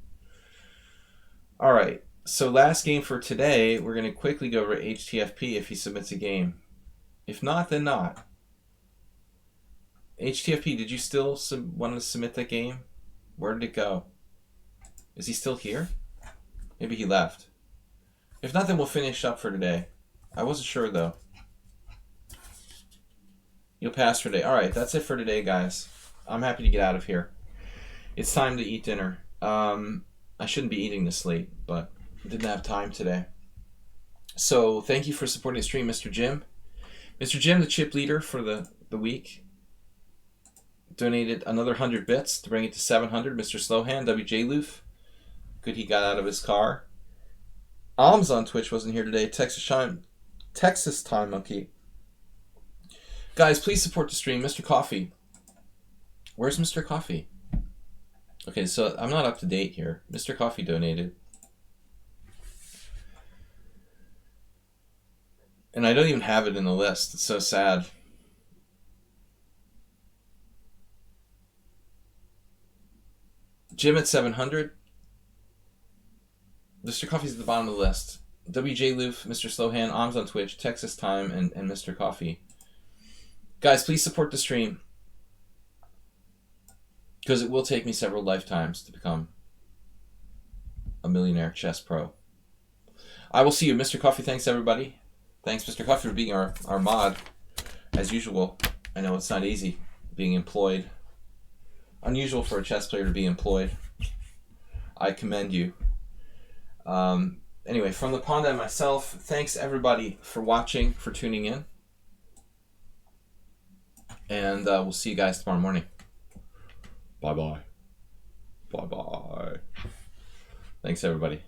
[SPEAKER 1] All right. So last game for today, we're going to quickly go over HTFP if he submits a game. If not, then not. HTFP, did you still want to submit that game? Where did it go? Is he still here? Maybe he left. If not, then we'll finish up for today. I wasn't sure, though. You'll pass for today. All right, that's it for today, guys. I'm happy to get out of here. It's time to eat dinner. I shouldn't be eating this late, but didn't have time today. So thank you for supporting the stream, Mr. Jim. Mr. Jim, the chip leader for the week, donated another 100 bits to bring it to 700. Mr. Slowhand, WJ Loof. Good he got out of his car. Alms on Twitch wasn't here today. Texas Time Monkey. Guys, please support the stream. Mr. Coffee. Where's Mr. Coffee? Okay, so I'm not up to date here. Mr. Coffee donated. And I don't even have it in the list. It's so sad. Jim at 700. Mr. Coffee's at the bottom of the list. WJ Loof, Mr. Slowhand, Alms on Twitch, Texas Time, and Mr. Coffee. Guys, please support the stream. Because it will take me several lifetimes to become a millionaire chess pro. I will see you. Mr. Coffee, thanks everybody. Thanks, Mr. Coffee, for being our mod. As usual, I know it's not easy being employed. Unusual for a chess player to be employed. I commend you. Anyway, from the Pond and myself, thanks everybody for watching, for tuning in. And we'll see you guys tomorrow morning. Bye-bye. Bye-bye. Thanks, everybody.